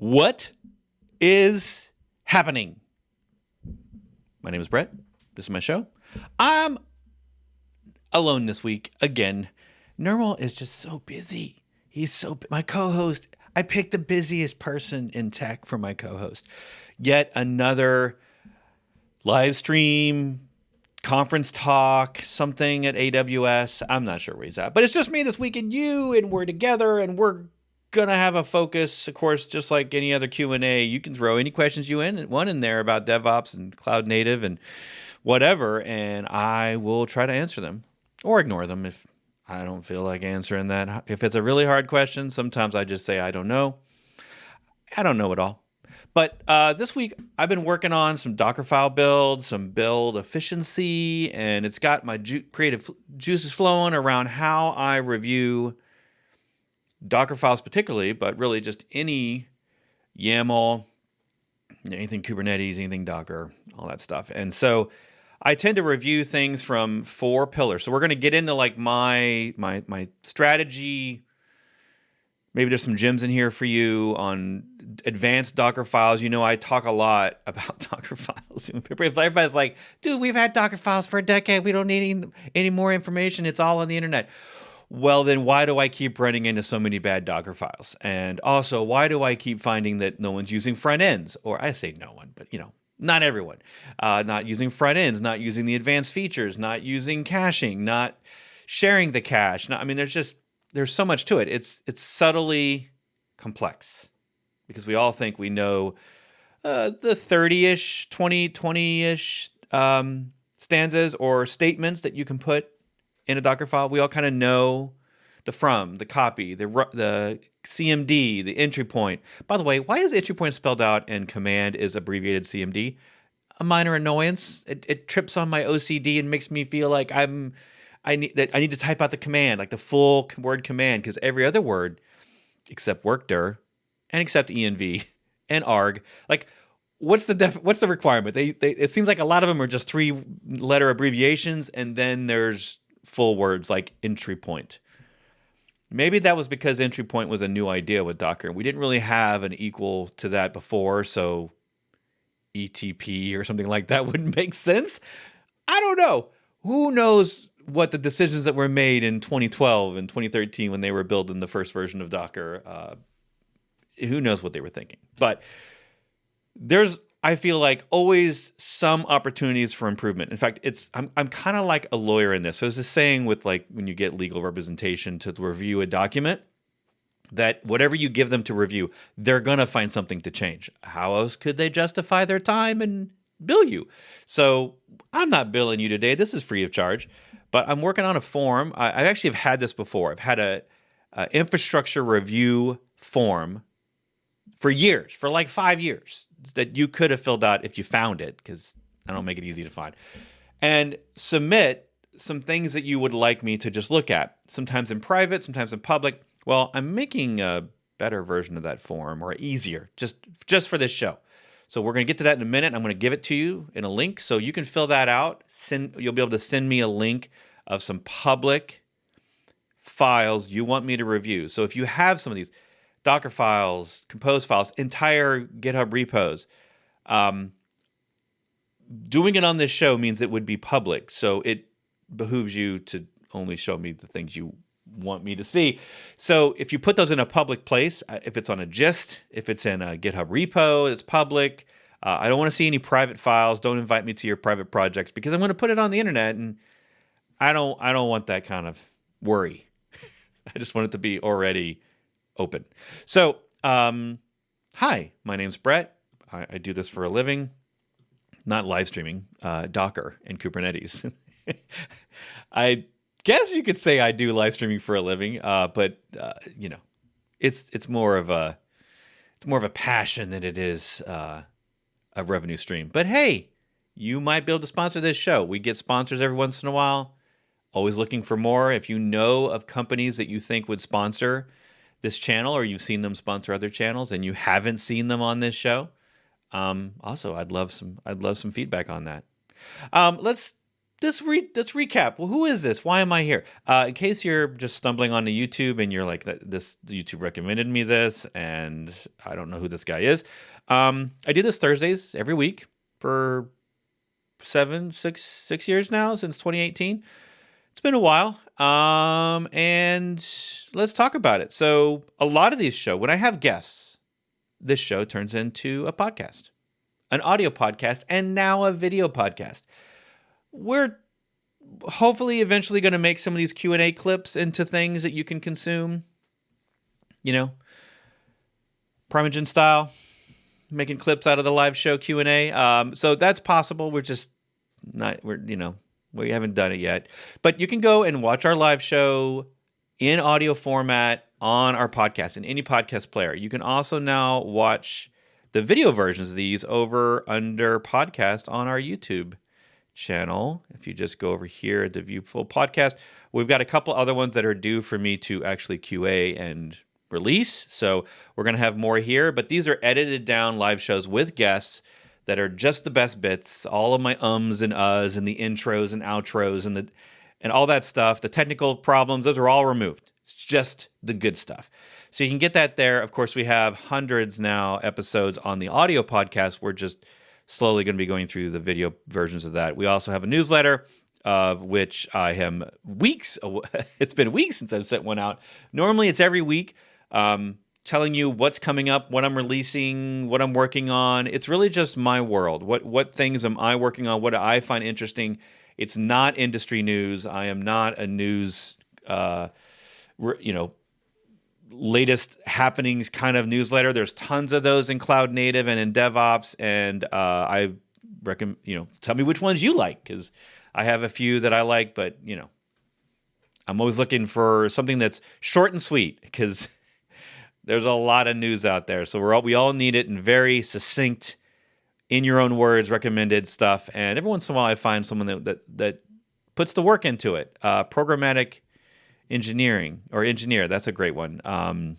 What is happening? My name is Bret. This is my show. I'm alone this week again. Normal is just so busy. My co-host. I picked the busiest person in tech for my co-host. Yet another live stream, conference talk, something at AWS. I'm not sure where he's at, but it's just me this week and you, and we're together, and we're gonna have a focus. Of course, just like any other Q&A, you can throw any questions you want in there about DevOps and cloud native and whatever, and I will try to answer them or ignore them if I don't feel like answering that. If it's a really hard question, sometimes I just say I don't know. I don't know it all. But this week, I've been working on some Dockerfile builds, some build efficiency, and it's got my creative juices flowing around how I review Docker files particularly, but really just any YAML, anything Kubernetes, anything Docker, all that stuff. And so I tend to review things from 4 pillars. So we're going to get into like my strategy. Maybe there's some gems in here for you on advanced Docker files. You know, I talk a lot about Docker files. Everybody's like, dude, we've had Docker files for a decade. We don't need any more information. It's all on the internet. Well, then why do I keep running into so many bad Docker files? And also, why do I keep finding that no one's using front ends? Or I say no one, but not everyone. Not using front ends, not using the advanced features, not using caching, not sharing the cache. There's so much to it. It's subtly complex because we all think we know the 30-ish, 20-ish stanzas or statements that you can put in a Docker file. We all kind of know the from, the copy, the CMD, the entry point. By the way, why is entry point spelled out and command is abbreviated CMD? A minor annoyance. It trips on my OCD and makes me feel like I need to type out the command, like the full word command, because every other word except workdir and except env and arg, like what's the requirement? It seems like a lot of them are just 3-letter abbreviations, and then there's full words like entry point. Maybe that was because entry point was a new idea with Docker. We didn't really have an equal to that before, so ETP or something like that wouldn't make sense. I don't know. Who knows what the decisions that were made in 2012 and 2013 when they were building the first version of Docker. Who knows what they were thinking. But there's, I feel like, always some opportunities for improvement. In fact, I'm kind of like a lawyer in this. So there's this saying with like when you get legal representation to review a document, that whatever you give them to review, they're going to find something to change. How else could they justify their time and bill you? So I'm not billing you today. This is free of charge. But I'm working on a form. I actually have had this before. I've had a infrastructure review form for years, for like 5 years, that you could have filled out if you found it, because I don't make it easy to find, and submit some things that you would like me to just look at, sometimes in private, sometimes in public. Well, I'm making a better version of that form, or easier, just for this show. So we're going to get to that in a minute. I'm going to give it to you in a link so you can fill that out. You'll be able to send me a link of some public files you want me to review. So if you have some of these Docker files, compose files, entire GitHub repos, doing it on this show means it would be public. So it behooves you to only show me the things you want me to see. So if you put those in a public place, if it's on a gist, if it's in a GitHub repo, it's public. I don't want to see any private files. Don't invite me to your private projects, because I'm going to put it on the internet, and I don't want that kind of worry. I just want it to be already open. So, hi, my name's Bret. I do this for a living, not live streaming, Docker and Kubernetes. I guess you could say I do live streaming for a living, but it's more of a passion than it is a revenue stream. But hey, you might be able to sponsor this show. We get sponsors every once in a while. Always looking for more. If you know of companies that you think would sponsor this channel, or you've seen them sponsor other channels and you haven't seen them on this show, also I'd love some feedback on that. Let's let's recap. Well, who is this? Why am I here? In case you're just stumbling onto YouTube and you're like, this YouTube recommended me this, and I don't know who this guy is. I do this Thursdays every week for 6 years now, since 2018. It's been a while. And let's talk about it. So a lot of these shows, when I have guests, this show turns into a podcast, an audio podcast, and now a video podcast. We're hopefully eventually going to make some of these Q&A clips into things that you can consume, Primogen style, making clips out of the live show Q&A. So that's possible. We're just not, we haven't done it yet. But you can go and watch our live show in audio format on our podcast, in any podcast player. You can also now watch the video versions of these over under podcast on our YouTube channel. If you just go over here at the View Full Podcast, we've got a couple other ones that are due for me to actually QA and release. So we're going to have more here, but these are edited down live shows with guests that are just the best bits, all of my ums and uhs and the intros and outros and all that stuff. The technical problems, those are all removed. It's just the good stuff. So you can get that there. Of course, we have hundreds now episodes on the audio podcast. We're just slowly going to be going through the video versions of that. We also have a newsletter, of which I am weeks. It's been weeks since I've sent one out. Normally, it's every week, telling you what's coming up, what I'm releasing, what I'm working on. It's really just my world. What things am I working on? What do I find interesting? It's not industry news. I am not a news, latest happenings kind of newsletter. There's tons of those in cloud native and in DevOps, and I recommend, tell me which ones you like, because I have a few that I like, but I'm always looking for something that's short and sweet, because there's a lot of news out there. So we all need it in very succinct, in your own words, recommended stuff. And every once in a while, I find someone that puts the work into it. Programmatic engineer, that's a great one, on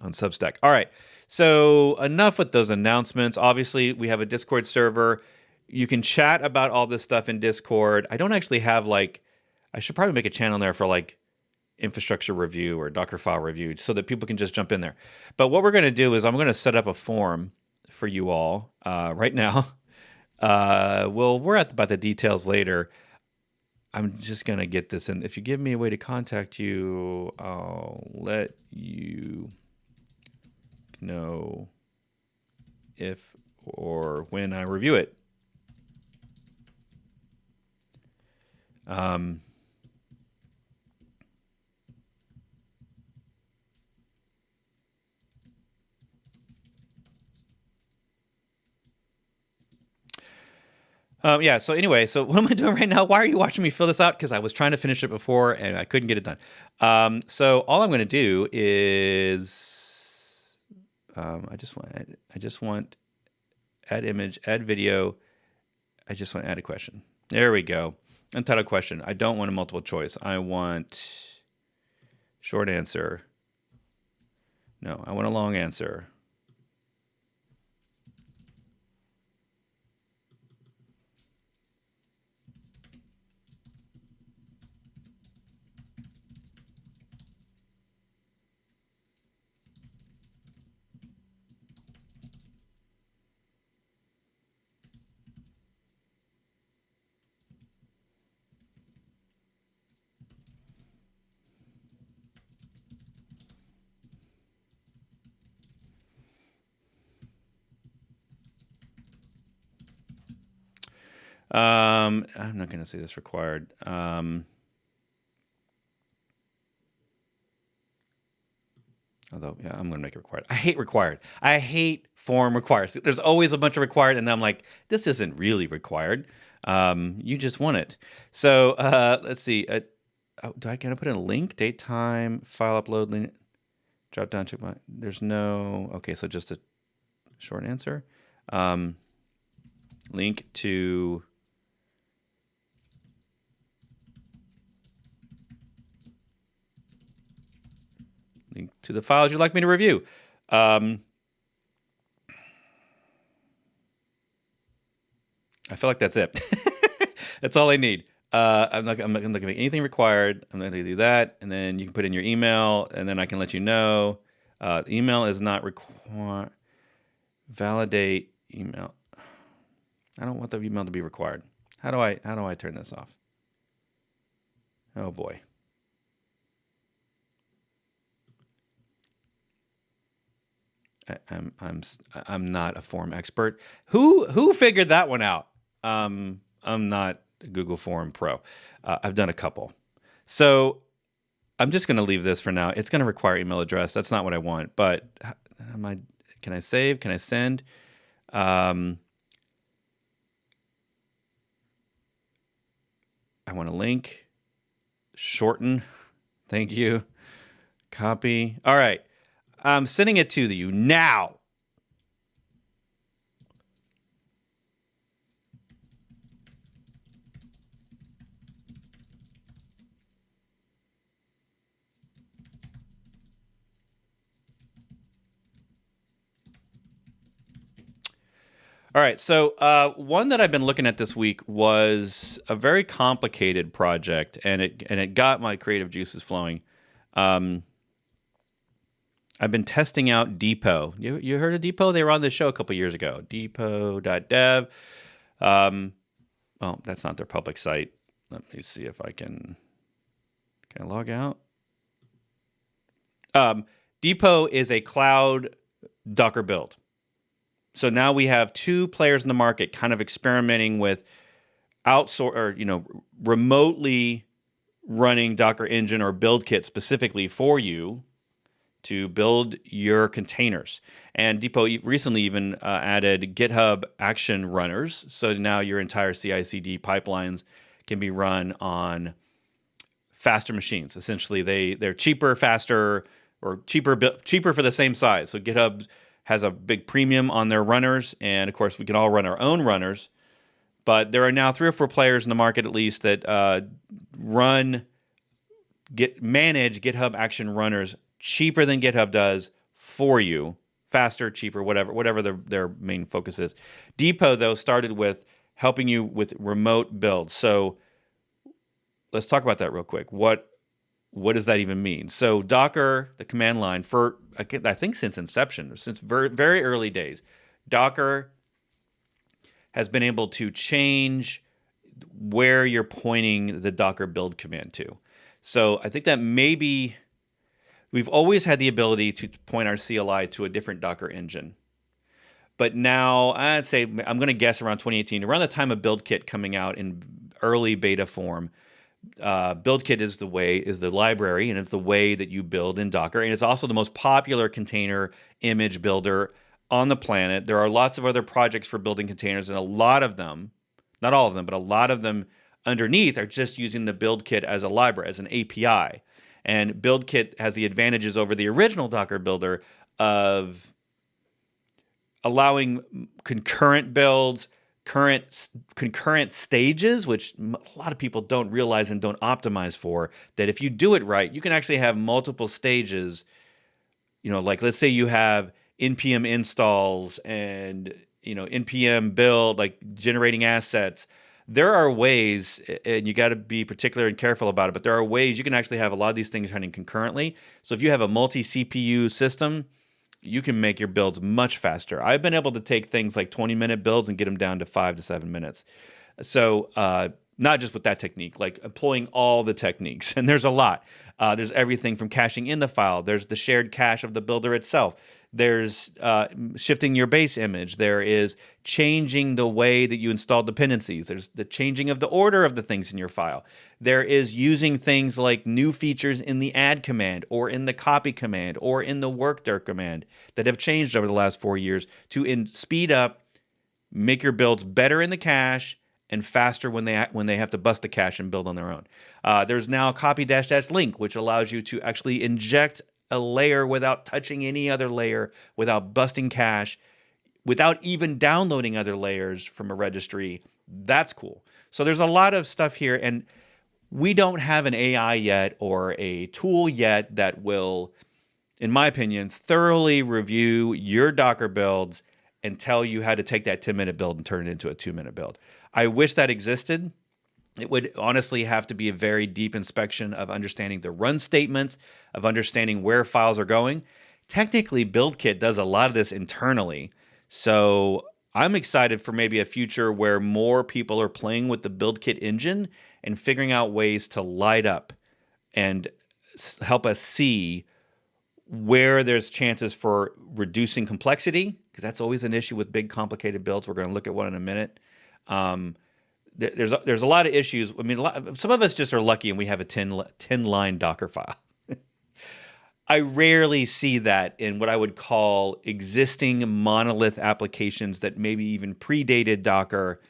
Substack. All right, so enough with those announcements. Obviously, we have a Discord server. You can chat about all this stuff in Discord. I don't actually have I should probably make a channel there for infrastructure review or Dockerfile review, so that people can just jump in there. But what we're going to do is I'm going to set up a forum for you all right now. We're about the details later. I'm just going to get this in. If you give me a way to contact you, I'll let you know if or when I review it. So anyway, so what am I doing right now? Why are you watching me fill this out? Because I was trying to finish it before and I couldn't get it done. So all I'm going to do is I just want add image, add video. I just want to add a question. There we go. Untitled question. I don't want a multiple choice. I want short answer. No, I want a long answer. I'm not going to say this required. Although, yeah, I'm going to make it required. I hate required. I hate form required. There's always a bunch of required, and I'm like, this isn't really required. You just want it. So let's see. Do I gotta put in a link, date, time, file upload, link, drop down, check my. There's no. Okay, so just a short answer. Link to. Link to the files you'd like me to review. I feel like that's it. That's all I need. I'm not going to make anything required. I'm not going to do that. And then you can put in your email, and then I can let you know. Email is not required. Validate email. I don't want the email to be required. How do I turn this off? Oh boy. I'm not a form expert. Who figured that one out? I'm not a Google Form Pro. I've done a couple. So I'm just going to leave this for now. It's going to require email address. That's not what I want. But can I save? Can I send? I want a link. Shorten. Thank you. Copy. All right. I'm sending it to you now. All right, so one that I've been looking at this week was a very complicated project, and it got my creative juices flowing. I've been testing out Depot. You heard of Depot? They were on the show a couple years ago. Depot.dev. Well, that's not their public site. Let me see if I can I log out? Depot is a cloud Docker build. So now we have two players in the market kind of experimenting with remotely running Docker Engine or buildkit specifically for you to build your containers. And Depot recently even added GitHub action runners. So now your entire CI/CD pipelines can be run on faster machines. Essentially, they're cheaper, faster, or cheaper for the same size. So GitHub has a big premium on their runners, and of course we can all run our own runners. But there are now 3 or 4 players in the market at least that manage GitHub action runners cheaper than GitHub does for you, faster, cheaper, whatever their main focus is. Depot though started with helping you with remote builds. So let's talk about that real quick. What does that even mean? So Docker, the command line, for I think since inception, since very, very early days, Docker has been able to change where you're pointing the Docker build command to. So I think that maybe we've always had the ability to point our CLI to a different Docker engine. But now I'd say, I'm going to guess around 2018, around the time of buildkit coming out in early beta form, buildkit is the library, and it's the way that you build in Docker, and it's also the most popular container image builder on the planet. There are lots of other projects for building containers, and a lot of them, not all of them, but a lot of them underneath are just using the buildkit as a library, as an API. And buildkit has the advantages over the original Docker builder of allowing concurrent builds, concurrent stages, which a lot of people don't realize and don't optimize for, that if you do it right, you can actually have multiple stages. Like let's say you have npm installs and npm build, like generating assets. There are ways, and you got to be particular and careful about it, but there are ways you can actually have a lot of these things running concurrently. So if you have a multi-CPU system, you can make your builds much faster. I've been able to take things like 20-minute builds and get them down to 5 to 7 minutes. So not just with that technique, like employing all the techniques, and there's a lot. There's everything from caching in the file. There's the shared cache of the builder itself. There's shifting your base image. There is changing the way that you install dependencies. There's the changing of the order of the things in your file. There is using things like new features in the add command or in the copy command or in the workdir command that have changed over the last 4 years to speed up, make your builds better in the cache and faster when they have to bust the cache and build on their own. There's now copy -- link, which allows you to actually inject a layer without touching any other layer, without busting cache, without even downloading other layers from a registry. That's cool. So there's a lot of stuff here, and we don't have an AI yet or a tool yet that will, in my opinion, thoroughly review your Docker builds and tell you how to take that 10-minute build and turn it into a 2-minute build. I wish that existed. It would honestly have to be a very deep inspection of understanding the run statements, of understanding where files are going. Technically, BuildKit does a lot of this internally. So I'm excited for maybe a future where more people are playing with the BuildKit engine and figuring out ways to light up and help us see where there's chances for reducing complexity, because that's always an issue with big, complicated builds. We're going to look at one in a minute. There's a lot of issues. I mean, some of us just are lucky and we have a 10-line Docker file. I rarely see that in what I would call existing monolith applications that maybe even predated Docker,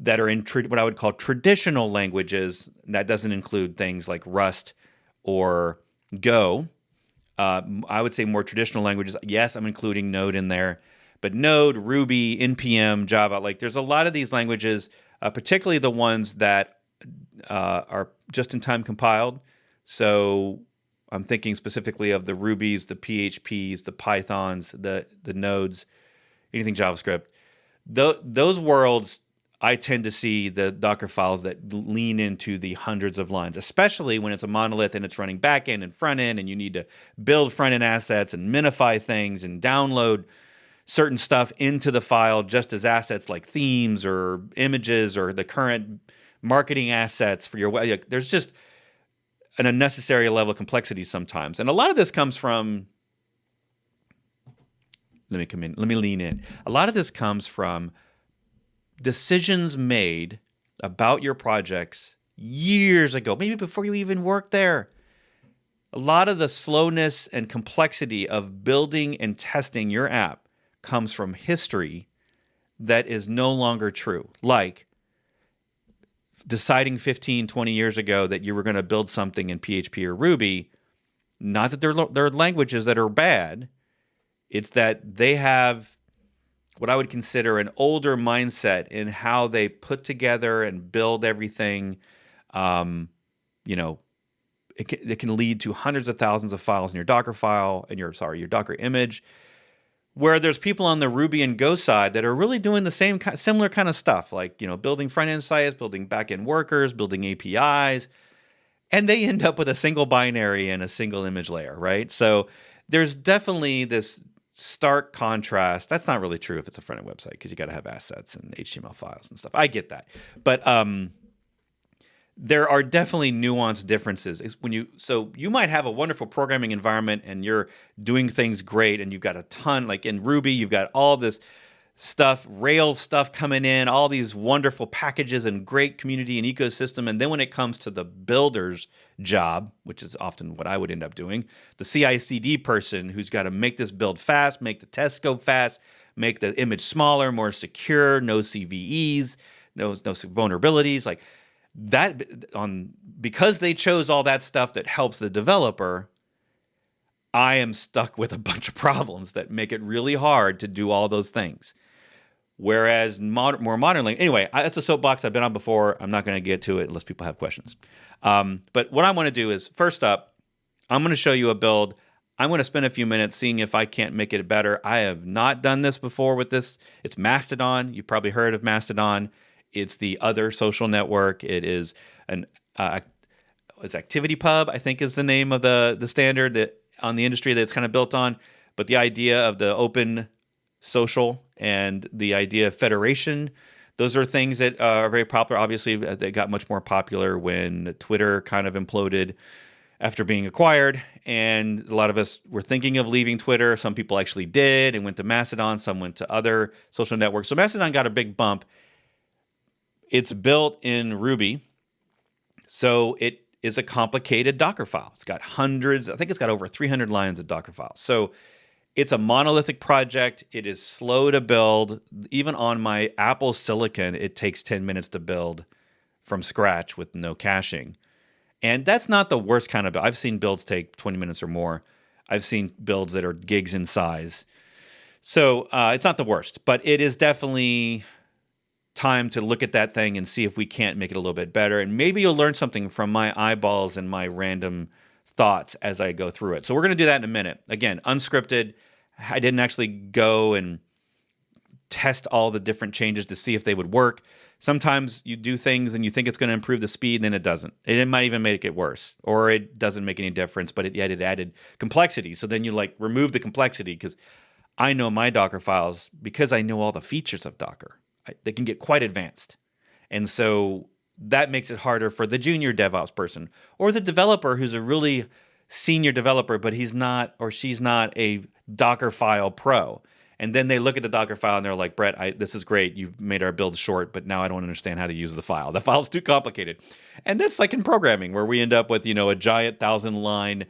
that are in what I would call traditional languages. That doesn't include things like Rust or Go. I would say more traditional languages. Yes, I'm including Node in there, but Node, Ruby, NPM, Java, like there's a lot of these languages, particularly the ones that are just-in-time compiled. So I'm thinking specifically of the Rubys, the PHPs, the Pythons, the Nodes, anything JavaScript. Those worlds, I tend to see the Docker files that lean into the hundreds of lines, especially when it's a monolith and it's running back-end and front-end, and you need to build front-end assets and minify things and download certain stuff into the file just as assets like themes or images or the current marketing assets for your web. Like, there's just an unnecessary level of complexity sometimes. And a lot of this comes from, let me lean in. A lot of this comes from decisions made about your projects years ago, maybe before you even worked there. A lot of the slowness and complexity of building and testing your app comes from history that is no longer true. Like deciding 15, 20 years ago that you were going to build something in PHP or Ruby. Not that they're languages that are bad. It's that they have what I would consider an older mindset in how they put together and build everything. It can lead to hundreds of thousands of files in your Dockerfile and your Docker image, where there's people on the Ruby and Go side that are really doing the similar kind of stuff, like, building front-end sites, building back-end workers, building APIs, and they end up with a single binary and a single image layer, right? So there's definitely this stark contrast. That's not really true if it's a front-end website, because you got to have assets and HTML files and stuff. I get that. But there are definitely nuanced differences. So you might have a wonderful programming environment and you're doing things great, and you've got a ton, like in Ruby, you've got all this stuff, Rails stuff coming in, all these wonderful packages and great community and ecosystem. And then when it comes to the builder's job, which is often what I would end up doing, the CI/CD person who's got to make this build fast, make the tests go fast, make the image smaller, more secure, no CVEs, no vulnerabilities, like that, because they chose all that stuff that helps the developer, I am stuck with a bunch of problems that make it really hard to do all those things. Whereas more modernly, anyway, that's a soapbox I've been on before. I'm not going to get to it unless people have questions. But what I want to do is, first up, I'm going to show you a build. I'm going to spend a few minutes seeing if I can't make it better. I have not done this before with this. It's Mastodon. You've probably heard of Mastodon. It's the other social network. It is it's ActivityPub, I think, is the name of the standard that on the industry that it's kind of built on. But the idea of the open social and the idea of federation, those are things that are very popular. Obviously, they got much more popular when Twitter kind of imploded after being acquired. And a lot of us were thinking of leaving Twitter. Some people actually did and went to Mastodon. Some went to other social networks. So Mastodon got a big bump. It's built in Ruby, so it is a complicated Docker file. It's got hundreds, I think it's got over 300 lines of Docker files. So it's a monolithic project. It is slow to build. Even on my Apple Silicon, it takes 10 minutes to build from scratch with no caching. And that's not the worst kind of build. I've seen builds take 20 minutes or more. I've seen builds that are gigs in size. So it's not the worst, but it is definitely time to look at that thing and see if we can't make it a little bit better. And maybe you'll learn something from my eyeballs and my random thoughts as I go through it. So we're going to do that in a minute. Again, unscripted. I didn't actually go and test all the different changes to see if they would work. Sometimes you do things and you think it's going to improve the speed, and then it doesn't. It might even make it worse, or it doesn't make any difference, but yet it added complexity. So then you like remove the complexity, because I know my Docker files, because I know all the features of Docker, they can get quite advanced. And so that makes it harder for the junior DevOps person or the developer who's a really senior developer, but he's not or she's not a Dockerfile pro. And then they look at the Dockerfile and they're like, Bret, this is great. You've made our build short, but now I don't understand how to use the file. The file's too complicated. And that's like in programming, where we end up with, a giant 1,000-line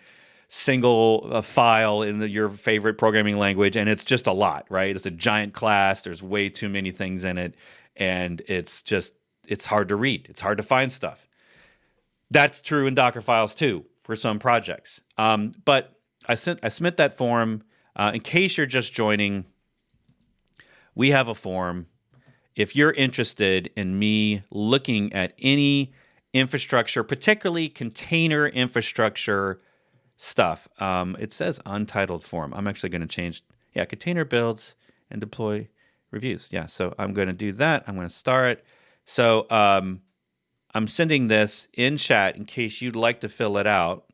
single file in your favorite programming language, and it's just a lot, right? It's a giant class. There's way too many things in it, and it's hard to read. It's hard to find stuff. That's true in Docker files too for some projects. But I submit that form. In case you're just joining, we have a form. If you're interested in me looking at any infrastructure, particularly container infrastructure stuff, it says untitled form. I'm actually going to change, container builds and deploy reviews. Yeah, so I'm going to do that. I'm going to start. So I'm sending this in chat in case you'd like to fill it out.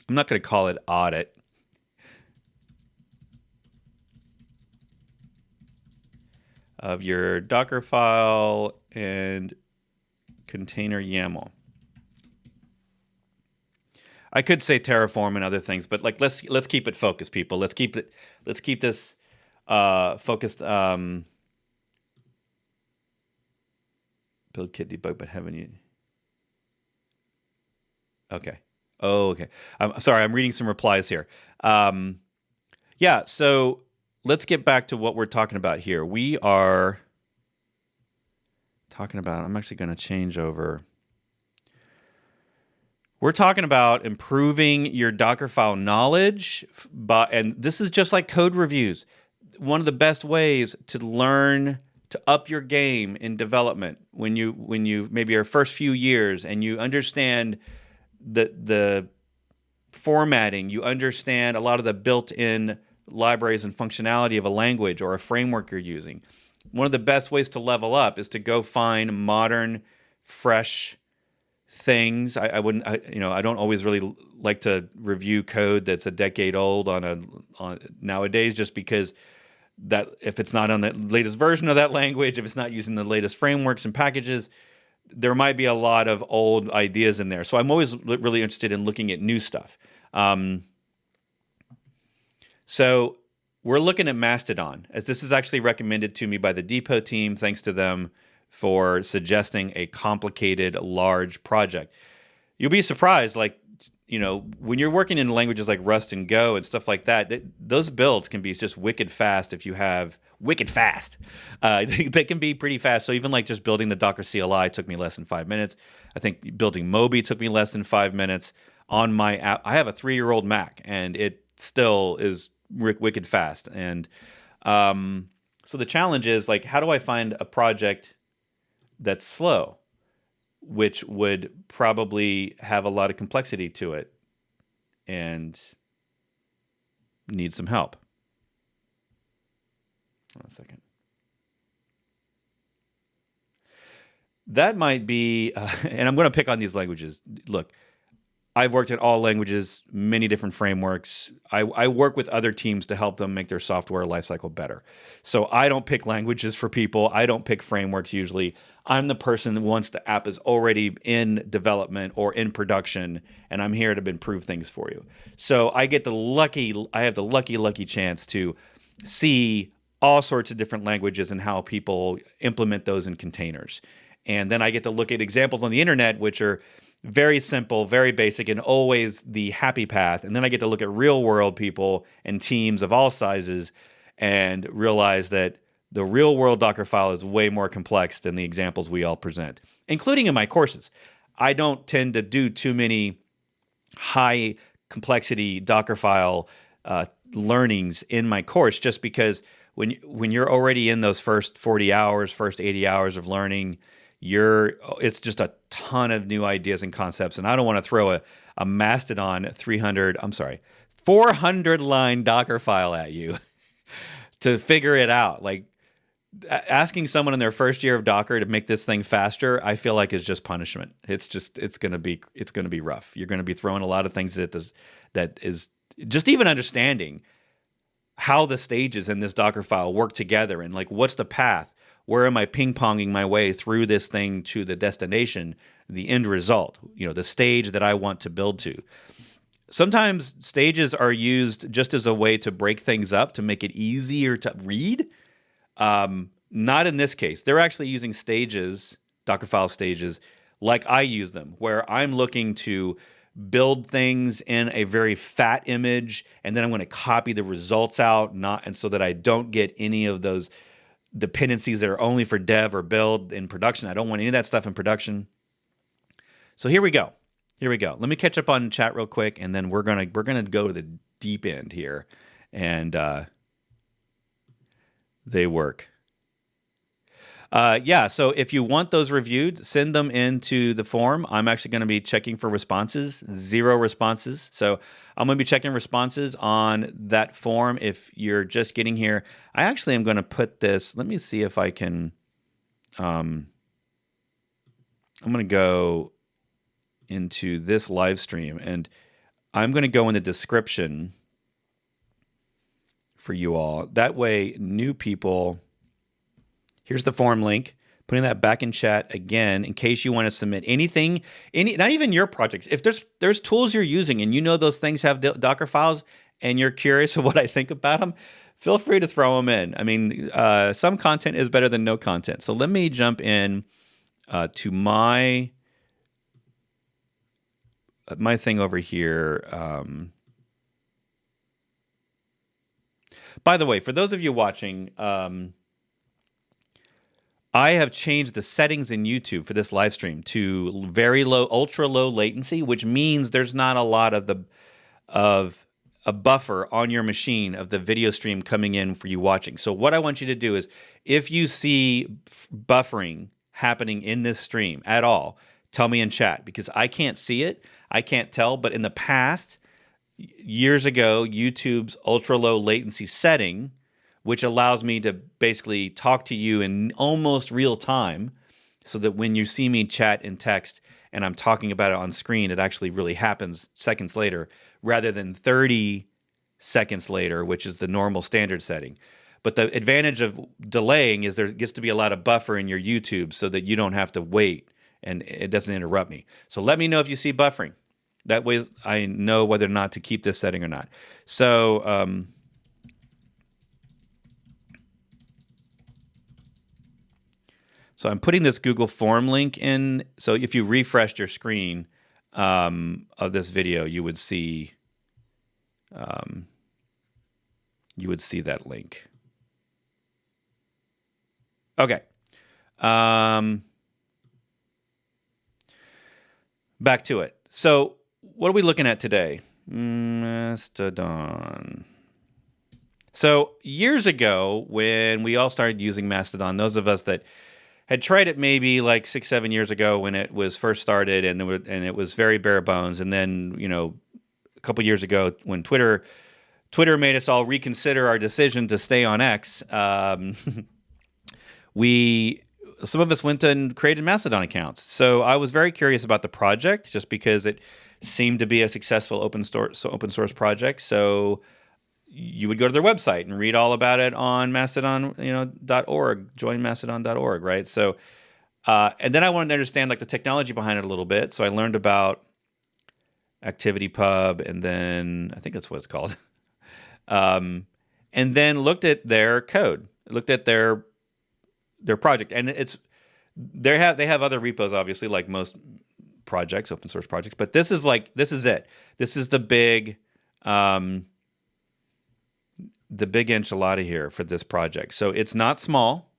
I'm not going to call it audit. Of your Dockerfile and container YAML. I could say Terraform and other things, but like let's keep it focused, people. Let's keep this focused. Build kit debug, but haven't you? Okay. Oh, okay. I'm sorry. I'm reading some replies here. So let's get back to what we're talking about here. We are talking about, I'm actually going to change over. We're talking about improving your Dockerfile knowledge, and this is just like code reviews. One of the best ways to learn to up your game in development when you maybe your first few years and you understand the formatting, you understand a lot of the built-in libraries and functionality of a language or a framework you're using. One of the best ways to level up is to go find modern, fresh things. I don't always really like to review code that's a decade old on nowadays, just because that if it's not on the latest version of that language, if it's not using the latest frameworks and packages, there might be a lot of old ideas in there. So I'm always really interested in looking at new stuff. So we're looking at Mastodon, as this is actually recommended to me by the Depot team. Thanks to them for suggesting a complicated, large project. You'll be surprised, when you're working in languages like Rust and Go and stuff like that, those builds can be just wicked fast if you have wicked fast. They can be pretty fast. So even like just building the Docker CLI took me less than 5 minutes. I think building Moby took me less than 5 minutes. On my app, I have a 3-year-old Mac, and it still is wicked fast. And so the challenge is, how do I find a project that's slow, which would probably have a lot of complexity to it and need some help? One second. That might be, and I'm going to pick on these languages. Look, I've worked in all languages, many different frameworks. I work with other teams to help them make their software lifecycle better. So I don't pick languages for people. I don't pick frameworks usually. I'm the person once the app is already in development or in production, and I'm here to improve things for you. So I have the lucky chance to see all sorts of different languages and how people implement those in containers. And then I get to look at examples on the internet, which are very simple, very basic, and always the happy path. And then I get to look at real world people and teams of all sizes and realize that the real world Dockerfile is way more complex than the examples we all present, including in my courses. I don't tend to do too many high complexity Dockerfile learnings in my course, just because when you're already in those first 40 hours, first 80 hours of learning, it's just a ton of new ideas and concepts. And I don't want to throw a Mastodon 400 line Dockerfile at you to figure it out. Like asking someone in their first year of Docker to make this thing faster, I feel like is just punishment. It's going to be rough. You're going to be throwing a lot of things that is just even understanding how the stages in this Dockerfile work together and like what's the path. Where am I ping-ponging my way through this thing to the destination, the end result, the stage that I want to build to? Sometimes stages are used just as a way to break things up, to make it easier to read. Not in this case. They're actually using stages, Dockerfile stages, like I use them, where I'm looking to build things in a very fat image, and then I'm going to copy the results out, and so that I don't get any of those dependencies that are only for dev or build in production. I don't want any of that stuff in production. So here we go. Let me catch up on chat real quick, and then we're gonna go to the deep end here, and they work. So if you want those reviewed, send them into the forum. I'm actually going to be checking for responses. 0 responses. So I'm going to be checking responses on that forum if you're just getting here. I actually am going to put this. Let me see if I can. I'm going to go into this live stream, and I'm going to go in the description for you all. That way, new people. Here's the forum link. Putting that back in chat again in case you want to submit anything, not even your projects. If there's tools you're using and you know those things have Docker files and you're curious of what I think about them, feel free to throw them in. I mean, some content is better than no content. So let me jump in to my thing over here. By the way, for those of you watching, I have changed the settings in YouTube for this live stream to very low, ultra low latency, which means there's not a lot of a buffer on your machine of the video stream coming in for you watching. So what I want you to do is, if you see buffering happening in this stream at all, tell me in chat, because I can't see it. I can't tell. But in the past, years ago, YouTube's ultra low latency setting, which allows me to basically talk to you in almost real time, so that when you see me chat in text and I'm talking about it on screen, it actually really happens seconds later rather than 30 seconds later, which is the normal standard setting. But the advantage of delaying is there gets to be a lot of buffer in your YouTube so that you don't have to wait and it doesn't interrupt me. So let me know if you see buffering. That way I know whether or not to keep this setting or not. So, So I'm putting this Google form link in. So if you refreshed your screen of this video, you would see that link. Okay. Back to it. So what are we looking at today? Mastodon. So years ago, when we all started using Mastodon, those of us that had tried it maybe like 6-7 years ago when it was first started, and it was very bare bones. And then, a couple years ago when Twitter made us all reconsider our decision to stay on X, some of us went and created Mastodon accounts. So I was very curious about the project, just because it seemed to be a successful open source project. So you would go to their website and read all about it on Mastodon, .org, join Mastodon.org, right? So, and then I wanted to understand like the technology behind it a little bit. So I learned about ActivityPub, and then I think that's what it's called, and then looked at their code, looked at their project, and they have other repos, obviously, like most projects, open source projects, but this is it. This is the big enchilada here for this project. So it's not small,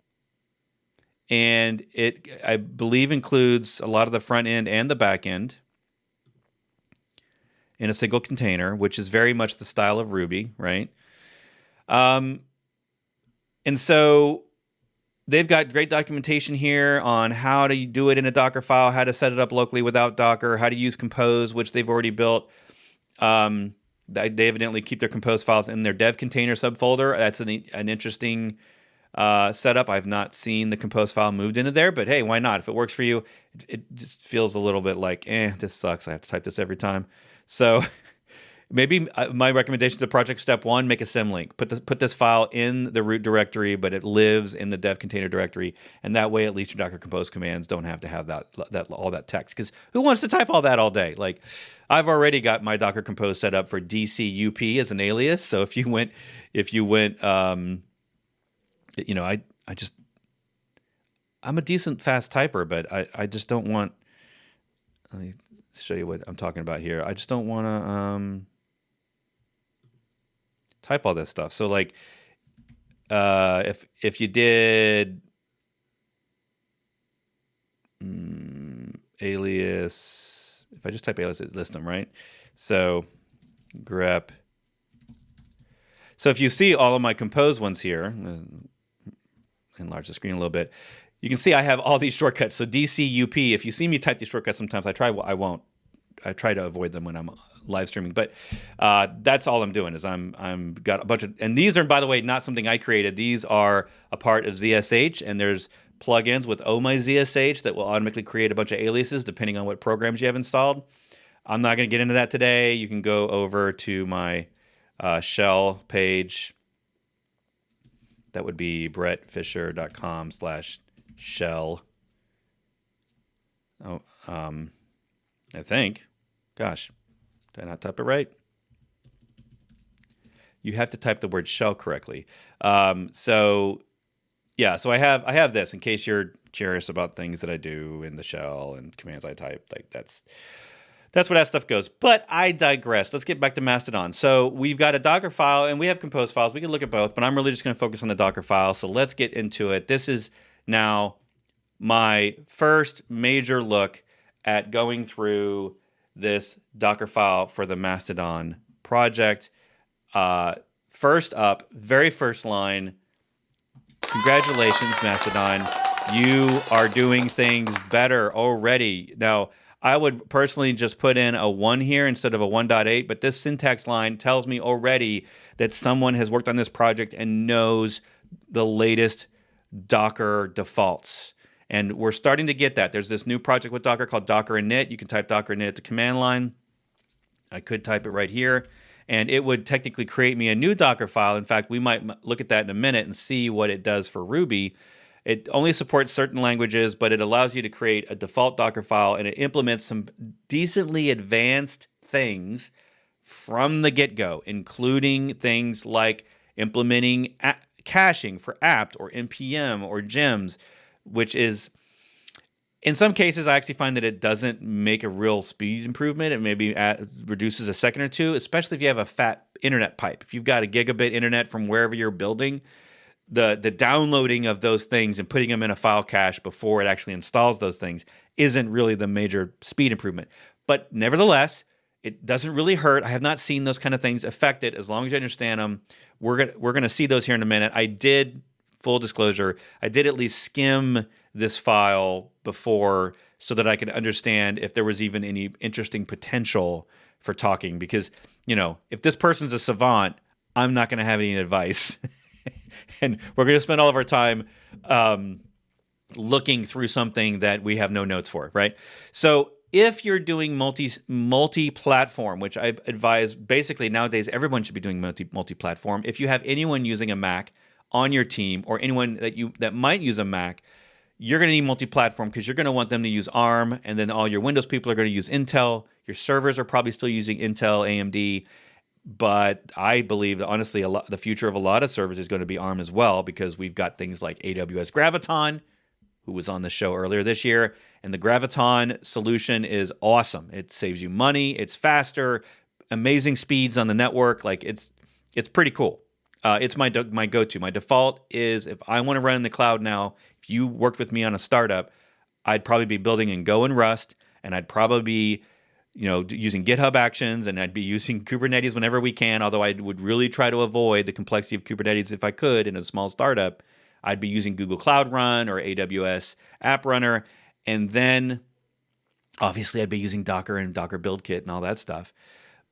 and it, I believe, includes a lot of the front end and the back end in a single container, which is very much the style of Ruby, right? And so they've got great documentation here on how to do it in a Dockerfile, how to set it up locally without Docker, how to use Compose, which they've already built. They evidently keep their Compose files in their dev container subfolder. That's an interesting setup. I've not seen the Compose file moved into there, but hey, why not? If it works for you, it just feels a little bit like, this sucks. I have to type this every time. So maybe my recommendation to project step 1, make a symlink. Put this file in the root directory, but it lives in the dev container directory, and that way at least your Docker Compose commands don't have to have that all that text. Because who wants to type all that all day? Like, I've already got my Docker Compose set up for DCUP as an alias. So if you went, I'm a decent fast typer, but I just don't want. Let me show you what I'm talking about here. I just don't want to type all this stuff. So like, if you did alias, if I just type alias, it lists them, right? So grep. So if you see all of my Compose ones here, enlarge the screen a little bit, you can see I have all these shortcuts. So DCUP, if you see me type these shortcuts sometimes, I won't. I try to avoid them when I'm live streaming, but that's all I'm doing is I'm got a bunch of, and these are, by the way, not something I created. These are a part of ZSH, and there's plugins with OhmyZSH that will automatically create a bunch of aliases depending on what programs you have installed. I'm not going to get into that today. You can go over to my shell page. That would be bretfisher.com/shell. Oh, I think. Gosh, did I not type it right? You have to type the word shell correctly. So I have this in case you're curious about things that I do in the shell and commands I type. Like that's where that stuff goes. But I digress. Let's get back to Mastodon. So we've got a Docker file and we have Compose files. We can look at both, but I'm really just going to focus on the Docker file. So let's get into it. This is now my first major look at going through this Docker file for the Mastodon project. First up, very first line, congratulations, Mastodon. You are doing things better already. Now, I would personally just put in a 1 here instead of a 1.8, but this syntax line tells me already that someone has worked on this project and knows the latest Docker defaults. And we're starting to get that. There's this new project with Docker called Docker init. You can type Docker init at the command line. I could type it right here, and it would technically create me a new Docker file. In fact, we might look at that in a minute and see what it does for Ruby. It only supports certain languages, but it allows you to create a default Docker file, and it implements some decently advanced things from the get-go, including things like implementing caching for apt or npm or gems, which is, in some cases, I actually find that it doesn't make a real speed improvement. It maybe reduces a second or two, especially if you have a fat internet pipe. If you've got a gigabit internet from wherever you're building, the downloading of those things and putting them in a file cache before it actually installs those things isn't really the major speed improvement. But nevertheless, it doesn't really hurt. I have not seen those kind of things affect it. As long as you understand them, we're gonna see those here in a minute. I did, full disclosure, I did at least skim this file before so that I could understand if there was even any interesting potential for talking. Because, if this person's a savant, I'm not going to have any advice. And we're going to spend all of our time looking through something that we have no notes for, right? So if you're doing multi-platform, which I advise, basically nowadays everyone should be doing multi-platform. If you have anyone using a Mac on your team or anyone that might use a Mac, you're going to need multi-platform because you're going to want them to use ARM, and then all your Windows people are going to use Intel. Your servers are probably still using Intel, AMD, but I believe that honestly the future of a lot of servers is going to be ARM as well, because we've got things like AWS Graviton, who was on the show earlier this year, and the Graviton solution is awesome. It saves you money, it's faster, amazing speeds on the network. Like it's pretty cool. It's my go-to. My default is, if I want to run in the cloud now, if you worked with me on a startup, I'd probably be building in Go and Rust, and I'd probably be using GitHub Actions, and I'd be using Kubernetes whenever we can, although I would really try to avoid the complexity of Kubernetes if I could in a small startup. I'd be using Google Cloud Run or AWS App Runner, and then obviously I'd be using Docker and Docker buildkit and all that stuff.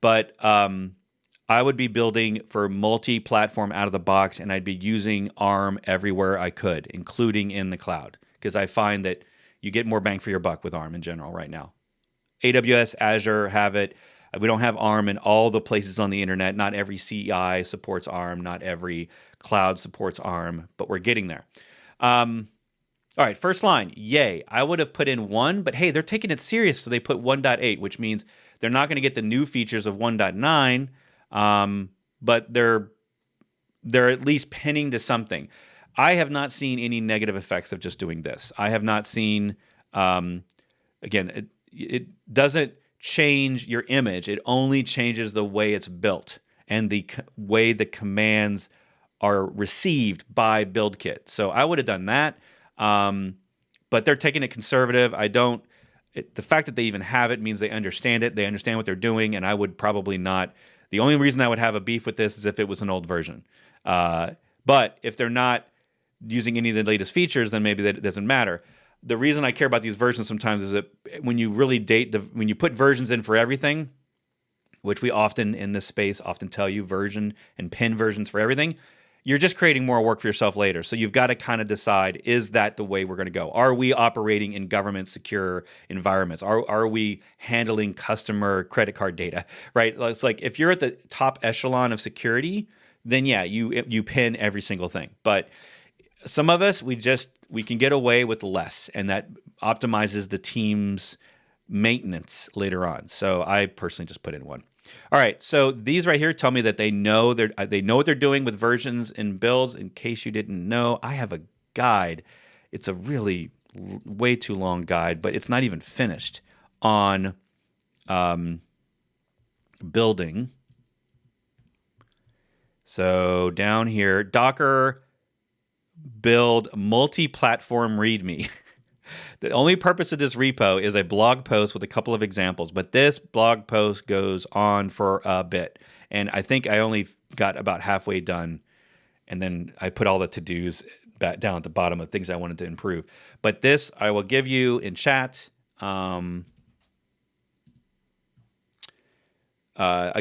But I would be building for multi-platform out of the box, and I'd be using ARM everywhere I could, including in the cloud, because I find that you get more bang for your buck with ARM in general right now. AWS, Azure have it. We don't have ARM in all the places on the internet. Not every CI supports ARM. Not every cloud supports ARM, but we're getting there. All right, first line, yay. I would have put in 1, but hey, they're taking it serious, so they put 1.8, which means they're not going to get the new features of 1.9, but they're at least pinning to something. I have not seen any negative effects of just doing this. I have not seen, again, it doesn't change your image. It only changes the way it's built and the way the commands are received by buildkit. So I would have done that, but they're taking it conservative. The fact that they even have it means they understand it. They understand what they're doing, and I would probably not. The only reason I would have a beef with this is if it was an old version. But if they're not using any of the latest features, then maybe that doesn't matter. The reason I care about these versions sometimes is that when you really when you put versions in for everything, which we often in this space often tell you version and pin versions for everything, you're just creating more work for yourself later. So you've got to kind of decide, is that the way we're going to go? Are we operating in government secure environments? Are we handling customer credit card data, right? It's like if you're at the top echelon of security, then yeah, you pin every single thing. But some of us, we can get away with less, and that optimizes the team's maintenance later on. So I personally just put in 1. All right, so these right here tell me that they know what they're doing with versions and builds. In case you didn't know, I have a guide. It's a really way too long guide, but it's not even finished on building. So down here, Docker build multi-platform README. The only purpose of this repo is a blog post with a couple of examples, but this blog post goes on for a bit. And I think I only got about halfway done, and then I put all the to-dos back down at the bottom of things I wanted to improve. But this I will give you in chat. I'll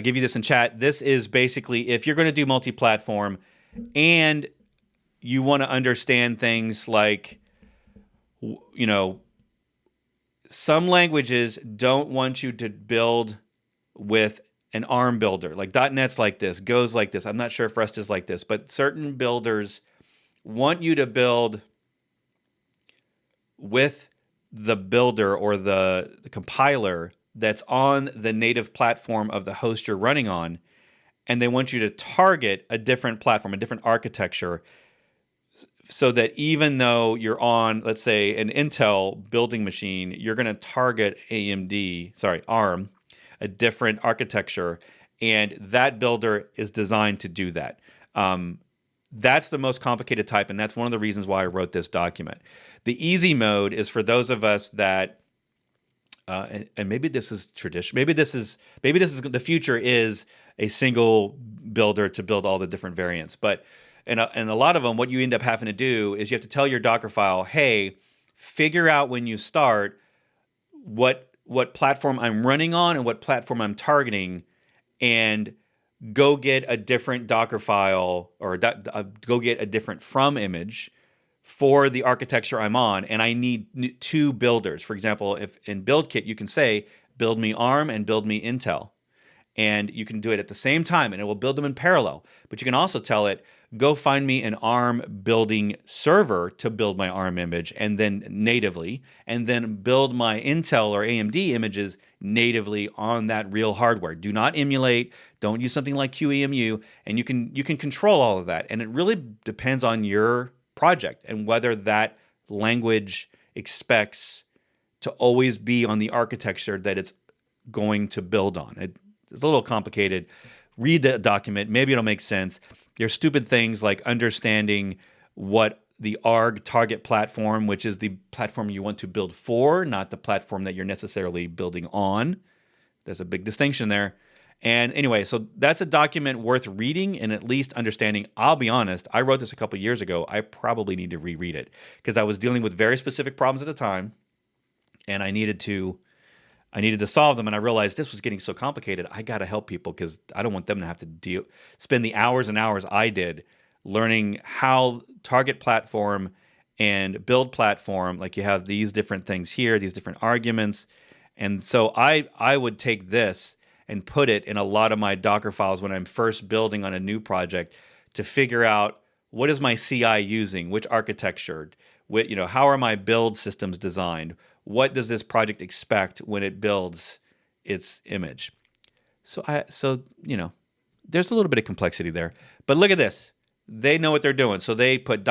give you this in chat. This is basically if you're going to do multi-platform and you want to understand things like, you know, some languages don't want you to build with an ARM builder. Like .NET's like this, Go's like this. I'm not sure if Rust is like this, but certain builders want you to build with the builder or the compiler that's on the native platform of the host you're running on, and they want you to target a different platform, a different architecture, so that even though you're on, let's say, an Intel building machine, you're going to target ARM, a different architecture, and that builder is designed to do that. That's the most complicated type, and that's one of the reasons why I wrote this document. The easy mode is for those of us that, and maybe this is tradition. Maybe this is the future is a single builder to build all the different variants, but. And a lot of them, what you end up having to do is you have to tell your Dockerfile, hey, figure out when you start what platform I'm running on and what platform I'm targeting, and go get a different Dockerfile or go get a different from image for the architecture I'm on, and I need 2 builders. For example, if in buildkit you can say, build me ARM and build me Intel. And you can do it at the same time, and it will build them in parallel. But you can also tell it, go find me an ARM building server to build my ARM image, and then natively, and then build my Intel or AMD images natively on that real hardware. Do not emulate. Don't use something like QEMU, and you can control all of that. And it really depends on your project and whether that language expects to always be on the architecture that it's going to build on. It's a little complicated. Read the document. Maybe it'll make sense. There's stupid things like understanding what the ARG target platform, which is the platform you want to build for, not the platform that you're necessarily building on. There's a big distinction there. And anyway, so that's a document worth reading and at least understanding. I'll be honest, I wrote this a couple years ago. I probably need to reread it because I was dealing with very specific problems at the time, and I needed to solve them. And I realized this was getting so complicated. I got to help people because I don't want them to have to spend the hours and hours I did learning how target platform and build platform, like you have these different things here, these different arguments. And so I would take this and put it in a lot of my Docker files when I'm first building on a new project to figure out what is my CI using, which architecture, how are my build systems designed, what does this project expect when it builds its image. So there's a little bit of complexity there, but look at this. They know what they're doing. So they put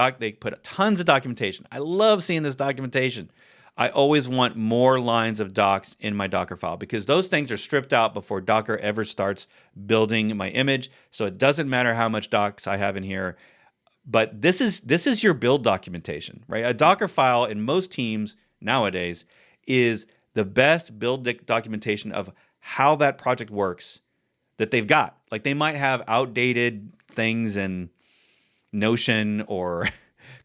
tons of documentation. I love seeing this documentation. I always want more lines of docs in my Docker file because those things are stripped out before Docker ever starts building my image. So it doesn't matter how much docs I have in here. But this is your build documentation, right? A Docker file in most teams nowadays is the best build documentation of how that project works that they've got. Like they might have outdated things in Notion or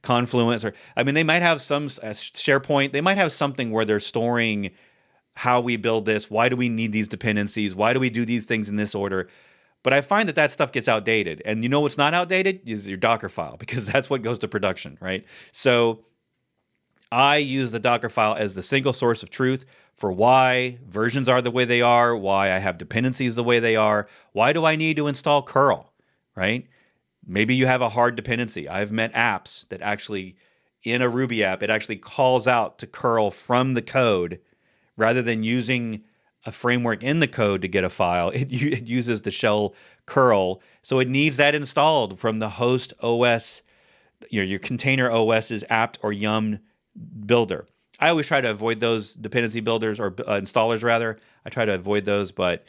Confluence, they might have some SharePoint. They might have something where they're storing how we build this. Why do we need these dependencies? Why do we do these things in this order? But I find that stuff gets outdated. And you know what's not outdated is your Docker file because that's what goes to production, right? So I use the Docker file as the single source of truth for why versions are the way they are, why I have dependencies the way they are. Why do I need to install curl, right? Maybe you have a hard dependency. I've met apps that actually, in a Ruby app, it actually calls out to curl from the code rather than using a framework in the code to get a file. It uses the shell curl. So it needs that installed from the host OS, your container OS's apt or yum builder. I always try to avoid those dependency builders or installers, rather. I try to avoid those, but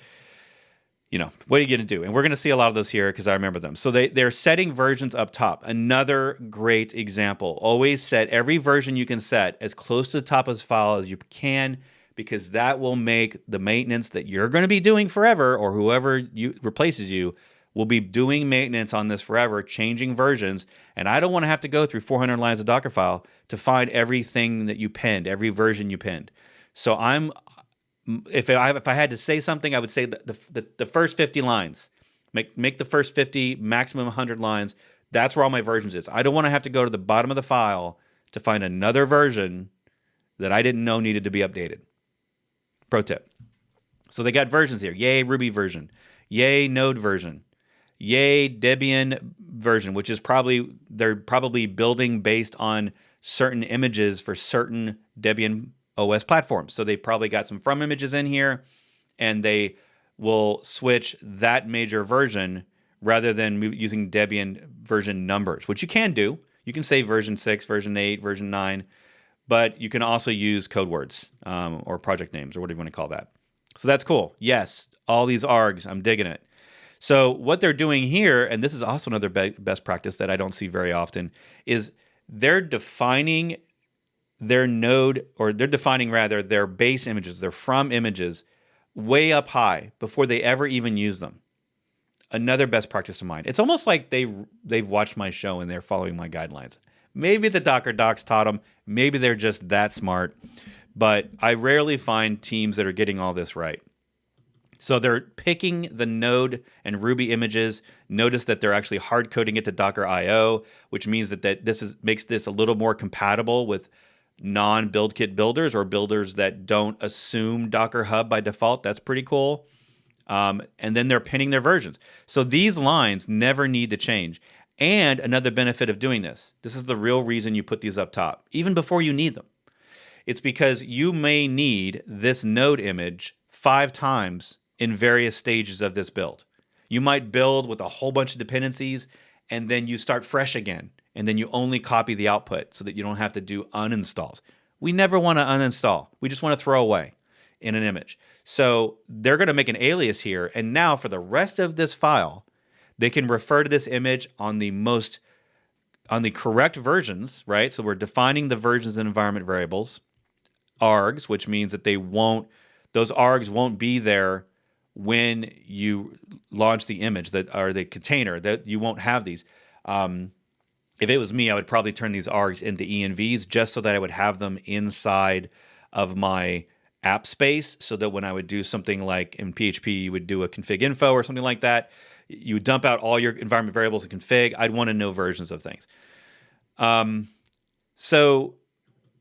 what are you going to do? And we're going to see a lot of those here because I remember them. So they're setting versions up top. Another great example. Always set every version you can set as close to the top of the file as you can because that will make the maintenance that you're going to be doing forever or whoever replaces you will be doing maintenance on this forever, changing versions. And I don't want to have to go through 400 lines of Dockerfile to find everything that you pinned, every version you pinned. So if I had to say something, I would say the first 50 lines. Make the first 50, maximum 100 lines. That's where all my versions is. I don't want to have to go to the bottom of the file to find another version that I didn't know needed to be updated. Pro tip. So they got versions here. Yay, Ruby version. Yay, Node version. Yay, Debian version, which is they're probably building based on certain images for certain Debian OS platforms. So they probably got some from images in here, and they will switch that major version rather than using Debian version numbers, which you can do. You can say version 6, version 8, version 9, but you can also use code words or project names or whatever you want to call that. So that's cool. Yes, all these args, I'm digging it. So what they're doing here, and this is also another best practice that I don't see very often, is they're defining their node, or they're defining rather their base images, their from images, way up high before they ever even use them. Another best practice of mine. It's almost like they've watched my show and they're following my guidelines. Maybe the Docker docs taught them. Maybe they're just that smart. But I rarely find teams that are getting all this right. So they're picking the Node and Ruby images. Notice that they're actually hard coding it to Docker IO, which means that makes this a little more compatible with non-buildkit builders or builders that don't assume Docker Hub by default. That's pretty cool. And then they're pinning their versions. So these lines never need to change. And another benefit of doing this is the real reason you put these up top, even before you need them. It's because you may need this node image 5 times in various stages of this build. You might build with a whole bunch of dependencies, and then you start fresh again, and then you only copy the output so that you don't have to do uninstalls. We never want to uninstall. We just want to throw away in an image. So they're going to make an alias here, and now for the rest of this file, they can refer to this image on the correct versions, right? So we're defining the versions and environment variables, args, which means that those args won't be there when you launch the image or the container, that you won't have these. If it was me, I would probably turn these args into envs just so that I would have them inside of my app space, so that when I would do something like in PHP, you would do a config info or something like that, you would dump out all your environment variables and config. I'd want to know versions of things. So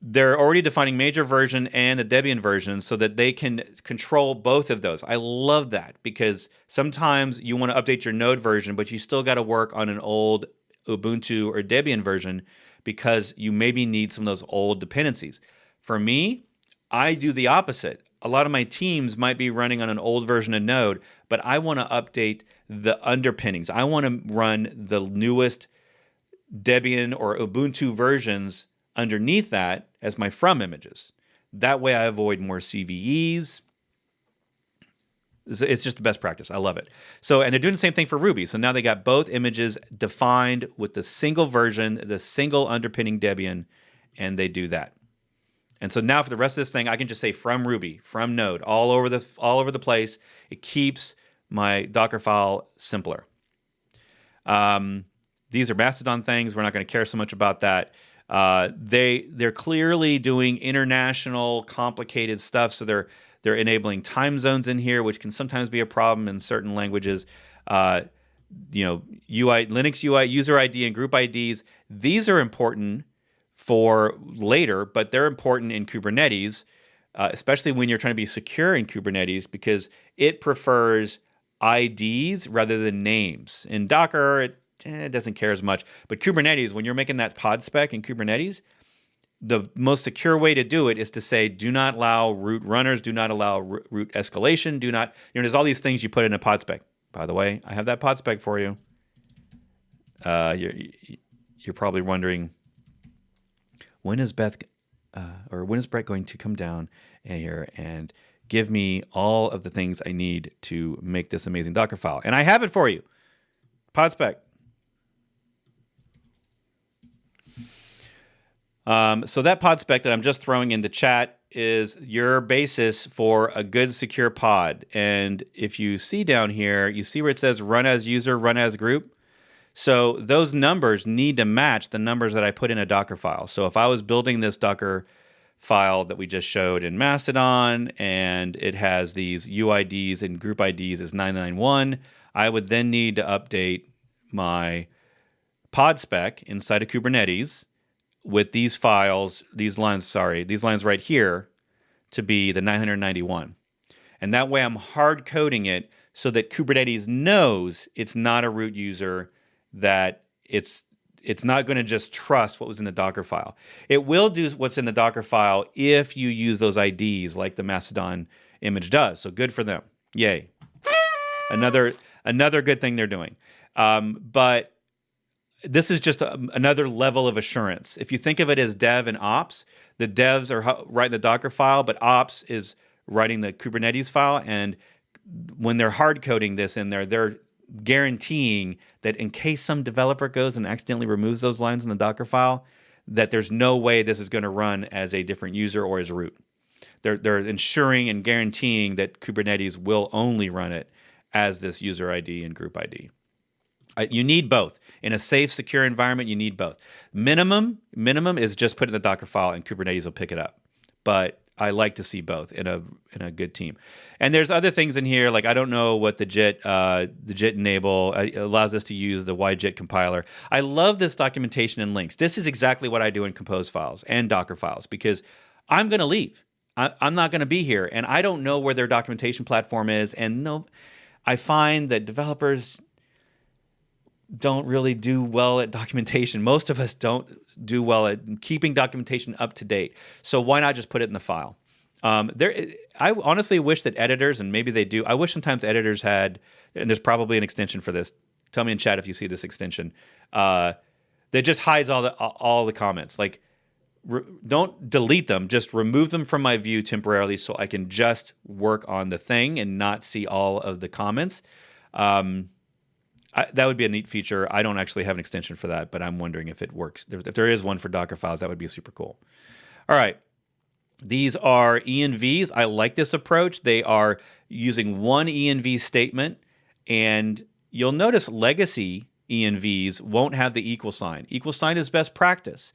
they're already defining major version and the Debian version so that they can control both of those. I love that, because sometimes you want to update your node version, but you still got to work on an old Ubuntu or Debian version because you maybe need some of those old dependencies. For me, I do the opposite. A lot of my teams might be running on an old version of Node, but I want to update the underpinnings. I want to run the newest Debian or Ubuntu versions underneath that as my from images. That way I avoid more CVEs. It's just the best practice. I love it. So, and they're doing the same thing for Ruby. So now they got both images defined with the single version, the single underpinning Debian, and they do that. And so now for the rest of this thing, I can just say from Ruby, from Node, all over the place. It keeps my Dockerfile simpler. These are Mastodon things. We're not going to care so much about that. They're clearly doing international, complicated stuff. So they're enabling time zones in here, which can sometimes be a problem in certain languages. UI, Linux UI, user ID, and group IDs. These are important for later, but they're important in Kubernetes, especially when you're trying to be secure in Kubernetes, because it prefers IDs rather than names. In Docker, it doesn't care as much. But Kubernetes, when you're making that pod spec in Kubernetes, the most secure way to do it is to say, do not allow root runners, do not allow root escalation, do not, there's all these things you put in a pod spec. By the way, I have that pod spec for you. You're probably wondering, when is Bret going to come down here and give me all of the things I need to make this amazing Dockerfile? And I have it for you. Pod spec. So that pod spec that I'm just throwing into chat is your basis for a good secure pod. And if you see down here, you see where it says run as user, run as group. So those numbers need to match the numbers that I put in a Dockerfile. So if I was building this Docker file that we just showed in Mastodon, and it has these UIDs and group IDs as 991, I would then need to update my pod spec inside of Kubernetes with these files, these lines right here, to be the 991. And that way I'm hard coding it so that Kubernetes knows it's not a root user, that it's not going to just trust what was in the Docker file. It will do what's in the Docker file if you use those IDs like the Mastodon image does. So good for them. Yay. Another good thing they're doing. But this is just another level of assurance. If you think of it as dev and ops, the devs are writing the Docker file, but ops is writing the Kubernetes file. And when they're hard coding this in there, they're guaranteeing that in case some developer goes and accidentally removes those lines in the Docker file, that there's no way this is going to run as a different user or as root. They're ensuring and guaranteeing that Kubernetes will only run it as this user ID and group ID. You need both. In a safe, secure environment, you need both. Minimum is just put in the Docker file and Kubernetes will pick it up. But I like to see both in a good team. And there's other things in here, like I don't know what the JIT enable allows us to use the YJIT compiler. I love this documentation and links. This is exactly what I do in compose files and Docker files, because I'm going to leave. I'm not going to be here, and I don't know where their documentation platform is. And I find that developers don't really do well at documentation. Most of us don't do well at keeping documentation up to date. So why not just put it in the file? I honestly wish that editors, and maybe they do, I wish sometimes editors had, and there's probably an extension for this. Tell me in chat if you see this extension. That just hides all the comments. Like, don't delete them, just remove them from my view temporarily so I can just work on the thing and not see all of the comments. That would be a neat feature. I don't actually have an extension for that, but I'm wondering if it works. If there is one for Docker files, that would be super cool. All right. These are envs. I like this approach. They are using one env statement, and you'll notice legacy envs won't have the equal sign. Equal sign is best practice.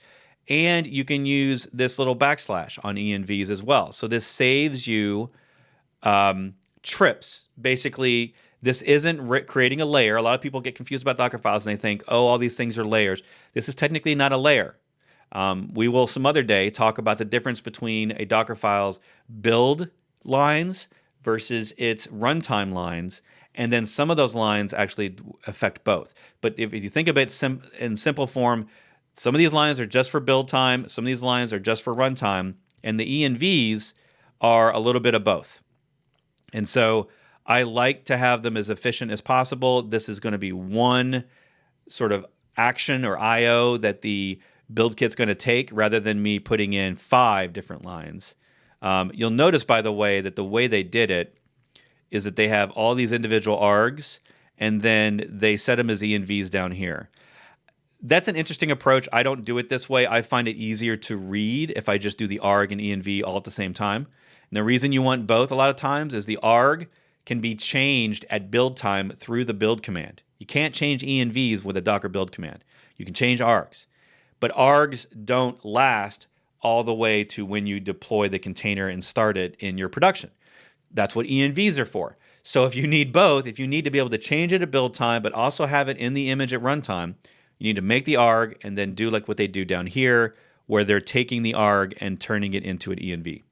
And you can use this little backslash on envs as well. So this saves you trips. Basically, this isn't creating a layer. A lot of people get confused about Docker files and they think, oh, all these things are layers. This is technically not a layer. We will some other day talk about the difference between a Dockerfile's build lines versus its runtime lines, and then some of those lines actually affect both. But if you think of it in simple form, some of these lines are just for build time, some of these lines are just for runtime, and the envs are a little bit of both. And so I like to have them as efficient as possible. This is going to be one sort of action or IO that the build kit's going to take rather than me putting in 5 different lines. You'll notice, by the way, that the way they did it is that they have all these individual args, and then they set them as envs down here. That's an interesting approach. I don't do it this way. I find it easier to read if I just do the arg and env all at the same time. And the reason you want both a lot of times is the arg can be changed at build time through the build command. You can't change envs with a Docker build command. You can change args. But args don't last all the way to when you deploy the container and start it in your production. That's what envs are for. So if you need both, if you need to be able to change it at build time, but also have it in the image at runtime, you need to make the arg and then do like what they do down here, where they're taking the arg and turning it into an env.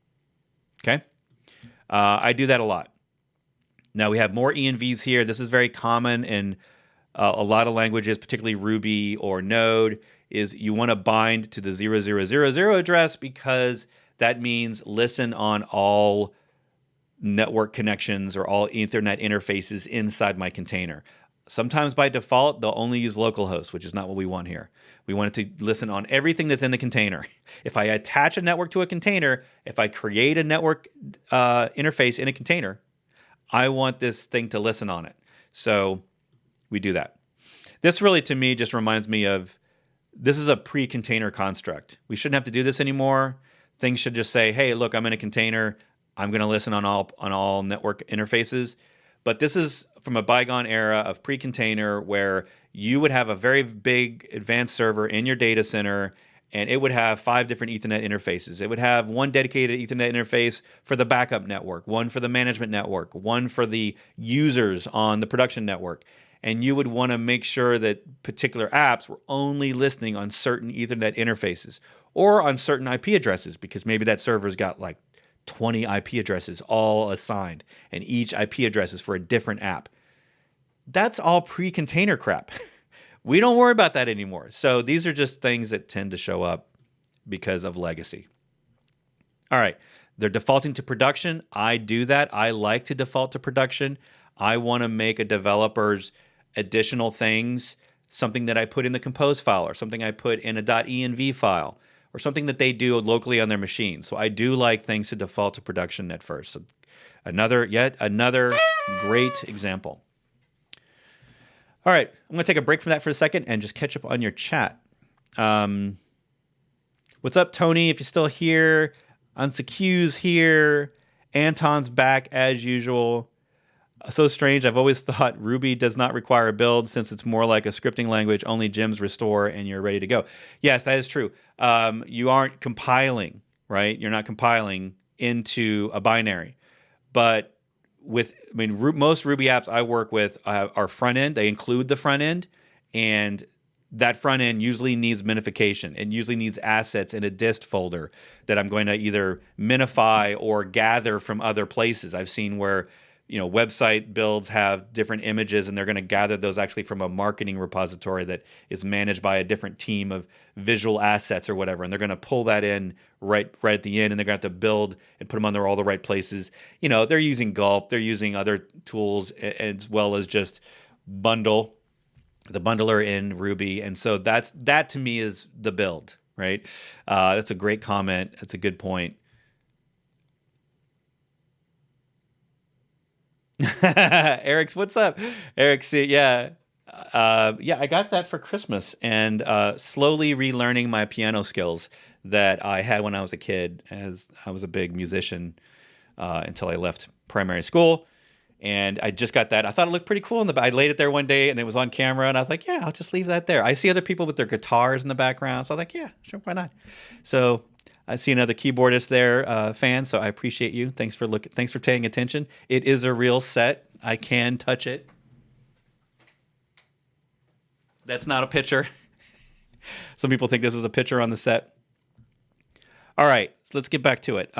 Okay? I do that a lot. Now we have more envs here. This is very common in a lot of languages, particularly Ruby or Node, is you want to bind to the 0000 address because that means listen on all network connections or all Ethernet interfaces inside my container. Sometimes by default, they'll only use localhost, which is not what we want here. We want it to listen on everything that's in the container. If I attach a network to a container, if I create a network interface in a container, I want this thing to listen on it. So we do that. This really, to me, just reminds me of this is a pre-container construct. We shouldn't have to do this anymore. Things should just say, hey, look, I'm in a container. I'm going to listen on all network interfaces. But this is from a bygone era of pre-container where you would have a very big advanced server in your data center, and it would have 5 different Ethernet interfaces. It would have one dedicated Ethernet interface for the backup network, one for the management network, one for the users on the production network. And you would want to make sure that particular apps were only listening on certain Ethernet interfaces or on certain IP addresses, because maybe that server's got like 20 IP addresses all assigned, and each IP address is for a different app. That's all pre-container crap. We don't worry about that anymore. So these are just things that tend to show up because of legacy. All right, they're defaulting to production. I do that. I like to default to production. I want to make a developer's additional things something that I put in the compose file, or something I put in a .env file, or something that they do locally on their machine. So I do like things to default to production at first. So yet another great example. All right, I'm going to take a break from that for a second and just catch up on your chat. What's up, Tony? If you're still here, Unsecu's here. Anton's back as usual. So strange. I've always thought Ruby does not require a build since it's more like a scripting language, only gems restore and you're ready to go. Yes, that is true. You aren't compiling, right? You're not compiling into a binary. But most Ruby apps I work with are front end. They include the front end, and that front end usually needs minification. It usually needs assets in a dist folder that I'm going to either minify or gather from other places. I've seen where website builds have different images, and they're going to gather those actually from a marketing repository that is managed by a different team of visual assets or whatever. And they're going to pull that in right at the end, and they're going to have to build and put them on all the right places. They're using Gulp, they're using other tools as well as just bundle, the bundler in Ruby. And so that to me is the build, right? That's a great comment. That's a good point. Eric's, what's up? Eric, see, yeah. yeah, I got that for Christmas, and slowly relearning my piano skills that I had when I was a kid, as I was a big musician until I left primary school. And I just got that. I thought it looked pretty cool. I laid it there one day, and it was on camera, and I was like, yeah, I'll just leave that there. I see other people with their guitars in the background, so I was like, yeah, sure, why not? So I see another keyboardist there, fan. So I appreciate you. Thanks for paying attention. It is a real set. I can touch it. That's not a picture. Some people think this is a picture on the set. All right, so let's get back to it.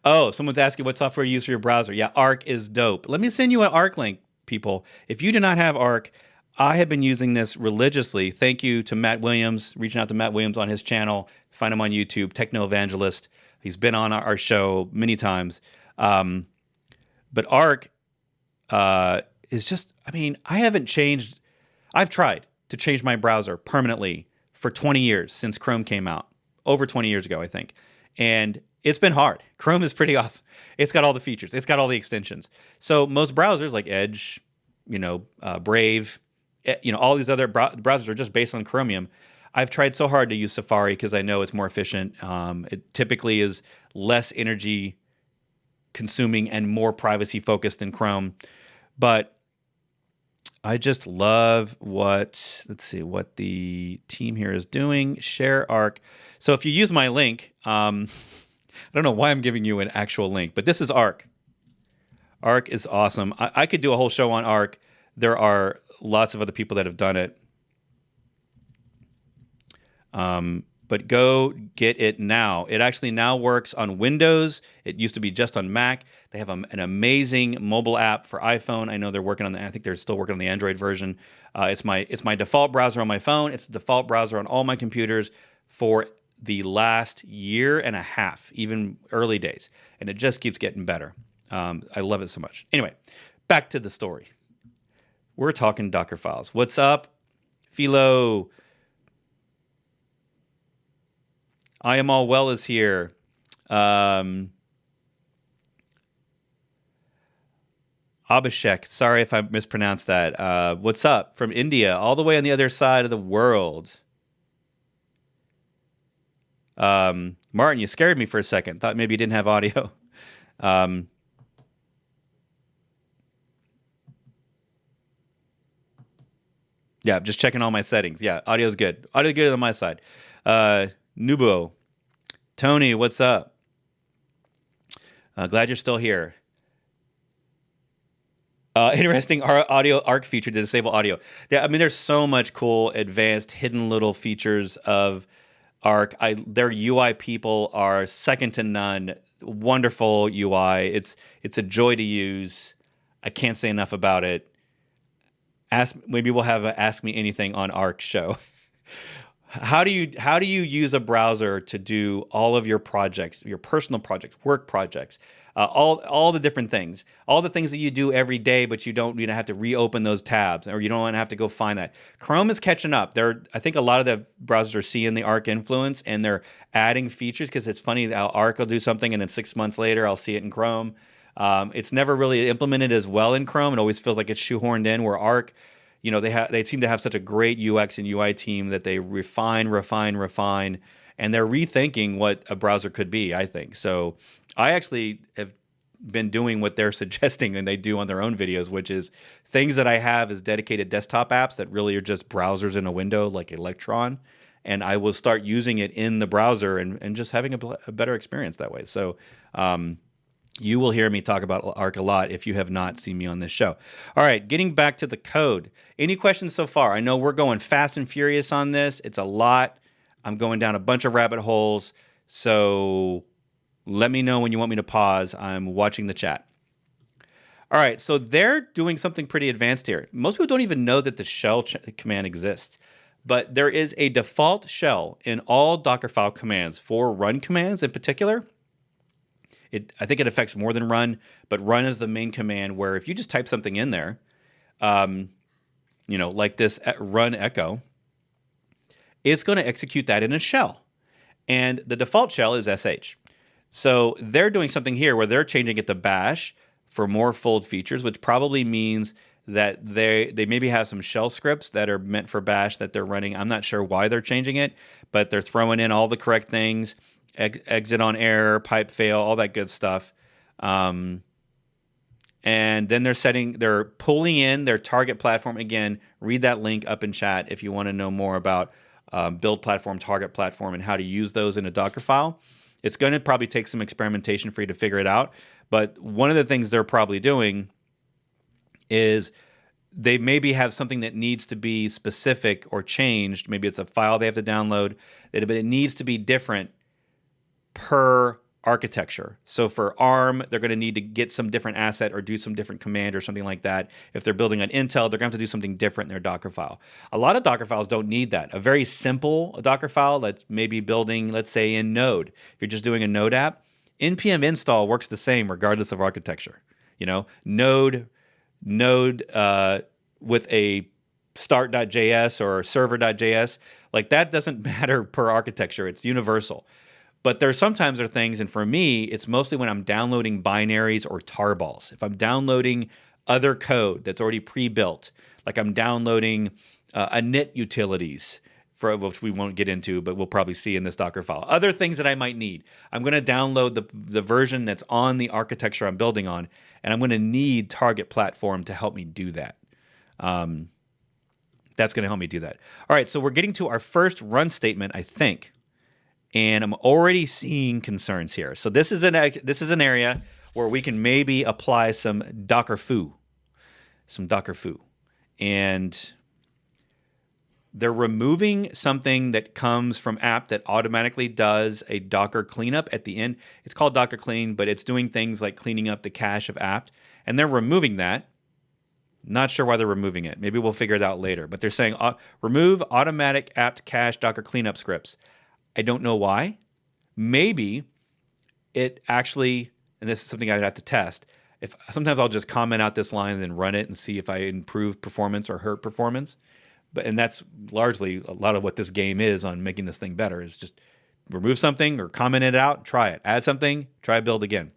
Oh, someone's asking what software you use for your browser. Yeah, Arc is dope. Let me send you an Arc link, people. If you do not have Arc, I have been using this religiously. Thank you to Matt Williams, reaching out to Matt Williams on his channel. Find him on YouTube, Techno Evangelist. He's been on our show many times. But Arc is just, I mean, I haven't changed. I've tried to change my browser permanently for 20 years since Chrome came out. Over 20 years ago, I think. And it's been hard. Chrome is pretty awesome. It's got all the features. It's got all the extensions. So most browsers like Edge, Brave, all these other browsers are just based on Chromium. I've tried so hard to use Safari because I know it's more efficient. It typically is less energy consuming and more privacy focused than Chrome. But I just love what the team here is doing. Share Arc. So if you use my link, I don't know why I'm giving you an actual link, but this is Arc. Arc is awesome. I could do a whole show on Arc. There are lots of other people that have done it. But go get it now. It actually now works on Windows. It used to be just on Mac. They have an amazing mobile app for iPhone. I know they're working on I think they're still working on the Android version. It's my default browser on my phone. It's the default browser on all my computers for the last year and a half, even early days. And it just keeps getting better. I love it so much. Anyway, back to the story. We're talking Docker files. What's up, Philo? I am all well is here. Abhishek, sorry if I mispronounced that. What's up from India, all the way on the other side of the world? Martin, you scared me for a second. Thought maybe you didn't have audio. Yeah, just checking all my settings. Yeah, audio's good. Audio good on my side. Nubo. Tony, what's up? Glad you're still here. Interesting audio Arc feature to disable audio. Yeah, I mean, there's so much cool, advanced, hidden little features of Arc. Their UI people are second to none. Wonderful UI. It's a joy to use. I can't say enough about it. Maybe we'll have a Ask Me Anything on Arc show. How do you use a browser to do all of your projects, your personal projects, work projects, all the different things, all the things that you do every day, but you don't have to reopen those tabs, or you don't want to have to go find that. Chrome is catching up. I think a lot of the browsers are seeing the Arc influence, and they're adding features, because it's funny how Arc will do something, and then 6 months later I'll see it in Chrome. It's never really implemented as well in Chrome. It always feels like it's shoehorned in, where Arc, they seem to have such a great UX and UI team that they refine, and they're rethinking what a browser could be, I think. So I actually have been doing what they're suggesting and they do on their own videos, which is things that I have as dedicated desktop apps that really are just browsers in a window, like Electron, and I will start using it in the browser and just having a better experience that way. So you will hear me talk about Arc a lot if you have not seen me on this show. All right, getting back to the code. Any questions so far? I know we're going fast and furious on this. It's a lot. I'm going down a bunch of rabbit holes. So let me know when you want me to pause. I'm watching the chat. All right, so they're doing something pretty advanced here. Most people don't even know that the shell command exists. But there is a default shell in all Dockerfile commands for run commands in particular. I think it affects more than run, but run is the main command where if you just type something in there, like this run echo, it's going to execute that in a shell. And the default shell is sh. So they're doing something here where they're changing it to bash for more fold features, which probably means that they maybe have some shell scripts that are meant for bash that they're running. I'm not sure why they're changing it, but they're throwing in all the correct things, exit on error, pipe fail, all that good stuff. And then they're pulling in their target platform. Again, read that link up in chat if you want to know more about build platform, target platform, and how to use those in a Dockerfile. It's going to probably take some experimentation for you to figure it out. But one of the things they're probably doing is they maybe have something that needs to be specific or changed. Maybe it's a file they have to download, but it needs to be different per architecture. So for ARM, they're going to need to get some different asset or do some different command or something like that. If they're building on Intel, they're going to have to do something different in their Dockerfile. A lot of Dockerfiles don't need that. A very simple Dockerfile that's maybe building, let's say in Node. If you're just doing a Node app, npm install works the same regardless of architecture. Node with a start.js or server.js, like that doesn't matter per architecture. It's universal. But sometimes there are things, and for me, it's mostly when I'm downloading binaries or tarballs. If I'm downloading other code that's already pre-built, like I'm downloading init utilities, which we won't get into, but we'll probably see in this Dockerfile. Other things that I might need. I'm going to download the version that's on the architecture I'm building on, and I'm going to need target platform to help me do that. That's going to help me do that. All right, so we're getting to our first run statement, I think. And I'm already seeing concerns here. So this is an area where we can maybe apply some Dockerfile. And they're removing something that comes from app that automatically does a Docker cleanup at the end. It's called Docker clean, but it's doing things like cleaning up the cache of apt. And they're removing that. Not sure why they're removing it. Maybe we'll figure it out later. But they're saying remove automatic apt cache Docker cleanup scripts. I don't know why. Maybe it actually, and this is something I'd have to test. Sometimes I'll just comment out this line and then run it and see if I improve performance or hurt performance. And that's largely a lot of what this game is on making this thing better, is just remove something or comment it out, try it. Add something, try build again.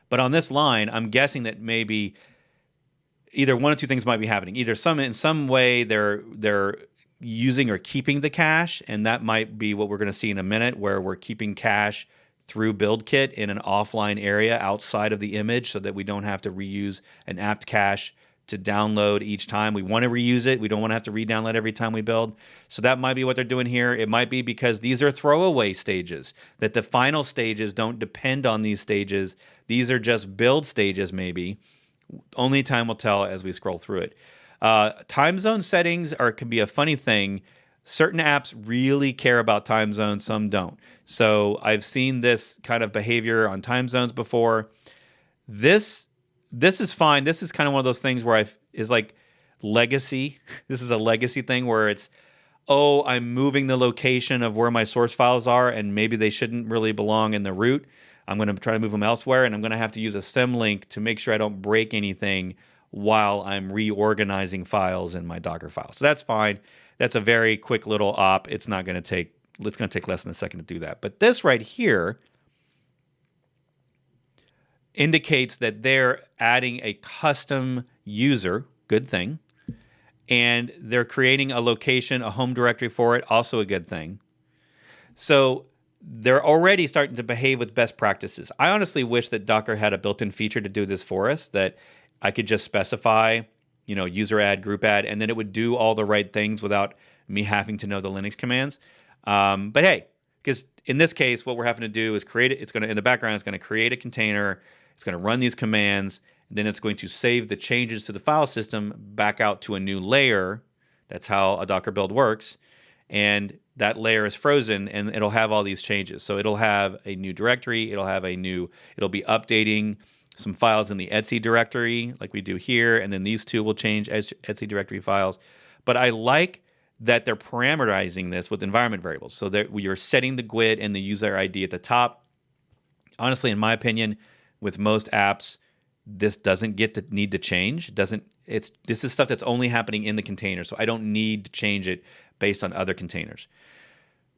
But on this line, I'm guessing that maybe either one or two things might be happening. Either in some way they're using or keeping the cache, and that might be what we're going to see in a minute, where we're keeping cache through buildkit in an offline area outside of the image so that we don't have to reuse an apt cache to download each time. We want to reuse it. We don't want to have to re-download every time we build. So that might be what they're doing here. It might be because these are throwaway stages, that the final stages don't depend on these stages. These are just build stages maybe. Only time will tell as we scroll through it. Time zone settings can be a funny thing. Certain apps really care about time zones, some don't. So I've seen this kind of behavior on time zones before. This is fine. This is kind of one of those things where is like legacy. This is a legacy thing where it's, I'm moving the location of where my source files are, and maybe they shouldn't really belong in the root. I'm going to try to move them elsewhere, and I'm going to have to use a symlink to make sure I don't break anything while I'm reorganizing files in my Dockerfile. So that's fine. That's a very quick little op. It's going to take less than a second to do that. But this right here indicates that they're adding a custom user, good thing, and they're creating a location, a home directory for it, also a good thing. So they're already starting to behave with best practices. I honestly wish that Docker had a built-in feature to do this for us, that I could just specify, user add, group add, and then it would do all the right things without me having to know the Linux commands. But hey, because in this case, what we're having to do is create it. It's going to, in the background, it's going to create a container. It's going to run these commands. And then it's going to save the changes to the file system back out to a new layer. That's how a Docker build works. And that layer is frozen, and it'll have all these changes. So it'll have a new directory. It'll be updating some files in the etc directory like we do here, and then these two will change as etc directory files. But I like that they're parameterizing this with environment variables, so that you're setting the GUID and the user ID at the top. Honestly, in my opinion, with most apps, this doesn't need to change. This is stuff that's only happening in the container, so I don't need to change it based on other containers.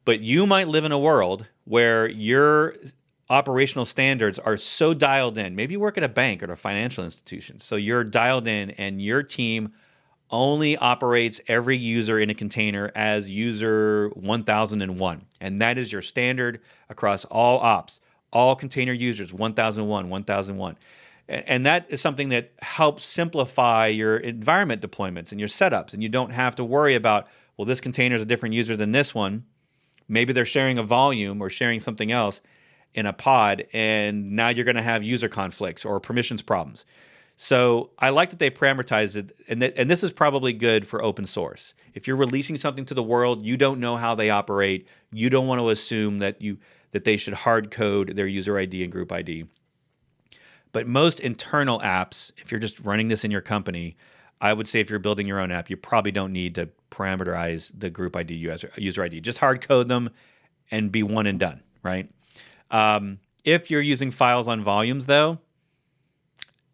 But you might live in a world where your operational standards are so dialed in. Maybe you work at a bank or a financial institution. So you're dialed in and your team only operates every user in a container as user 1001. And that is your standard across all ops, all container users, 1001, 1001. And that is something that helps simplify your environment deployments and your setups. And you don't have to worry about, well, this container is a different user than this one. Maybe they're sharing a volume or sharing something else in a pod, and now you're going to have user conflicts or permissions problems. So I like that they parameterize it, and this is probably good for open source. If you're releasing something to the world, you don't know how they operate. You don't want to assume that they should hard code their user ID and group ID. But most internal apps, if you're just running this in your company, I would say if you're building your own app, you probably don't need to parameterize the group ID, user ID. Just hard code them and be one and done, right? If you're using files on volumes, though,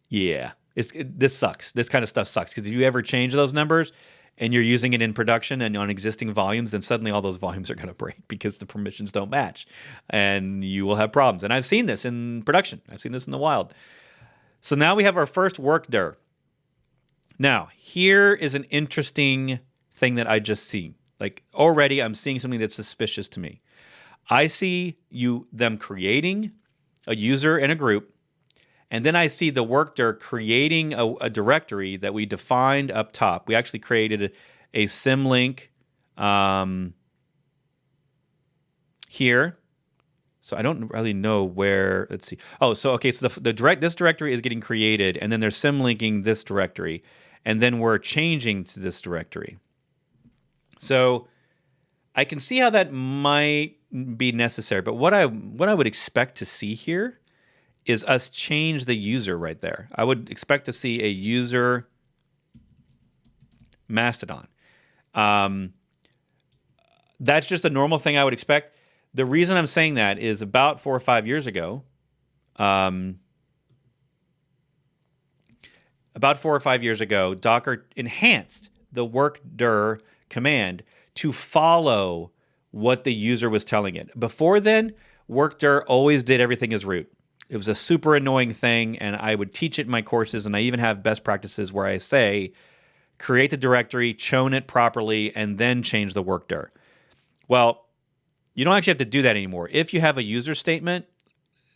yeah, this sucks. This kind of stuff sucks because if you ever change those numbers and you're using it in production and on existing volumes, then suddenly all those volumes are going to break because the permissions don't match, and you will have problems. And I've seen this in production. I've seen this in the wild. So now we have our first workdir. Now, here is an interesting thing that I just see. Like already I'm seeing something that's suspicious to me. I see them creating a user and a group, and then I see the workdir creating a directory that we defined up top. We actually created a symlink here. So I don't really know where, let's see. Oh, so okay, so this directory is getting created, and then they're symlinking this directory, and then we're changing to this directory. So I can see how that might be necessary, but what I would expect to see here is us change the user right there. I would expect to see a user Mastodon. That's just a normal thing I would expect. The reason I'm saying that is about 4 or 5 years ago, Docker enhanced the workdir command to follow what the user was telling it. Before then, workdir always did everything as root. It was a super annoying thing, and I would teach it in my courses, and I even have best practices where I say, create the directory, chown it properly, and then change the workdir. Well, you don't actually have to do that anymore. If you have a user statement,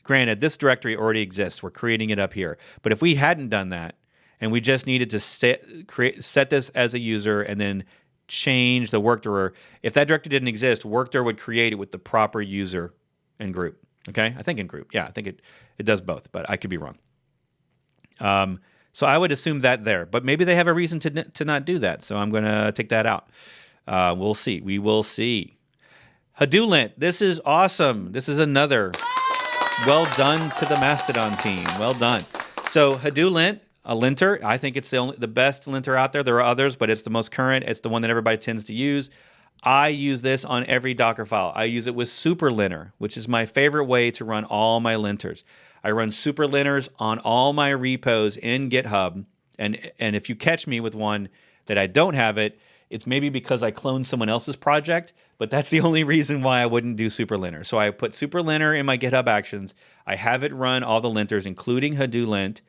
granted, this directory already exists. We're creating it up here. But if we hadn't done that, and we just needed to set this as a user and then change the workdir, if that directory didn't exist, workdir would create it with the proper user and group. Okay? I think in group. Yeah, I think it does both, but I could be wrong. So I would assume that there. But maybe they have a reason to not do that, so I'm going to take that out. We'll see. We will see. Hadoolint, this is awesome. This is another well done to the Mastodon team. Well done. So Hadoolint, a linter, I think it's the best linter out there. There are others, but it's the most current. It's the one that everybody tends to use. I use this on every Dockerfile. I use it with superlinter, which is my favorite way to run all my linters. I run superlinters on all my repos in GitHub, and if you catch me with one that I don't have it, it's maybe because I cloned someone else's project, but that's the only reason why I wouldn't do superlinter. So I put superlinter in my GitHub Actions. I have it run all the linters, including Hadoolint.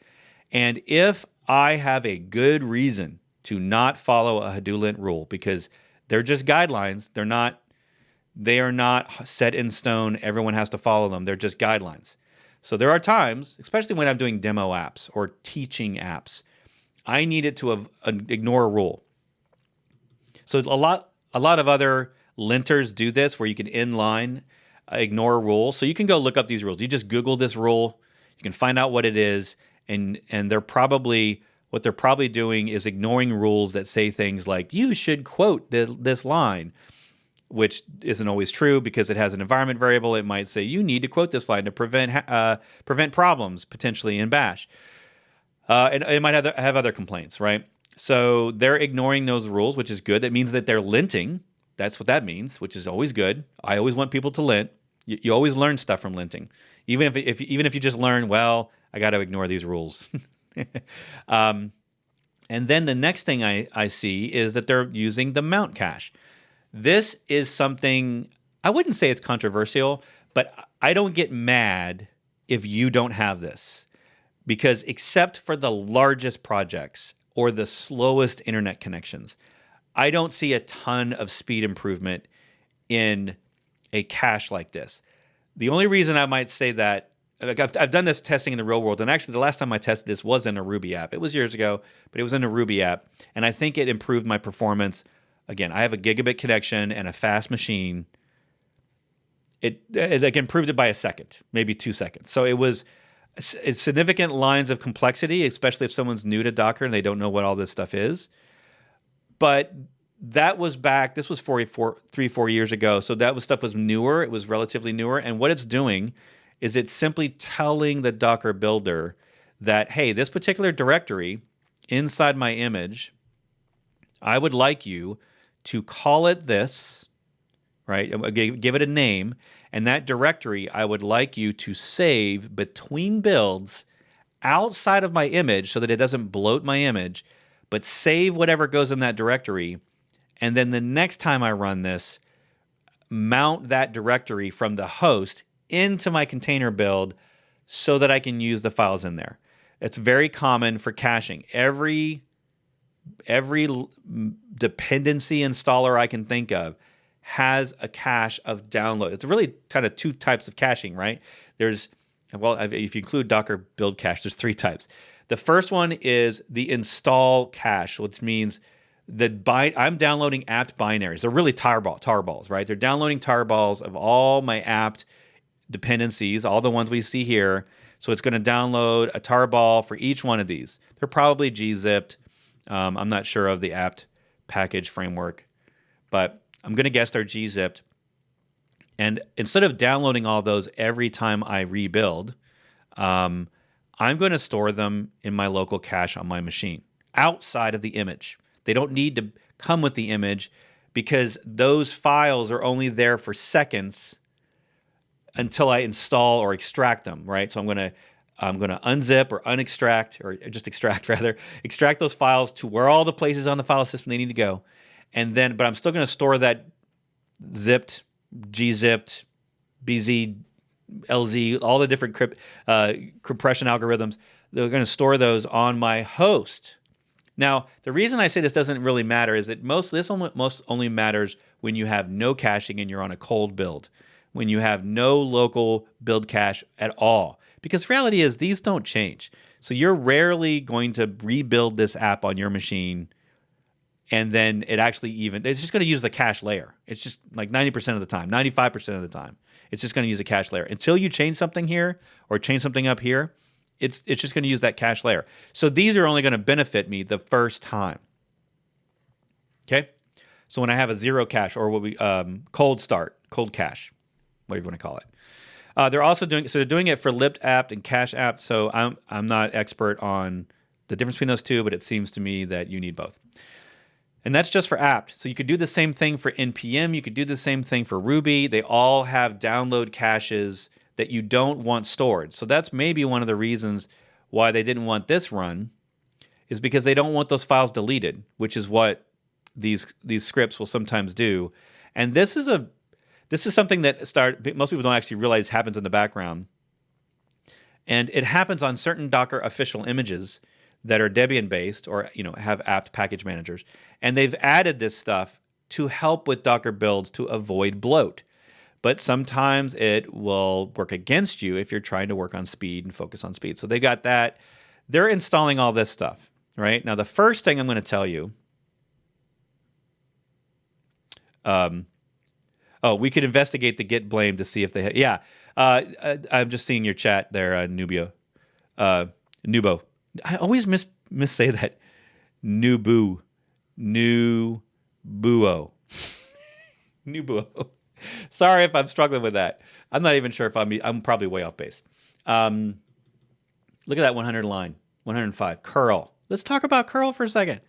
And if I have a good reason to not follow a Hadoolint rule, because they're just guidelines, they are not set in stone, everyone has to follow them, they're just guidelines. So there are times, especially when I'm doing demo apps or teaching apps, I need it to ignore a rule. So a lot of other linters do this, where you can inline ignore a rule. So you can go look up these rules. You just Google this rule, you can find out what it is, and what they're probably doing is ignoring rules that say things like, you should quote this line, which isn't always true because it has an environment variable. It might say, you need to quote this line to prevent problems potentially in Bash. And it might have other complaints, right? So they're ignoring those rules, which is good. That means that they're linting. That's what that means, which is always good. I always want people to lint. You always learn stuff from linting. Even if you just learn, well, I got to ignore these rules. And then the next thing I see is that they're using the mount cache. This is something, I wouldn't say it's controversial, but I don't get mad if you don't have this, because except for the largest projects or the slowest internet connections, I don't see a ton of speed improvement in a cache like this. The only reason I might say that, I've done this testing in the real world, and actually the last time I tested this was in a Ruby app. It was years ago, but it was in a Ruby app, and I think it improved my performance. Again, I have a gigabit connection and a fast machine. It improved it by a second, maybe 2 seconds. So it's significant lines of complexity, especially if someone's new to Docker and they don't know what all this stuff is. But that was back, this was 3-4 years ago. So stuff was newer. It was relatively newer. And what it's doing is it's simply telling the Docker builder that, hey, this particular directory inside my image, I would like you to call it this, right? Give it a name. And that directory, I would like you to save between builds outside of my image so that it doesn't bloat my image, but save whatever goes in that directory. And then the next time I run this, mount that directory from the host into my container build so that I can use the files in there. It's very common for caching. Every dependency installer I can think of has a cache of download. It's really kind of two types of caching, right? If you include Docker build cache, there's 3 types. The first one is the install cache, which means I'm downloading apt binaries. They're really tarballs, right? They're downloading tarballs of all my apt dependencies, all the ones we see here. So it's going to download a tarball for each one of these. They're probably gzipped. I'm not sure of the apt package framework, but I'm going to guess they're gzipped. And instead of downloading all those every time I rebuild, I'm going to store them in my local cache on my machine outside of the image. They don't need to come with the image because those files are only there for seconds until I install or extract them, right? So I'm going to unzip or unextract, or just extract those files to where all the places on the file system they need to go. But I'm still going to store that zipped, gzipped, bz, lz, all the different compression algorithms. They're going to store those on my host. Now, the reason I say this doesn't really matter is that this only matters when you have no caching and you're on a cold build, when you have no local build cache at all. Because the reality is these don't change. So you're rarely going to rebuild this app on your machine and then it's just going to use the cache layer. It's just like 90% of the time, 95% of the time, it's just going to use a cache layer. Until you change something here or change something up here, it's just going to use that cache layer. So these are only going to benefit me the first time. Okay? So when I have a zero cache or what we cold cache, whatever you want to call it. They're doing it for lipt apt and cache apt. So I'm not expert on the difference between those two, but it seems to me that you need both. And that's just for apt. So you could do the same thing for npm. You could do the same thing for Ruby. They all have download caches that you don't want stored. So that's maybe one of the reasons why they didn't want this run, is because they don't want those files deleted, which is what these scripts will sometimes do. And this is something that most people don't actually realize happens in the background. And it happens on certain Docker official images that are Debian based or have apt package managers. And they've added this stuff to help with Docker builds to avoid bloat. But sometimes it will work against you if you're trying to work on speed and focus on speed. So they got that. They're installing all this stuff, right? Now, the first thing I'm going to tell you, we could investigate the Git blame to see if they I'm just seeing your chat there, Nubo. I always missay that. Nubuo. Nubuo. Sorry if I'm struggling with that. I'm not even sure if I'm probably way off base. Look at that 100 line, 105. Curl. Let's talk about curl for a second.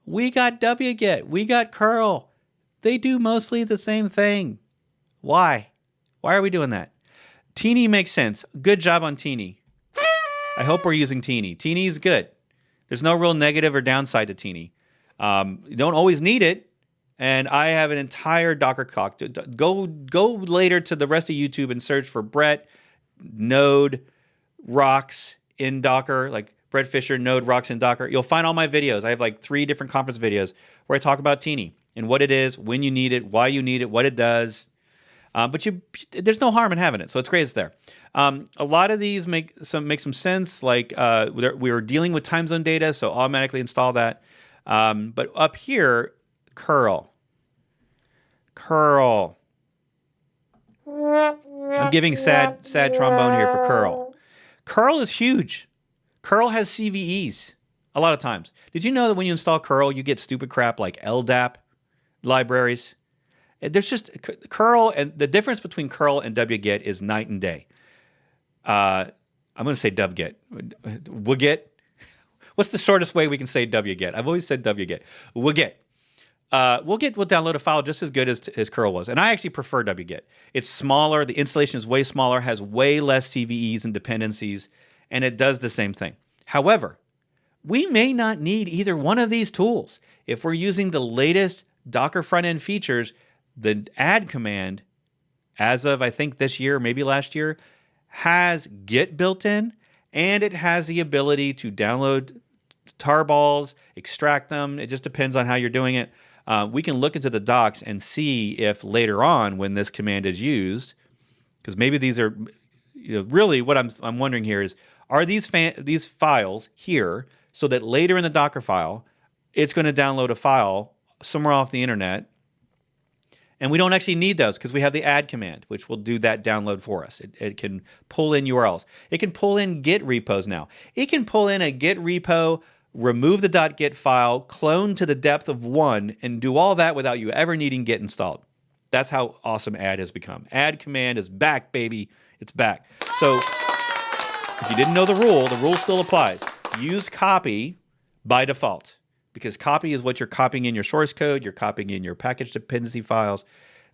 We got wget. We got curl. They do mostly the same thing. Why? Why are we doing that? Teeny makes sense. Good job on Teeny. I hope we're using Teeny. Teeny is good. There's no real negative or downside to Teeny. You don't always need it, And I have an entire Docker talk. Go later to the rest of YouTube and search for Bret Node rocks in Docker, like Bret Fisher Node rocks in Docker. You'll find all my videos. I have like 3 different conference videos where I talk about Teeny and what it is, when you need it, why you need it, what it does. But there's no harm in having it, so it's great it's there. A lot of these make some sense. Like we were dealing with time zone data, so automatically install that. But up here, curl. I'm giving sad trombone here for curl. Curl is huge. Curl has CVEs a lot of times. Did you know that when you install curl, you get stupid crap like LDAP libraries? There's just curl, and the difference between curl and wget is night and day. I'm going to say wget. Wget? What's the shortest way we can say wget? I've always said wget. Wget. Wget will download a file just as good as curl was. And I actually prefer wget. It's smaller. The installation is way smaller, has way less CVEs and dependencies, and it does the same thing. However, we may not need either one of these tools. If we're using the latest Docker front-end features, the add command, as of I think this year, maybe last year, has Git built in, and it has the ability to download tarballs, extract them. It just depends on how you're doing it. We can look into the docs and see if later on, when this command is used, because maybe these are, really what I'm wondering here is, are these files here so that later in the Dockerfile, it's going to download a file somewhere off the internet, and we don't actually need those because we have the add command, which will do that download for us. It can pull in URLs. It can pull in Git repos now. It can pull in a Git repo, remove the .git file, clone to the depth of 1, and do all that without you ever needing Git installed. That's how awesome add has become. Add command is back, baby. It's back. So if you didn't know the rule still applies. Use copy by default, because copy is what you're copying in your source code, you're copying in your package dependency files.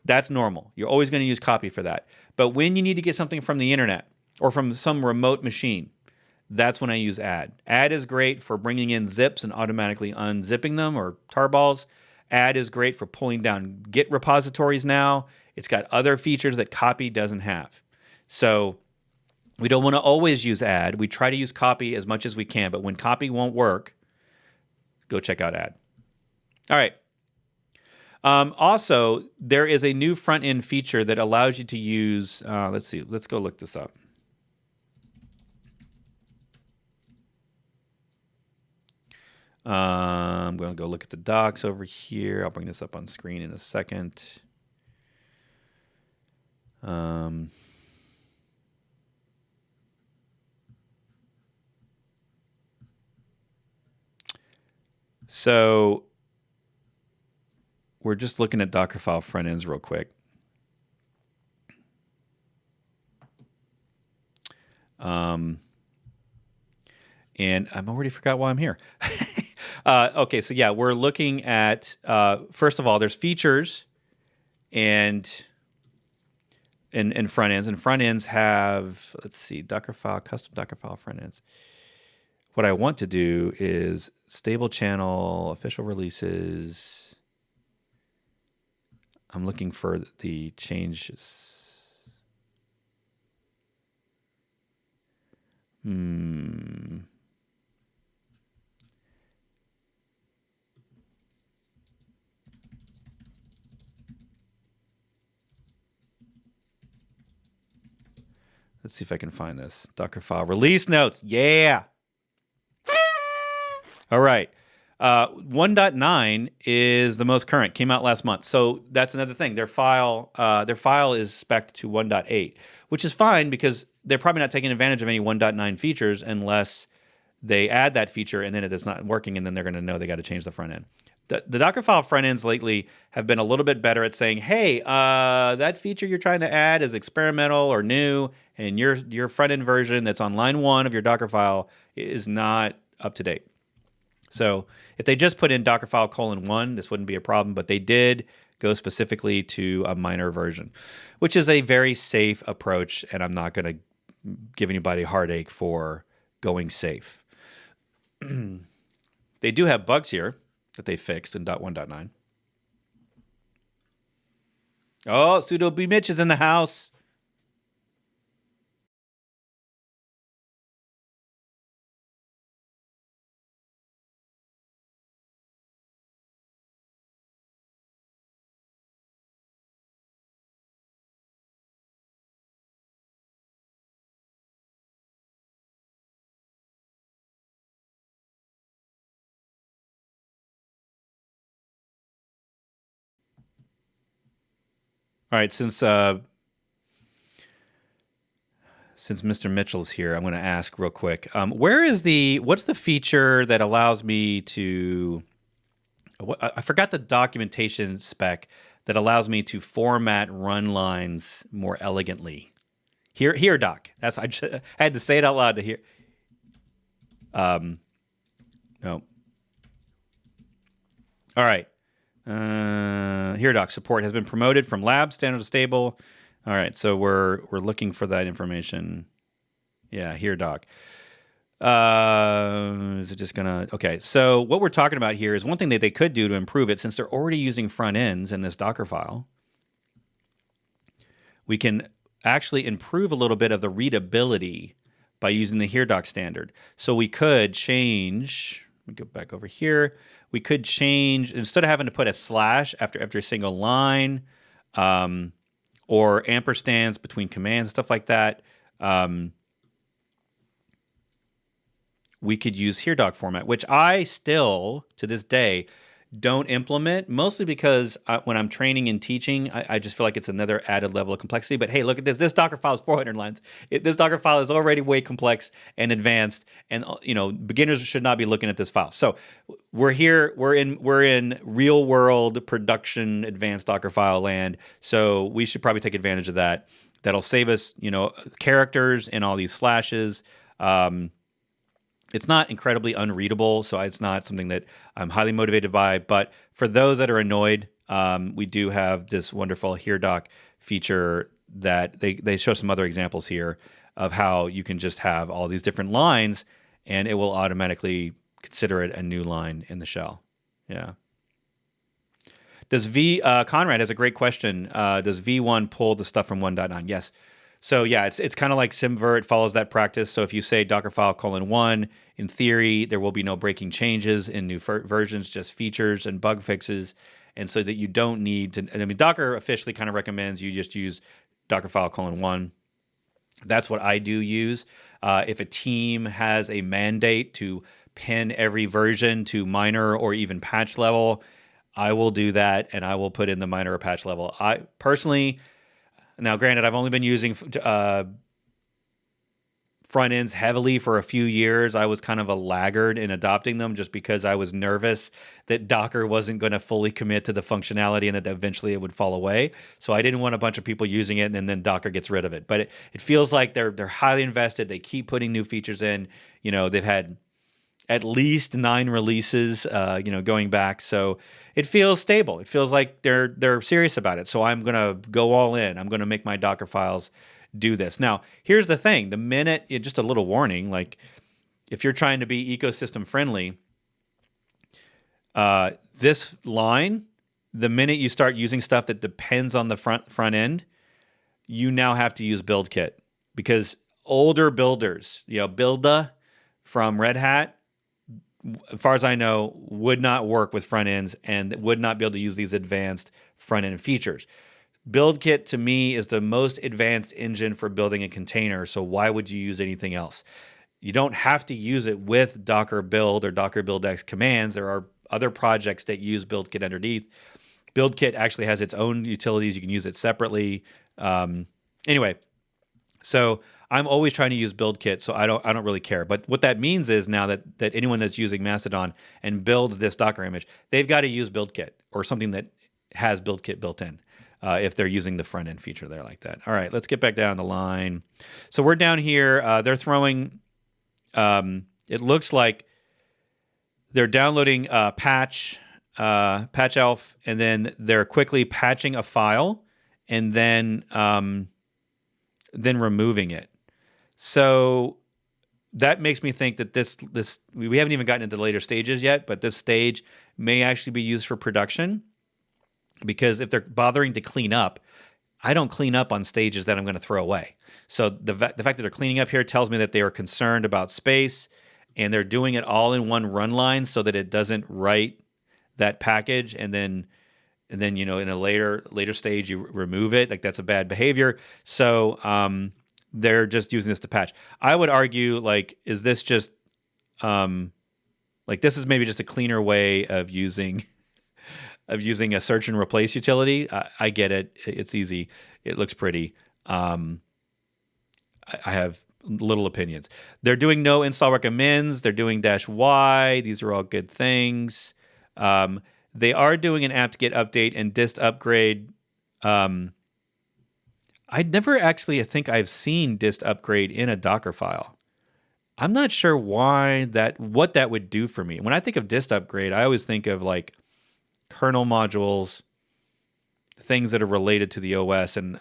That's normal. You're always going to use copy for that. But when you need to get something from the internet or from some remote machine, that's when I use add. Add is great for bringing in zips and automatically unzipping them, or tarballs. Add is great for pulling down Git repositories now. It's got other features that copy doesn't have. So we don't want to always use add. We try to use copy as much as we can, but when copy won't work, go check out add. All right. Also, there is a new front-end feature that allows you to use, let's see, let's go look this up. I'm going to go look at the docs over here. I'll bring this up on screen in a second. So we're just looking at Dockerfile front ends real quick. And I've already forgot why I'm here. Okay, so yeah, we're looking at, first of all, there's features and front ends. And front ends have, let's see, Dockerfile, custom Dockerfile front ends. What I want to do is stable channel, official releases. I'm looking for the changes. Let's see if I can find this. Dockerfile release notes. Yeah. All right. 1.9 is the most current. Came out last month. So that's another thing. Their file is spec'd to 1.8, which is fine because they're probably not taking advantage of any 1.9 features unless they add that feature and then it is not working, and then they're going to know they got to change the front end. The Dockerfile front ends lately have been a little bit better at saying, hey, that feature you're trying to add is experimental or new, and your front end version that's on line 1 of your Dockerfile is not up to date. So if they just put in Dockerfile :1, this wouldn't be a problem, but they did go specifically to a minor version, which is a very safe approach, and I'm not going to give anybody a heartache for going safe. They do have bugs here that they fixed in 1.9. Oh, sudo B Mitch is in the house. All right, since Mr. Mitchell's here, I'm going to ask real quick. What's the feature that allows me to? I forgot the documentation spec that allows me to format run lines more elegantly. Here, Doc. I had to say it out loud to hear. No. All right. Here, Doc. Support has been promoted from lab standard to stable. All right. So we're looking for that information. Yeah. Here, Doc. Is it just gonna? Okay. So what we're talking about here is one thing that they could do to improve it, since they're already using front ends in this Dockerfile. We can actually improve a little bit of the readability by using the here doc standard. So we could change, let me go back over here. We could change, instead of having to put a slash after a single line, or ampersands between commands, stuff like that, we could use here doc format, which I still, to this day, don't implement, mostly because when I'm training and teaching, I just feel like it's another added level of complexity. But hey, look at this. This Dockerfile is 400 lines. This Dockerfile is already way complex and advanced, and beginners should not be looking at this file. So we're here. We're in real world production advanced Dockerfile land. So we should probably take advantage of that. That'll save us, characters and all these slashes. It's not incredibly unreadable, so it's not something that I'm highly motivated by. But for those that are annoyed, we do have this wonderful here doc feature that they show some other examples here of how you can just have all these different lines, and it will automatically consider it a new line in the shell. Yeah. Does Conrad has a great question. Does V1 pull the stuff from 1.9? Yes. So yeah, it's kind of like Simver. It follows that practice. So if you say Dockerfile:1, in theory, there will be no breaking changes in new versions, just features and bug fixes. And so that you don't need to, I mean, Docker officially kind of recommends you just use Dockerfile:1. That's what I do use. If a team has a mandate to pin every version to minor or even patch level, I will do that, and I will put in the minor or patch level. I personally, now granted, I've only been using front ends heavily for a few years. I was kind of a laggard in adopting them just because I was nervous that Docker wasn't going to fully commit to the functionality and that eventually it would fall away. So I didn't want a bunch of people using it and then Docker gets rid of it. But it feels like they're highly invested. They keep putting new features in. They've had at least 9 releases, going back. So it feels stable. It feels like they're serious about it. So I'm going to go all in. I'm going to make my Docker files do this. Now, here's the thing. The minute, just a little warning, like if you're trying to be ecosystem friendly, this line, the minute you start using stuff that depends on the front end, you now have to use buildkit, because older builders, Builda from Red Hat, as far as I know, would not work with front ends and would not be able to use these advanced front end features. BuildKit, to me, is the most advanced engine for building a container, so why would you use anything else? You don't have to use it with Docker build or Docker buildx commands. There are other projects that use BuildKit underneath. BuildKit actually has its own utilities. You can use it separately. Anyway, so I'm always trying to use BuildKit, so I don't really care. But what that means is now that anyone that's using Mastodon and builds this Docker image, they've got to use BuildKit or something that has BuildKit built in. If they're using the front end feature there like that. All right, let's get back down the line. So we're down here. They're throwing, it looks like they're downloading patch elf, and then they're quickly patching a file and then removing it. So that makes me think that this we haven't even gotten into the later stages yet, but this stage may actually be used for production. because if they're bothering to clean up, I don't clean up on stages that I'm going to throw away. So the fact that they're cleaning up here tells me that they are concerned about space, and they're doing it all in one run line so that it doesn't write that package and then in a later stage you remove it. Like, that's a bad behavior. So they're just using this to patch. I would argue, like, is this just this is maybe just a cleaner way of using a search and replace utility. I get it. It's easy. It looks pretty. I have little opinions. They're doing no install recommends. They're doing -y. These are all good things. They are doing an apt-get update and dist upgrade. I never actually think I've seen dist upgrade in a Dockerfile. I'm not sure what that would do for me. When I think of dist upgrade, I always think of like kernel modules, things that are related to the OS, and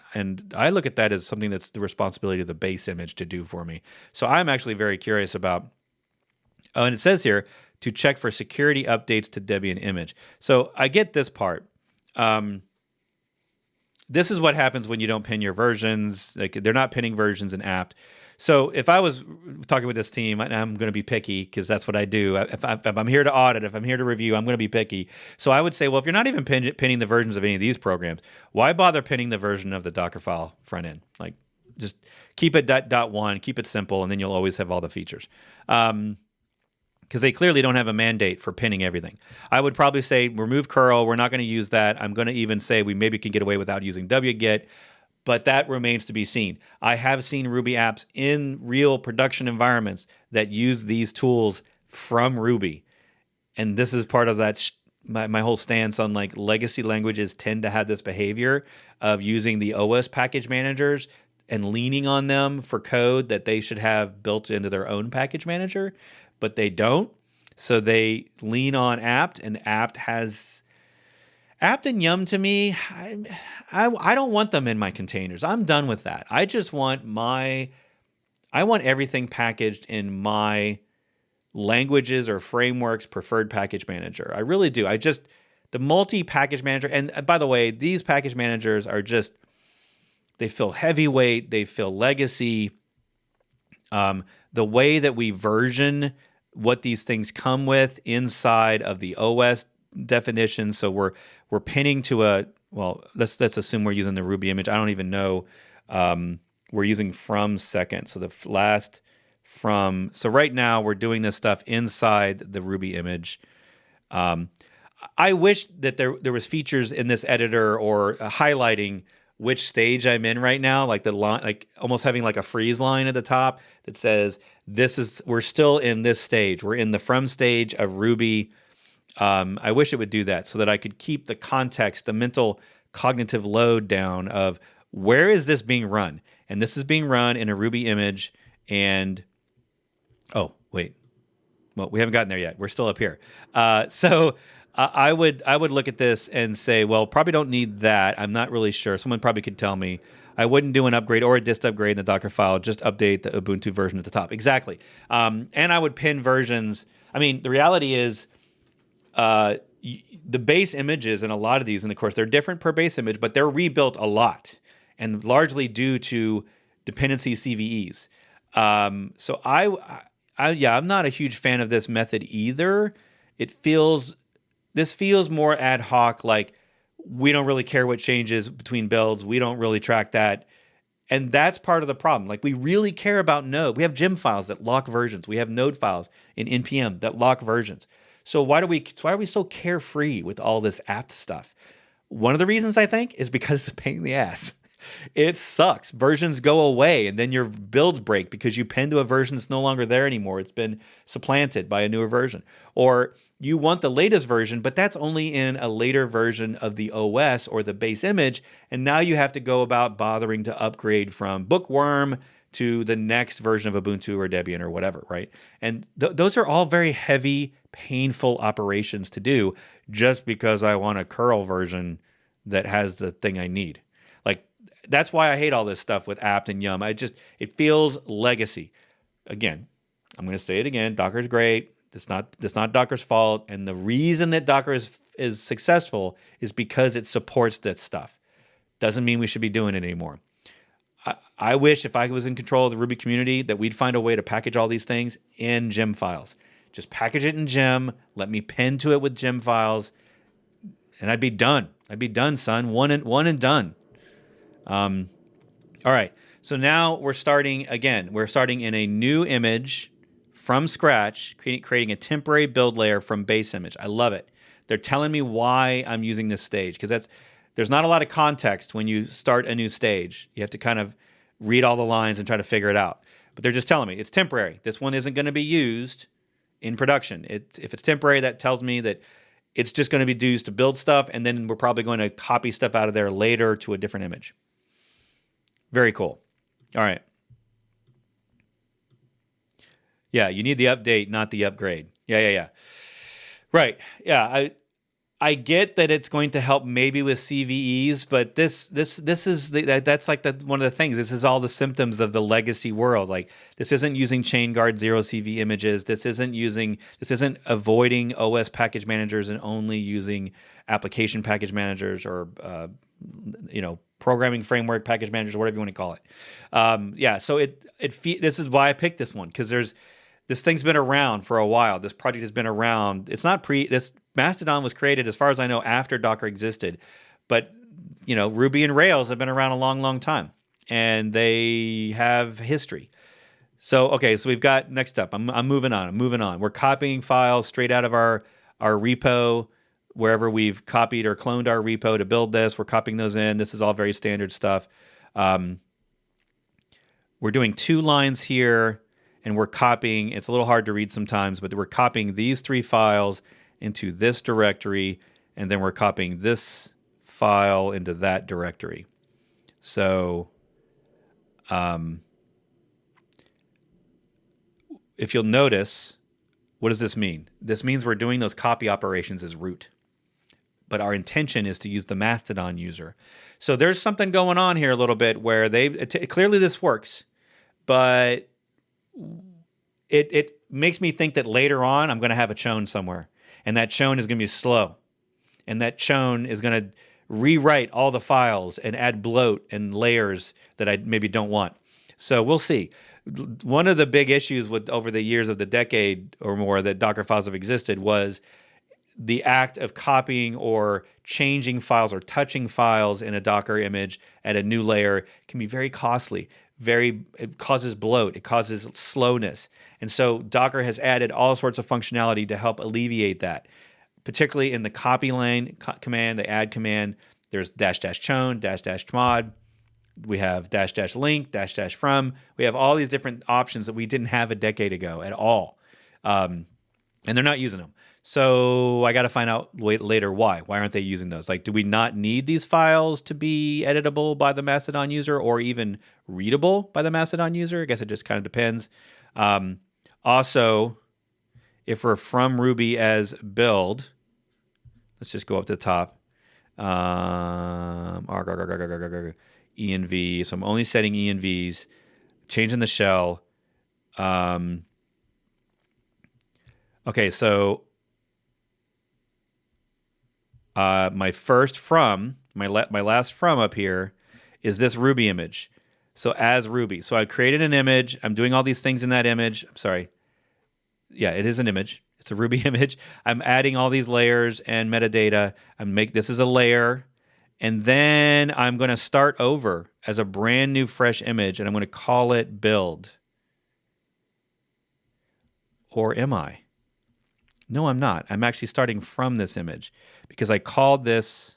I look at that as something that's the responsibility of the base image to do for me. So I'm actually very curious about. Oh, and it says here to check for security updates to Debian image. So I get this part. This is what happens when you don't pin your versions. Like, they're not pinning versions in apt. So if I was talking with this team, I'm going to be picky because that's what I do. If I'm here to audit, if I'm here to review, I'm going to be picky. So I would say, well, if you're not even pinning the versions of any of these programs, why bother pinning the version of the Dockerfile front end? Like, just keep it .1, keep it simple, and then you'll always have all the features. Because they clearly don't have a mandate for pinning everything. I would probably say remove curl. We're not going to use that. I'm going to even say we maybe can get away without using wget. But that remains to be seen. I have seen Ruby apps in real production environments that use these tools from Ruby. And this is part of that, my whole stance on, like, legacy languages tend to have this behavior of using the OS package managers and leaning on them for code that they should have built into their own package manager, but they don't. So they lean on apt, and apt and yum to me, I don't want them in my containers. I'm done with that. I just want I want everything packaged in my languages or frameworks preferred package manager. I really do. The multi-package manager, and by the way, these package managers are just, they feel heavyweight, they feel legacy. The way that we version what these things come with inside of the OS definition. So we're pinning to let's assume we're using the Ruby image. I don't even know. We're using from second. So the last from. So right now we're doing this stuff inside the Ruby image. I wish that there was features in this editor or highlighting which stage I'm in right now, like the line, like almost having like a freeze line at the top that says we're still in this stage. We're in the from stage of Ruby. I wish it would do that so that I could keep the context, the mental cognitive load down of where is this being run? And this is being run in a Ruby image. And, oh, wait. Well, we haven't gotten there yet. We're still up here. So I would look at this and say, well, probably don't need that. I'm not really sure. Someone probably could tell me. I wouldn't do an upgrade or a dist upgrade in the Dockerfile. Just update the Ubuntu version at the top. Exactly. And I would pin versions. I mean, the reality is, the base images in a lot of these, and of course they're different per base image, but they're rebuilt a lot and largely due to dependency CVEs. So I'm not a huge fan of this method either. This feels more ad hoc, like we don't really care what changes between builds. We don't really track that. And that's part of the problem. Like, we really care about node. We have gem files that lock versions. We have node files in NPM that lock versions. So why are we so carefree with all this apt stuff? One of the reasons, I think, is because it's a pain in the ass. It sucks. Versions go away, and then your builds break because you pin to a version that's no longer there anymore. It's been supplanted by a newer version. Or you want the latest version, but that's only in a later version of the OS or the base image, and now you have to go about bothering to upgrade from Bookworm to the next version of Ubuntu or Debian or whatever, right? And those are all very heavy, painful operations to do just because I want a curl version that has the thing I need. Like, that's why I hate all this stuff with apt and yum. It feels legacy. Again, I'm going to say it again. Docker's great. It's not Docker's fault. And the reason that Docker is successful is because it supports this stuff. Doesn't mean we should be doing it anymore. I wish if I was in control of the Ruby community that we'd find a way to package all these things in gem files. Just package it in gem, let me pin to it with gem files, and I'd be done. I'd be done, son. One and done. All right. So now we're starting again. We're starting in a new image from scratch, creating a temporary build layer from base image. I love it. They're telling me why I'm using this stage because there's not a lot of context when you start a new stage. You have to kind of read all the lines and try to figure it out. But they're just telling me it's temporary. This one isn't going to be used in production. If it's temporary, that tells me that it's just going to be used to build stuff, and then we're probably going to copy stuff out of there later to a different image. Very cool. All right. Yeah, you need the update, not the upgrade. Yeah. Right. Yeah, I get that it's going to help maybe with CVEs, but this is that's like one of the things. This is all the symptoms of the legacy world. Like this isn't using chain guard 0 CV images. This isn't avoiding OS package managers and only using application package managers or programming framework package managers, or whatever you want to call it. So this is why I picked this one, because this thing's been around for a while. This project has been around. It's not this Mastodon was created, as far as I know, after Docker existed. But, Ruby and Rails have been around a long, long time. And they have history. So we've got, next up, I'm moving on. We're copying files straight out of our repo, wherever we've copied or cloned our repo to build this. We're copying those in. This is all very standard stuff. We're doing 2 lines here. And we're copying, it's a little hard to read sometimes, but we're copying these 3 files into this directory, and then we're copying this file into that directory. So if you'll notice, what does this mean? This means we're doing those copy operations as root. But our intention is to use the Mastodon user. So there's something going on here a little bit where clearly this works, but it makes me think that later on I'm going to have a chown somewhere, and that chown is going to be slow, and that chown is going to rewrite all the files and add bloat and layers that I maybe don't want. So we'll see. One of the big issues over the years of the decade or more that Dockerfiles have existed was the act of copying or changing files or touching files in a Docker image at a new layer can be very costly. It causes bloat, it causes slowness. And so Docker has added all sorts of functionality to help alleviate that, particularly in the copy line command, the add command. There's --chown, --chmod. We have --link, --from. We have all these different options that we didn't have a decade ago at all. And they're not using them. So I got to find out later why. Why aren't they using those? Like, do we not need these files to be editable by the Mastodon user or even readable by the Mastodon user? I guess it just kind of depends. Also, if we're from Ruby as build, let's just go up to the top. env. So I'm only setting envs, changing the shell. Okay, so my last from up here is this Ruby image. So as Ruby. So I created an image. I'm doing all these things in that image. I'm sorry. Yeah, it is an image. It's a Ruby image. I'm adding all these layers and metadata. This is a layer. And then I'm going to start over as a brand new fresh image, and I'm going to call it build. Or am I? No, I'm not. I'm actually starting from this image because I called this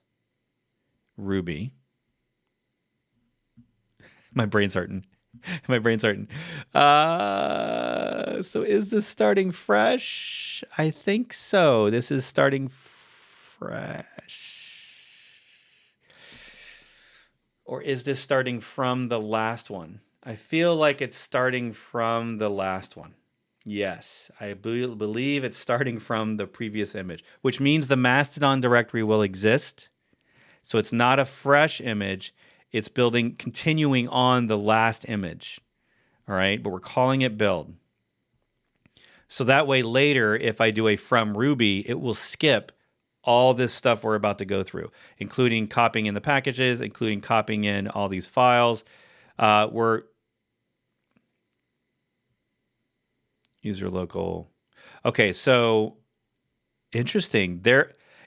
Ruby. My brain's hurting. So is this starting fresh? I think so. This is starting fresh. Or is this starting from the last one? I feel like it's starting from the last one. Yes, I believe it's starting from the previous image, which means the Mastodon directory will exist. So it's not a fresh image. It's continuing on the last image. All right, but we're calling it build. So that way later, if I do a from Ruby, it will skip all this stuff we're about to go through, including copying in the packages, including copying in all these files. We're user local. Okay, so interesting.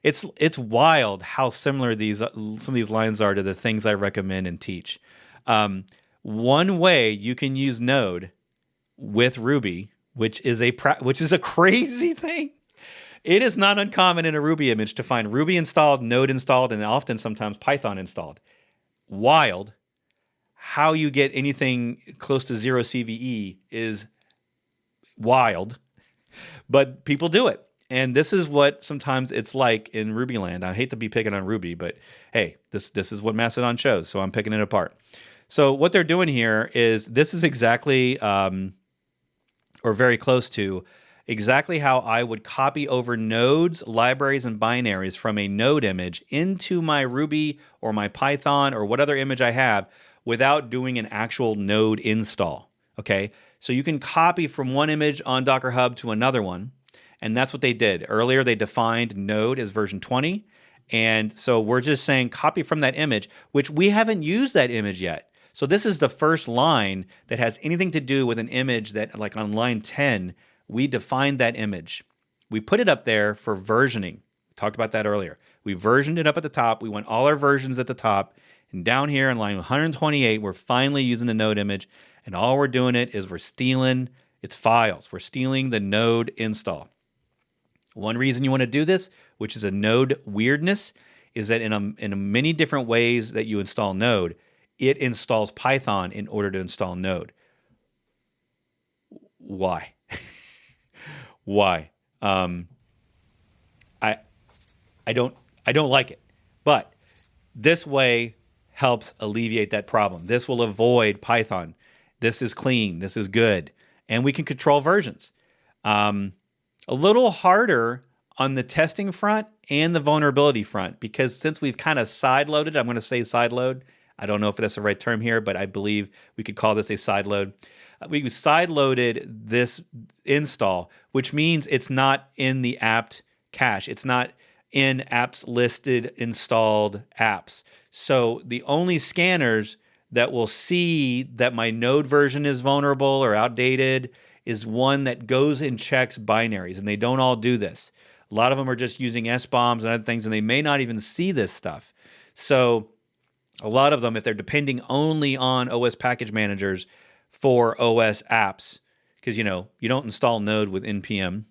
It's wild how similar some of these lines are to the things I recommend and teach. One way you can use Node with Ruby, which is a crazy thing. It is not uncommon in a Ruby image to find Ruby installed, Node installed, and often sometimes Python installed. Wild. How you get anything close to 0 CVE is wild, but people do it. And this is what sometimes it's like in Ruby land. I hate to be picking on Ruby, but hey, this is what Mastodon shows, so I'm picking it apart. So what they're doing here is this is exactly, or very close to, exactly how I would copy over nodes, libraries, and binaries from a node image into my Ruby or my Python or what other image I have without doing an actual node install, okay? So you can copy from one image on Docker Hub to another one, and that's what they did. Earlier, they defined node as version 20, and so we're just saying copy from that image, which we haven't used that image yet. So this is the first line that has anything to do with an image that, like on line 10, we defined that image. We put it up there for versioning. We talked about that earlier. We versioned it up at the top. We want all our versions at the top. And down here in line 128, we're finally using the node image. And all we're doing is we're stealing its files. We're stealing the node install. One reason you want to do this, which is a node weirdness, is that in many different ways that you install node, it installs Python in order to install node. Why? Why? I don't like it. But this way helps alleviate that problem. This will avoid Python. This is clean. This is good. And we can control versions. A little harder on the testing front and the vulnerability front, because since we've kind of sideloaded, I'm going to say sideload. I don't know if that's the right term here, but I believe we could call this a sideload. We sideloaded this install, which means it's not in the apt cache. It's not in apps listed installed apps. So the only scanners that will see that my node version is vulnerable or outdated is one that goes and checks binaries, and they don't all do this. A lot of them are just using SBOMs and other things, and they may not even see this stuff. So a lot of them, if they're depending only on OS package managers for OS apps, because, you don't install Node with NPM.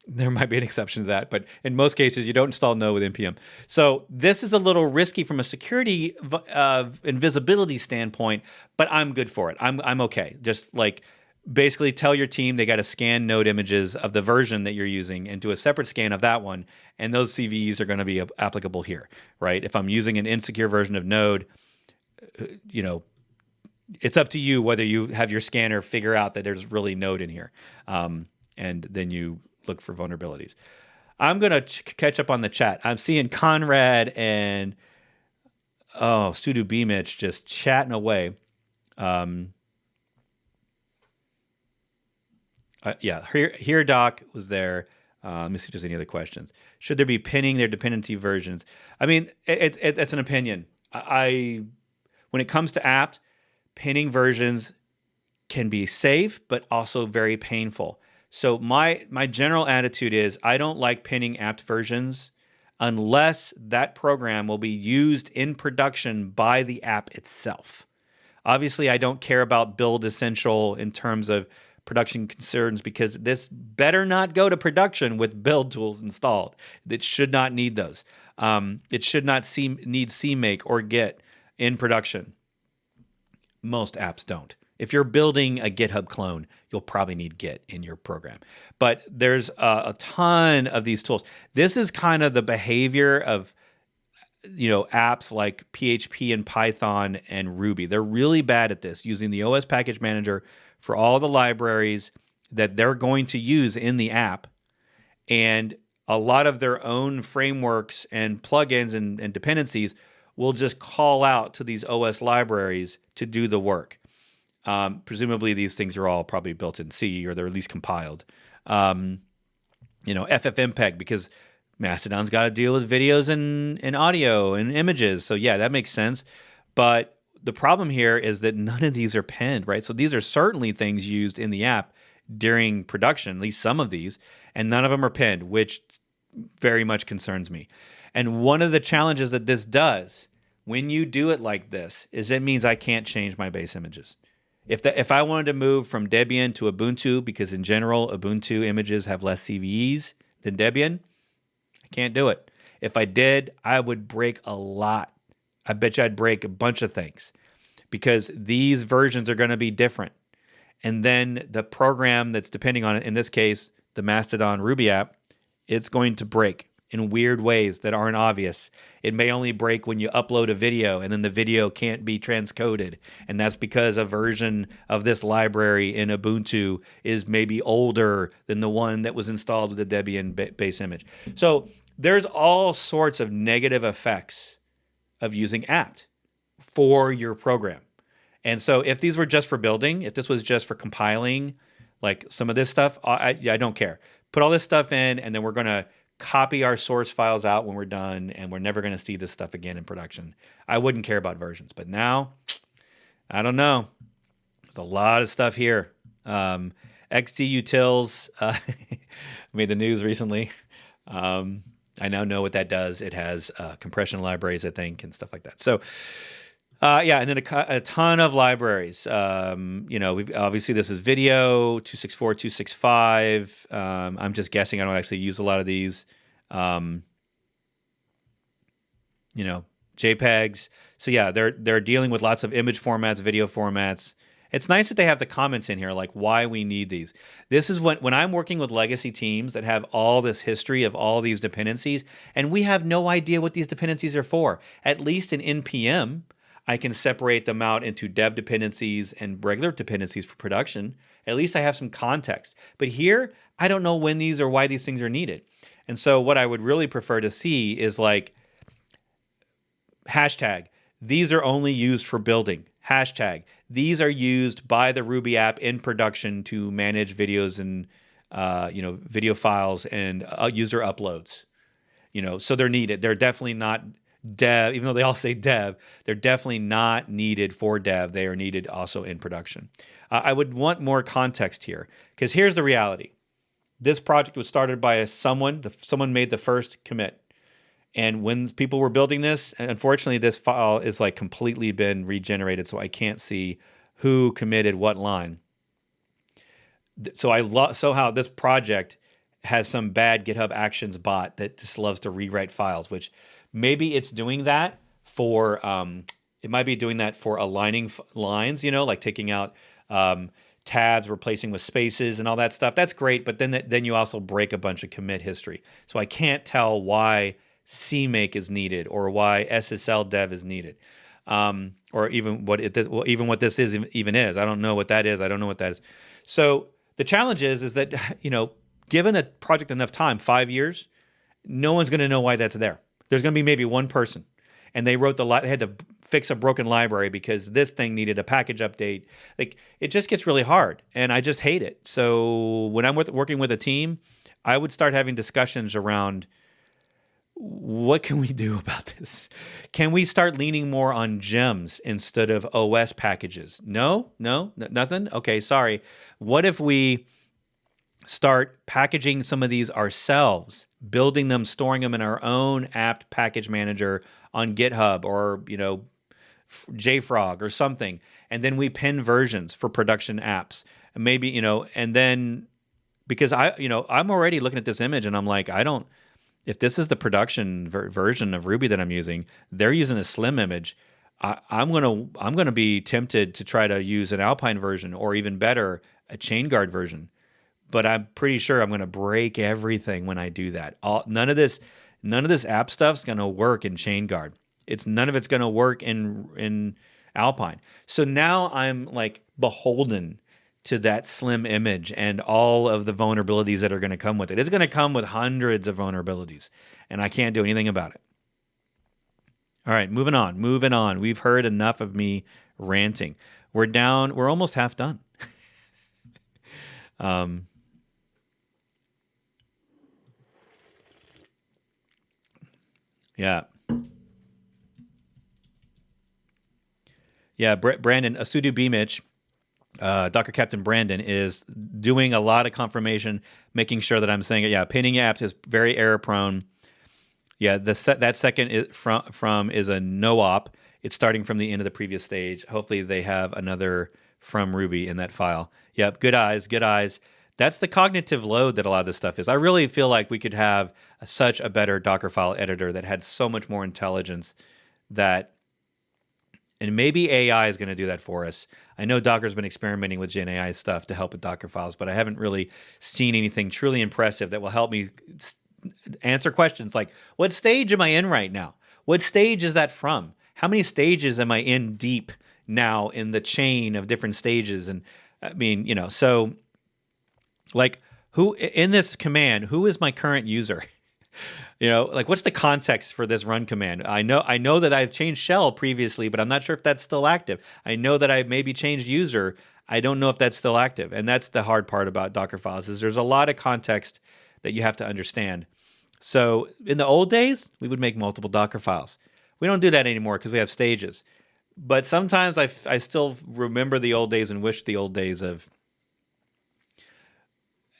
There might be an exception to that, but in most cases, you don't install Node with NPM. So this is a little risky from a security and visibility standpoint, but I'm good for it. I'm okay. Just like basically tell your team they got to scan Node images of the version that you're using and do a separate scan of that one, and those CVEs are going to be applicable here, right? If I'm using an insecure version of Node, it's up to you whether you have your scanner figure out that there's really Node in here, and then you look for vulnerabilities. I'm going to catch up on the chat. I'm seeing Conrad and Sudo Bmitch just chatting away. Here Doc was there. Let me see if there's any other questions. Should there be pinning their dependency versions? I mean, it's an opinion. When it comes to apt, pinning versions can be safe, but also very painful. So my general attitude is I don't like pinning apt versions unless that program will be used in production by the app itself. Obviously, I don't care about build essential in terms of production concerns, because this better not go to production with build tools installed. It should not need those. It should not need CMake or Git in production. Most apps don't. If you're building a GitHub clone, you'll probably need Git in your program. But there's a ton of these tools. This is kind of the behavior of apps like PHP and Python and Ruby. They're really bad at this, using the OS package manager for all the libraries that they're going to use in the app. And a lot of their own frameworks and plugins and dependencies will just call out to these OS libraries to do the work. Presumably these things are all probably built in C, or they're at least compiled. FFmpeg, because Mastodon's got to deal with videos and audio and images. So yeah, that makes sense. But the problem here is that none of these are penned, right? So these are certainly things used in the app during production, at least some of these, and none of them are penned, which very much concerns me. And one of the challenges that this does when you do it like this is it means I can't change my base images. If I wanted to move from Debian to Ubuntu, because in general Ubuntu images have less CVEs than Debian, I can't do it. If I did, I would break a lot. I bet you I'd break a bunch of things because these versions are going to be different. And then the program that's depending on it, in this case, the Mastodon Ruby app, it's going to break in weird ways that aren't obvious. It may only break when you upload a video and then the video can't be transcoded. And that's because a version of this library in Ubuntu is maybe older than the one that was installed with the Debian base image. So there's all sorts of negative effects of using apt for your program. And so if these were just for building, if this was just for compiling, like some of this stuff, I don't care. Put all this stuff in, and then we're going to copy our source files out when we're done, and we're never going to see this stuff again in production. I wouldn't care about versions. But now, I don't know. There's a lot of stuff here. XDutils made the news recently. I now know what that does. It has compression libraries, I think, and stuff like that. So, yeah, and then a ton of libraries. We've obviously this is video 264, 265. I'm just guessing. I don't actually use a lot of these. JPEGs. So yeah, they're dealing with lots of image formats, video formats. It's nice that they have the comments in here, like why we need these. This is when I'm working with legacy teams that have all this history of all these dependencies, and we have no idea what these dependencies are for. At least in NPM, I can separate them out into dev dependencies and regular dependencies for production. At least I have some context. But here, I don't know when these or why these things are needed. And so what I would really prefer to see is like hashtag, these are only used for building. Hashtag, these are used by the Ruby app in production to manage videos and video files and user uploads. So they're needed. They're definitely not dev, even though they all say dev, they're definitely not needed for dev. They are needed also in production. I would want more context here because here's the reality. This project was started by someone made the first commit. And when people were building this, unfortunately, this file is like completely been regenerated, so I can't see who committed what line. So somehow this project has some bad GitHub Actions bot that just loves to rewrite files, which maybe it's doing that for it might be doing that for aligning lines, like taking out tabs, replacing with spaces and all that stuff. That's great, but then you also break a bunch of commit history. So I can't tell why CMake is needed or why SSL dev is needed, or even what this is even is. I don't know what that is. I don't know what that is. So the challenge is that given a project enough time, 5 years, no one's going to know why that's there. There's going to be maybe one person, and they had to fix a broken library because this thing needed a package update. Like it just gets really hard, and I just hate it. So when I'm working with a team, I would start having discussions around what can we do about this? Can we start leaning more on gems instead of OS packages? No, nothing. Okay, sorry. What if we start packaging some of these ourselves, building them, storing them in our own apt package manager on GitHub or, JFrog or something. And then we pin versions for production apps. And maybe, and then because I'm already looking at this image and I'm like, if this is the production version of Ruby that I'm using, they're using a slim image. I'm gonna be tempted to try to use an Alpine version or even better, a chain guard version. But I'm pretty sure I'm going to break everything when I do that. None of this app stuff's going to work in chain guard. None of it's going to work in Alpine. So now I'm like beholden to that slim image and all of the vulnerabilities that are going to come with it. It's going to come with hundreds of vulnerabilities, and I can't do anything about it. All right, moving on. We've heard enough of me ranting. We're almost half done. Yeah. Yeah, Brandon, a sudo bmich, Docker Captain Brandon is doing a lot of confirmation, making sure that I'm saying it. Yeah, pinning apt is very error prone. Yeah, that second is from is a no op. It's starting from the end of the previous stage. Hopefully they have another from Ruby in that file. Yep, good eyes, good eyes. That's the cognitive load that a lot of this stuff is. I really feel like we could have such a better Dockerfile editor that had so much more intelligence that, and maybe AI is going to do that for us. I know Docker's been experimenting with Gen AI stuff to help with Docker files, but I haven't really seen anything truly impressive that will help me answer questions like, what stage am I in right now? What stage is that from? How many stages am I in deep now in the chain of different stages? And I mean, so like who in this command, who is my current user? Like what's the context for this run command? I know that I've changed shell previously, but I'm not sure if that's still active. I know that I've maybe changed user. I don't know if that's still active. And that's the hard part about Docker files is there's a lot of context that you have to understand. So in the old days, we would make multiple Docker files. We don't do that anymore because we have stages. But sometimes I still remember the old days and wish the old days of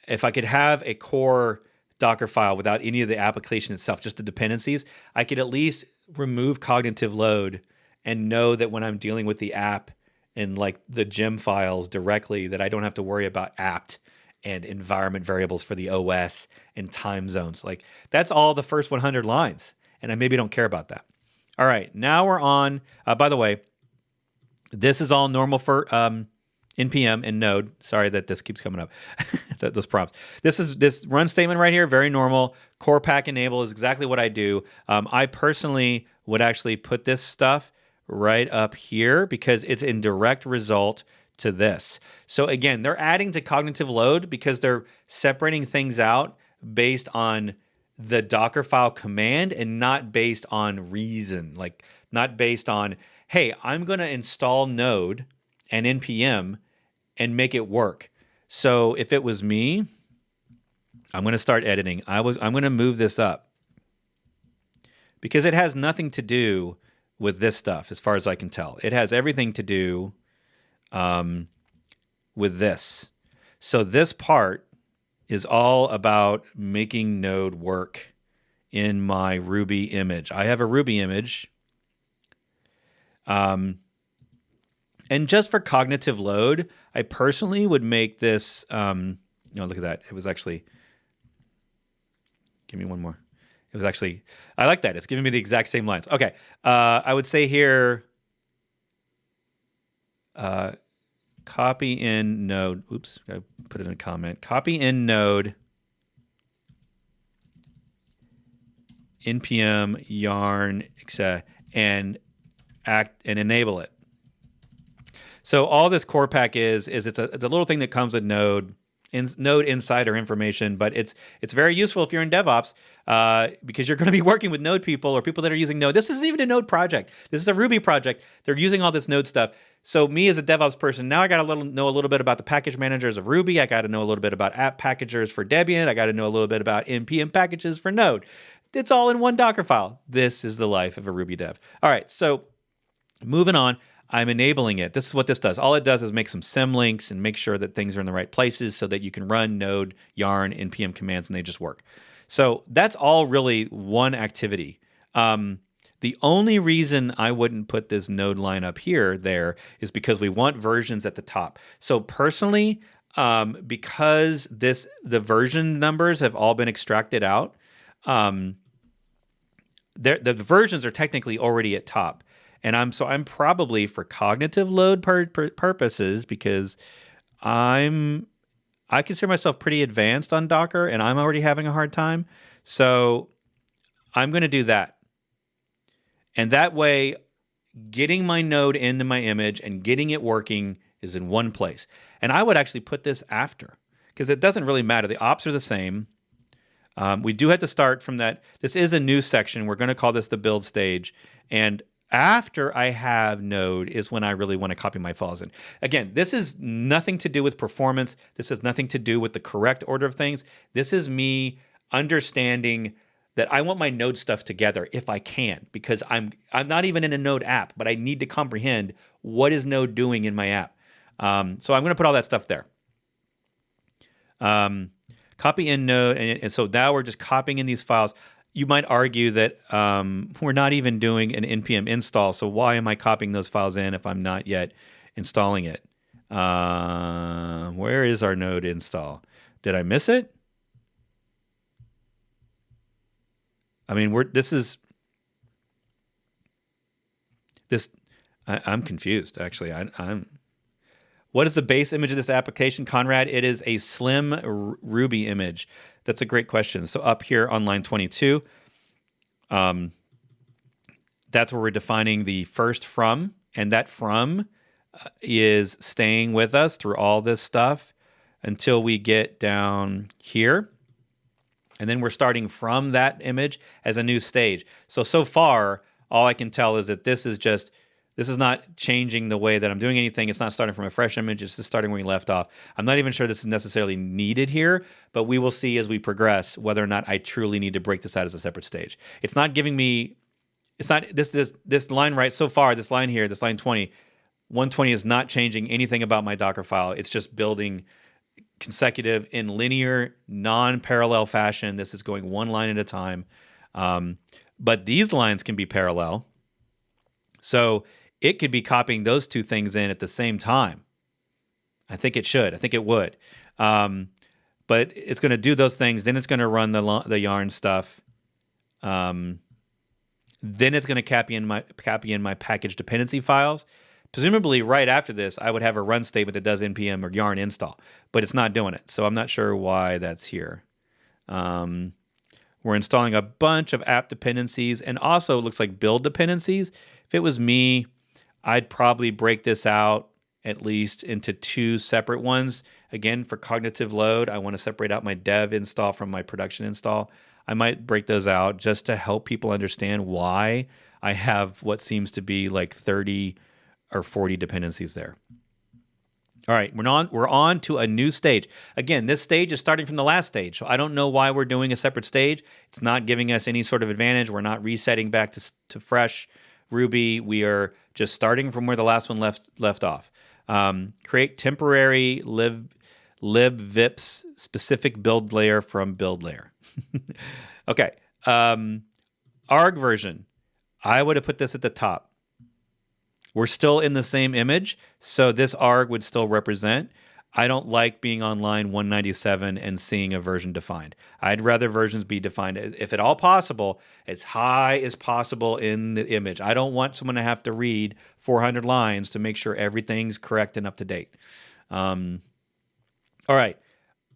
if I could have a core Docker file without any of the application itself, just the dependencies, I could at least remove cognitive load and know that when I'm dealing with the app and like the gem files directly, that I don't have to worry about apt and environment variables for the OS and time zones. Like that's all the first 100 lines. And I maybe don't care about that. All right, now we're on, by the way, this is all normal for NPM and Node. Sorry that this keeps coming up, those prompts. This run statement right here, very normal. Core pack enable is exactly what I do. I personally would actually put this stuff right up here because it's in direct result to this. So again, they're adding to cognitive load because they're separating things out based on the Dockerfile command and not based on reason, like not based on, hey, I'm going to install Node and NPM and make it work. So if it was me, I'm going to start editing. I'm going to move this up because it has nothing to do with this stuff as far as I can tell. It has everything to do with this. So this part is all about making Node work in my Ruby image. I have a Ruby image. And just for cognitive load, I personally would make this, look at that. It was actually, give me one more. It was actually, I like that. It's giving me the exact same lines. Okay. I would say here, copy in Node. Oops, I put it in a comment. Copy in Node, npm yarn, etc., and enable it. So all this core pack is it's a little thing that comes with Node insider information, but it's very useful if you're in DevOps because you're going to be working with Node people or people that are using Node. This isn't even a Node project. This is a Ruby project. They're using all this Node stuff. So me as a DevOps person, now I got to know a little bit about the package managers of Ruby. I got to know a little bit about app packagers for Debian. I got to know a little bit about npm packages for Node. It's all in one Docker file. This is the life of a Ruby dev. All right, so moving on. I'm enabling it. This is what this does. All it does is make some symlinks and make sure that things are in the right places so that you can run node, yarn, npm commands, and they just work. So that's all really one activity. The only reason I wouldn't put this node line up there is because we want versions at the top. So personally, because the version numbers have all been extracted out, the versions are technically already at top. And I'm probably for cognitive load purposes because I consider myself pretty advanced on Docker and I'm already having a hard time. So I'm going to do that. And that way, getting my node into my image and getting it working is in one place. And I would actually put this after because it doesn't really matter. The ops are the same. We do have to start from that. This is a new section. We're going to call this the build stage. And after I have Node is when I really want to copy my files in. Again, this is nothing to do with performance. This has nothing to do with the correct order of things. This is me understanding that I want my Node stuff together if I can, because I'm not even in a Node app, but I need to comprehend what is Node doing in my app. So I'm going to put all that stuff there. Copy in Node, and so now we're just copying in these files. You might argue that we're not even doing an npm install, so why am I copying those files in if I'm not yet installing it? Where is our Node install? Did I miss it? I mean, I'm confused, actually. What is the base image of this application, Conrad? It is a slim Ruby image. That's a great question. So up here on line 22, that's where we're defining the first from, and that from is staying with us through all this stuff until we get down here. And then we're starting from that image as a new stage. So far, all I can tell is that this is not changing the way that I'm doing anything. It's not starting from a fresh image. It's just starting where we left off. I'm not even sure this is necessarily needed here, but we will see as we progress whether or not I truly need to break this out as a separate stage. It's not giving me, it's not, this line right so far, this line here, this line 20, 120 is not changing anything about my Dockerfile. It's just building consecutive in linear, non-parallel fashion. This is going one line at a time. But these lines can be parallel. So it could be copying those two things in at the same time. I think it should. I think it would. But it's going to do those things. Then it's going to run the yarn stuff. Then it's going to copy in my package dependency files. Presumably, right after this, I would have a run statement that does npm or yarn install, but it's not doing it. So I'm not sure why that's here. We're installing a bunch of app dependencies, and also it looks like build dependencies. If it was me, I'd probably break this out at least into two separate ones. Again, for cognitive load, I want to separate out my dev install from my production install. I might break those out just to help people understand why I have what seems to be like 30 or 40 dependencies there. All right, we're on to a new stage. Again, this stage is starting from the last stage, so I don't know why we're doing a separate stage. It's not giving us any sort of advantage. We're not resetting back to fresh Ruby. We are just starting from where the last one left off. Create temporary libvips specific build layer from build layer. Okay, arg version. I would have put this at the top. We're still in the same image, so this arg would still represent. I don't like being on line 197 and seeing a version defined. I'd rather versions be defined, if at all possible, as high as possible in the image. I don't want someone to have to read 400 lines to make sure everything's correct and up to date. All right,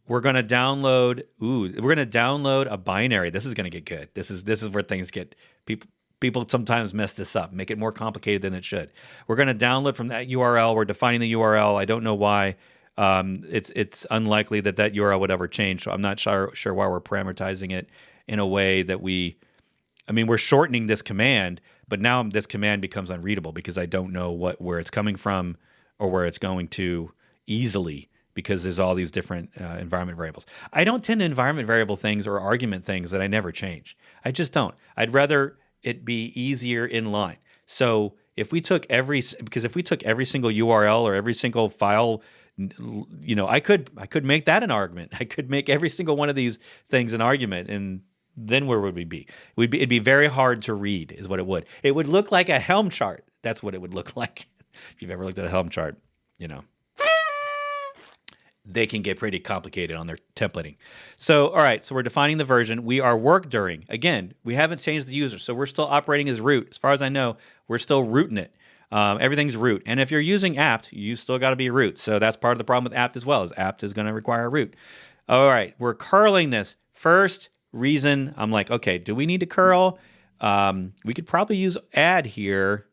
we're going to download. We're going to download a binary. This is going to get good. This is where things get People sometimes mess this up, make it more complicated than it should. We're going to download from that URL. We're defining the URL. I don't know why. It's unlikely that URL would ever change, so I'm not sure why we're parameterizing it in a way that we're shortening this command, but now this command becomes unreadable because I don't know where it's coming from or where it's going to easily, because there's all these different environment variables. I don't tend to environment variable things or argument things that I never change. I just don't. I'd rather it be easier in line. So if we took every single URL or every single file, I could make that an argument. I could make every single one of these things an argument, and then where would we be? It'd be very hard to read, is what it would. It would look like a Helm chart. That's what it would look like. If you've ever looked at a Helm chart, they can get pretty complicated on their templating. So, all right, so we're defining the version. We are work during. Again, we haven't changed the user, so we're still operating as root. As far as I know, we're still rooting it. Everything's root. And if you're using apt, you still got to be root. So that's part of the problem with apt as well, is apt is going to require root. All right, we're curling this. First reason, I'm like, okay, do we need to curl? We could probably use add here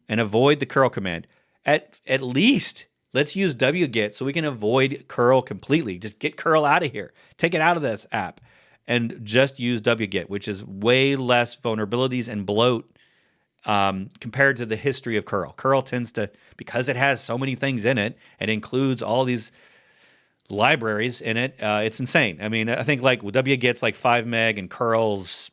and avoid the curl command. At least, let's use wget so we can avoid curl completely. Just get curl out of here. Take it out of this app and just use wget, which is way less vulnerabilities and bloat compared to the history of curl. Curl tends to, because it has so many things in it, it includes all these libraries in it. It's insane. I mean, I think like wget's like 5 meg and curl's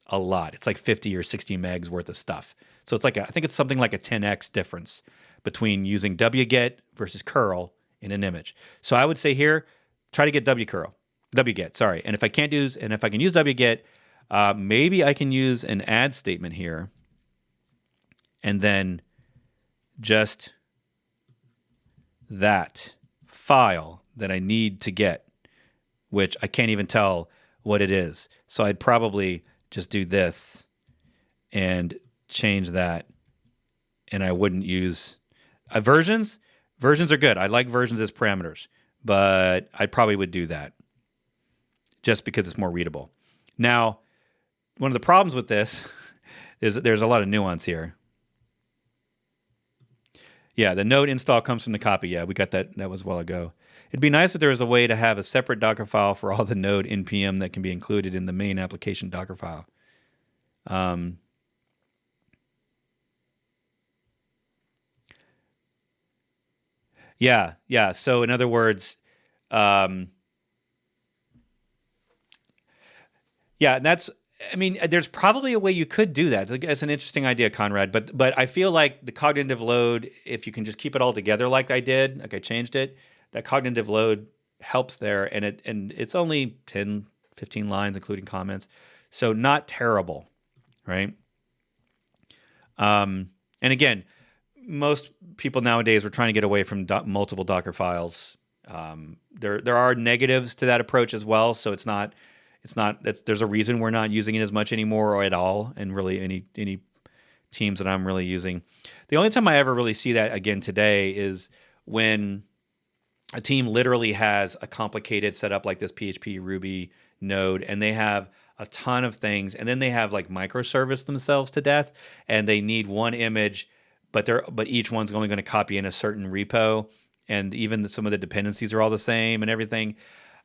a lot. It's like 50 or 60 megs worth of stuff. So it's like I think it's something like a 10x difference between using wget versus curl in an image. So I would say here, try to get wget, sorry. And if I can use wget, maybe I can use an add statement here, and then just that file that I need to get, which I can't even tell what it is. So I'd probably just do this and change that, and I wouldn't use versions. Versions are good. I like versions as parameters, but I probably would do that just because it's more readable. Now, one of the problems with this is that there's a lot of nuance here. Yeah, the node install comes from the copy. Yeah, we got that. That was a while ago. It'd be nice if there was a way to have a separate Dockerfile for all the node npm that can be included in the main application Dockerfile. Yeah. So in other words, and there's probably a way you could do that. It's an interesting idea, Conrad. But I feel like the cognitive load, if you can just keep it all together like I did, like I changed it, that cognitive load helps there, and it's only 10, 15 lines, including comments, so not terrible, right? And again, most people nowadays are trying to get away from multiple Docker files. There are negatives to that approach as well, so it's not. There's a reason we're not using it as much anymore or at all, and really any teams that I'm really using. The only time I ever really see that again today is when a team literally has a complicated setup like this PHP Ruby node, and they have a ton of things, and then they have like microservice themselves to death, and they need one image, but each one's only going to copy in a certain repo, and even some of the dependencies are all the same and everything.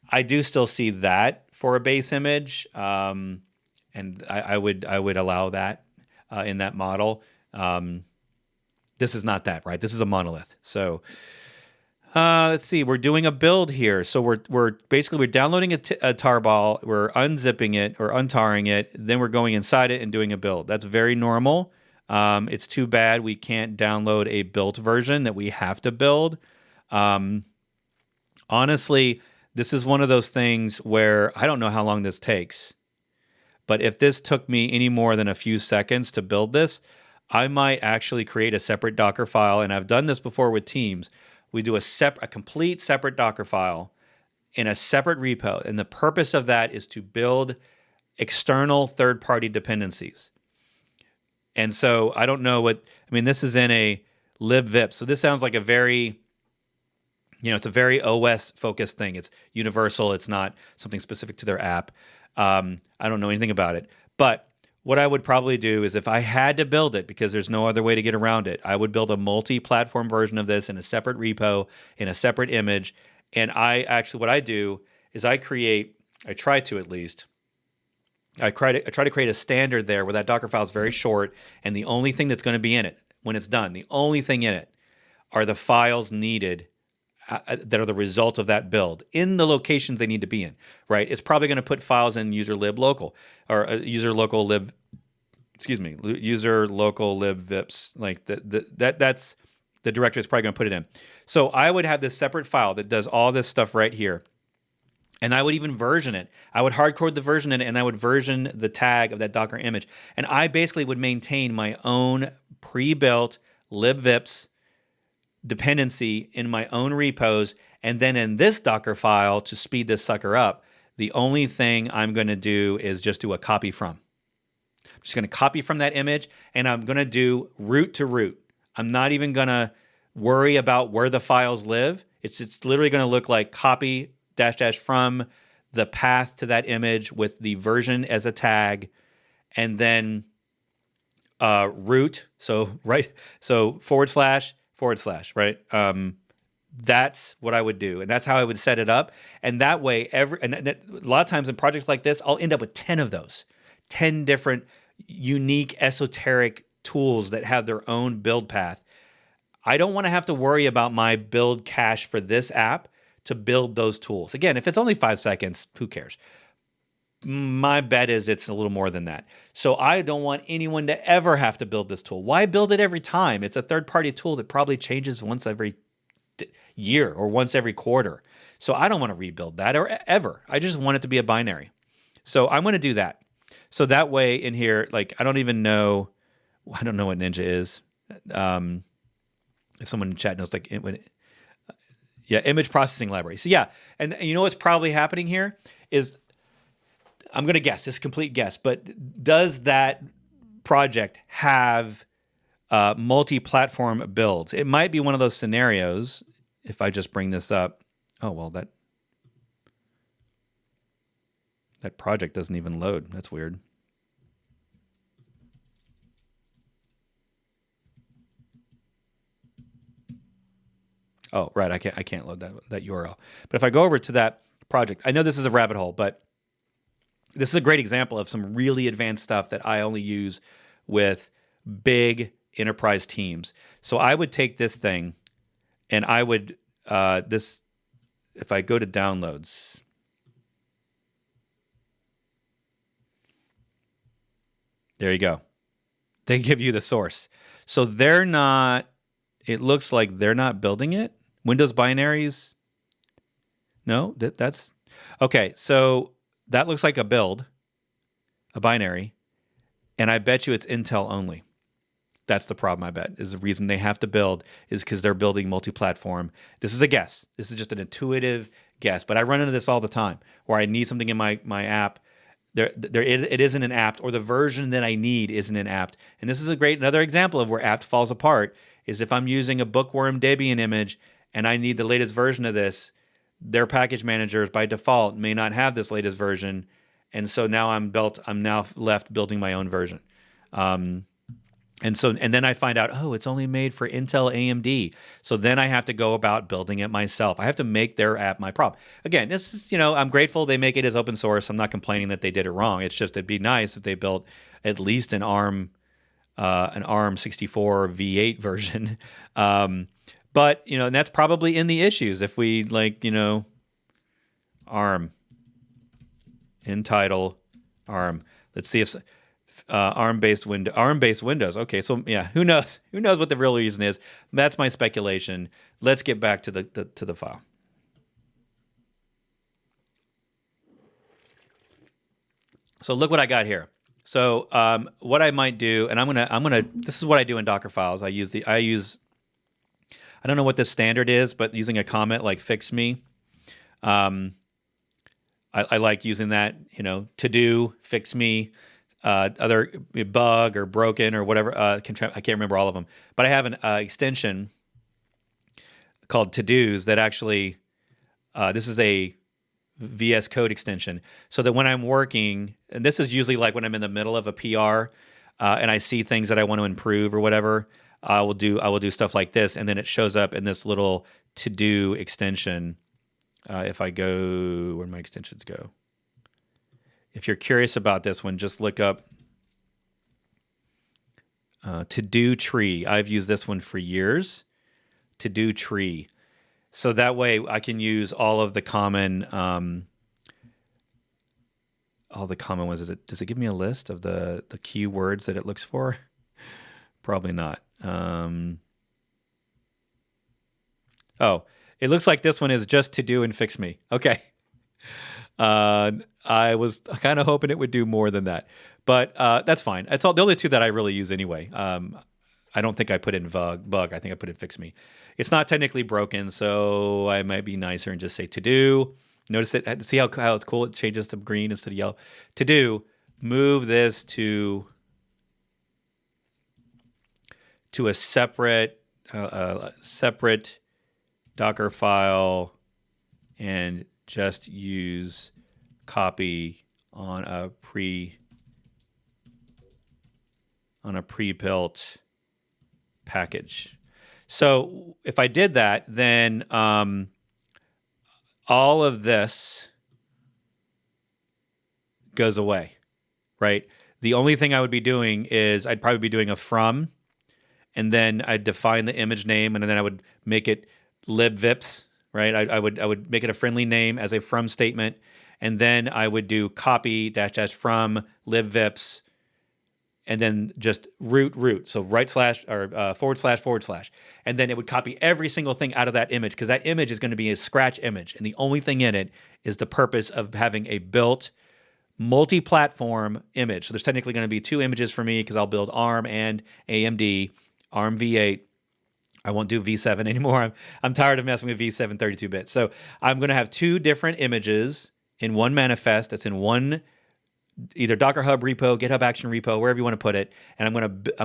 I do still see that for a base image, and I would allow that in that model. This is not that, right? This is a monolith. So let's see. We're doing a build here. So we're basically downloading a tarball, we're unzipping it or untarring it, then we're going inside it and doing a build. That's very normal. It's too bad we can't download a built version that we have to build. Honestly, this is one of those things where I don't know how long this takes, but if this took me any more than a few seconds to build this, I might actually create a separate Docker file, and I've done this before with teams. We do a complete separate Docker file in a separate repo, and the purpose of that is to build external third-party dependencies. And so I don't know this is in a libvips, so this sounds like a very... it's a very OS-focused thing. It's universal. It's not something specific to their app. I don't know anything about it. But what I would probably do is if I had to build it, because there's no other way to get around it, I would build a multi-platform version of this in a separate repo, in a separate image. And what I do is I try to create a standard there where that Docker file is very short, and the only thing that's going to be in it when it's done, the only thing in it are the files needed that are the result of that build in the locations they need to be in, right? It's probably going to put files in user lib local or user local libvips. Like that's the directory is probably going to put it in. So I would have this separate file that does all this stuff right here. And I would even version it. I would hardcode the version in it, and I would version the tag of that Docker image. And I basically would maintain my own pre-built libvips dependency in my own repos, and then in this Docker file to speed this sucker up, the only thing I'm going to do is just do a copy from. I'm just going to copy from that image, and I'm going to do root to root. I'm not even going to worry about where the files live. It's literally going to look like copy -- from the path to that image with the version as a tag, and then root. So / right? That's what I would do, and that's how I would set it up. And that way, a lot of times in projects like this, I'll end up with 10 of those, 10 different unique esoteric tools that have their own build path. I don't want to have to worry about my build cache for this app to build those tools. Again, if it's only 5 seconds, who cares? my bet is it's a little more than that. So I don't want anyone to ever have to build this tool. Why build it every time? It's a third-party tool that probably changes once every year or once every quarter. So I don't want to rebuild that or ever. I just want it to be a binary. So I'm going to do that. So that way in here, like I don't know what Ninja is. If someone in chat knows, like image processing library. So yeah, and you know what's probably happening here is, I'm going to guess, this is a complete guess, but does that project have multi-platform builds? It might be one of those scenarios. If I just bring this up, oh well, that project doesn't even load. That's weird. Oh, right, I can't load that URL. But if I go over to that project, I know this is a rabbit hole, but this is a great example of some really advanced stuff that I only use with big enterprise teams. So I would take this thing and I would, if I go to downloads, there you go. They give you the source. So it looks like they're not building it. Windows binaries. No, that's okay. So that looks like a binary. And I bet you it's Intel only. That's the problem, I bet, is the reason they have to build is because they're building multi-platform. This is a guess. This is just an intuitive guess. But I run into this all the time where I need something in my app. It isn't an apt, or the version that I need isn't an apt. And this is another example of where apt falls apart, is if I'm using a Bookworm Debian image and I need the latest version of this, their package managers by default may not have this latest version. And so now I'm now left building my own version. And then I find out, oh, it's only made for Intel AMD. So then I have to go about building it myself. I have to make their app my prop. Again, this is, I'm grateful they make it as open source. I'm not complaining that they did it wrong. It's just, it'd be nice if they built at least an ARM 64 V8 version. But, and that's probably in the issues. If we ARM, entitle ARM. Let's see if ARM-based Windows. Okay, so yeah, who knows? Who knows what the real reason is? That's my speculation. Let's get back to the file. So look what I got here. So what I might do, and I'm gonna. This is what I do in Dockerfiles. I don't know what the standard is, but using a comment like fix me. I like using that, to do, fix me, other bug or broken or whatever. I can't remember all of them, but I have an extension called to-dos that actually, this is a VS Code extension, so that when I'm working, and this is usually like when I'm in the middle of a PR and I see things that I want to improve or whatever, I will do stuff like this, and then it shows up in this little to-do extension. If I go, where'd my extensions go? If you're curious about this one, just look up to-do tree. I've used this one for years. To-do tree. So that way I can use all of the common ones. Does it give me a list of the keywords that it looks for? Probably not. It looks like this one is just to do and fix me. Okay. I was kind of hoping it would do more than that, but that's fine. It's all the only two that I really use anyway. I don't think I put in bug. I think I put in fix me. It's not technically broken, so I might be nicer and just say to do. Notice it. See how it's cool. It changes to green instead of yellow. To do. Move this to a separate Docker file and just use copy on a pre-built package. So if I did that, then all of this goes away, right? The only thing I would be doing is I'd probably be doing a from, and then I'd define the image name, and then I would make it libvips, right? I would make it a friendly name as a from statement, and then I would do copy -- from libvips, and then just root. So // and then it would copy every single thing out of that image, because that image is going to be a scratch image, and the only thing in it is the purpose of having a built multi-platform image. So there's technically going to be 2 images for me, because I'll build ARM and AMD, ARM v8. I won't do v7 anymore. I'm tired of messing with v7 32-bit. So I'm going to have 2 different images in one manifest that's in one either Docker Hub repo, GitHub Action repo, wherever you want to put it, and I'm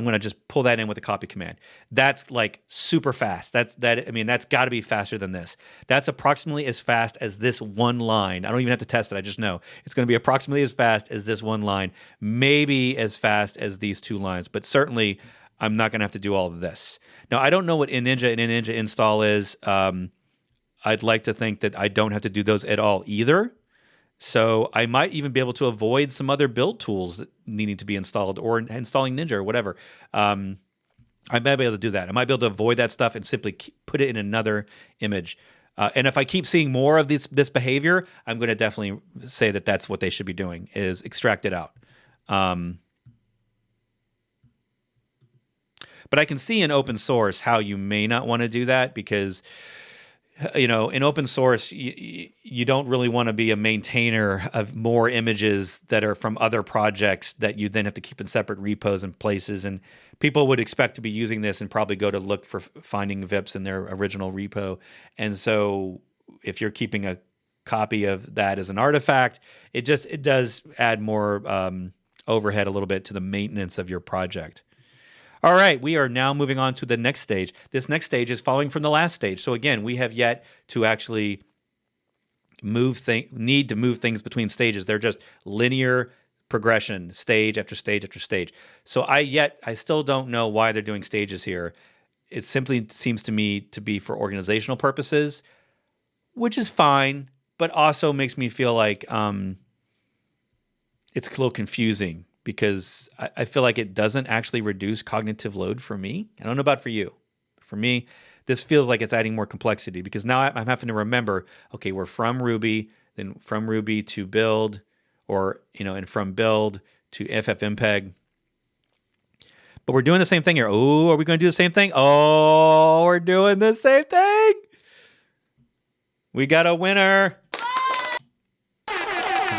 gonna just pull that in with a copy command. That's like super fast. That's got to be faster than this. That's approximately as fast as this one line. I don't even have to test it. I just know it's going to be approximately as fast as this one line, maybe as fast as these 2 lines, but certainly I'm not going to have to do all of this. Now, I don't know what inninja and inninja install is. I'd like to think that I don't have to do those at all either. So I might even be able to avoid some other build tools that needing to be installed, or installing Ninja or whatever. I might be able to do that. I might be able to avoid that stuff and simply put it in another image. And if I keep seeing more of this behavior, I'm going to definitely say that that's what they should be doing, is extract it out. But I can see in open source how you may not want to do that, because in open source, you don't really want to be a maintainer of more images that are from other projects that you then have to keep in separate repos and places. And people would expect to be using this and probably go to look for finding VIPs in their original repo. And so if you're keeping a copy of that as an artifact, it does add more overhead a little bit to the maintenance of your project. All right, we are now moving on to the next stage. This next stage is following from the last stage. So again, we have yet to actually need to move things between stages. They're just linear progression, stage after stage after stage. So I still don't know why they're doing stages here. It simply seems to me to be for organizational purposes, which is fine, but also makes me feel like it's a little confusing, because I feel like it doesn't actually reduce cognitive load for me. I don't know about for you. For me, this feels like it's adding more complexity, because now I'm having to remember, okay, we're from Ruby, then from Ruby to build, or, and from build to FFmpeg. But we're doing the same thing here. Oh, are we going to do the same thing? Oh, we're doing the same thing. We got a winner.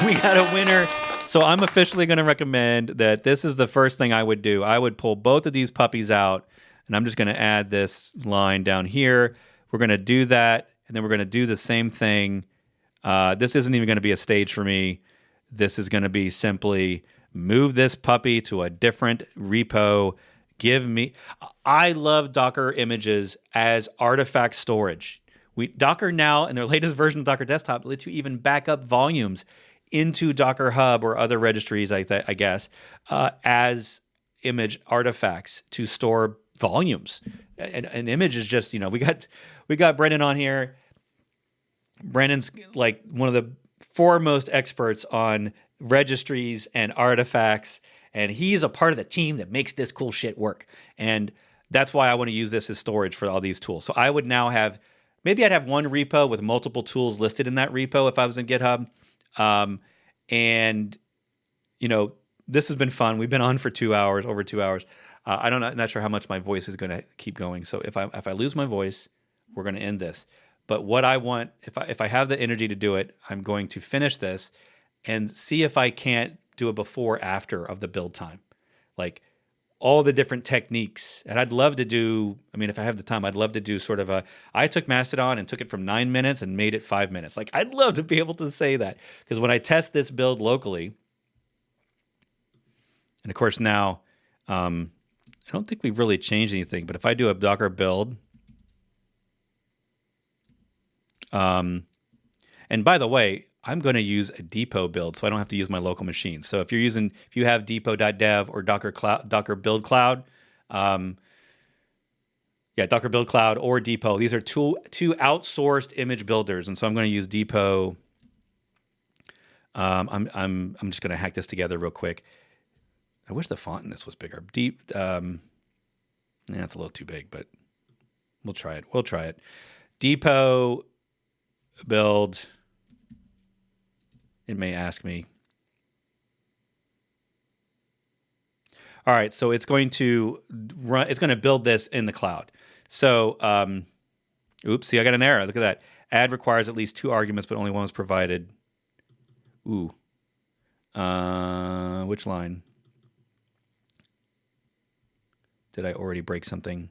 We got a winner. So I'm officially going to recommend that this is the first thing I would do. I would pull both of these puppies out, and I'm just going to add this line down here. We're going to do that, and then we're going to do the same thing. This isn't even going to be a stage for me. This is going to be simply move this puppy to a different repo. I love Docker images as artifact storage. Docker now, in their latest version of Docker Desktop, lets you even back up volumes into Docker Hub or other registries, I guess, as image artifacts to store volumes. An image is just, we got Brendan on here. Brendan's like one of the foremost experts on registries and artifacts, and he's a part of the team that makes this cool shit work. And that's why I want to use this as storage for all these tools. So I would now maybe I'd have one repo with multiple tools listed in that repo if I was in GitHub. And this has been fun. We've been on for over 2 hours. I'm not sure how much my voice is going to keep going. So if I lose my voice, we're going to end this. But what I want, if I have the energy to do it, I'm going to finish this and see if I can't do a before after of the build time, like all the different techniques. And I'd love to do, if I have the time, I'd love to do sort of I took Mastodon and took it from 9 minutes and made it 5 minutes. Like, I'd love to be able to say that, because when I test this build locally, and of course now, I don't think we've really changed anything, but if I do a Docker build, and by the way, I'm going to use a depot build, so I don't have to use my local machine. So if you have depot.dev or Docker build cloud, Docker build cloud or depot. These are two outsourced image builders, and so I'm going to use depot. I'm just going to hack this together real quick. I wish the font in this was bigger. It's a little too big, but we'll try it. Depot build it may ask me. All right, so it's going to run. It's going to build this in the cloud. So, oops, see, I got an error. Look at that. Add requires at least 2 arguments, but only one was provided. Ooh. Which line? Did I already break something?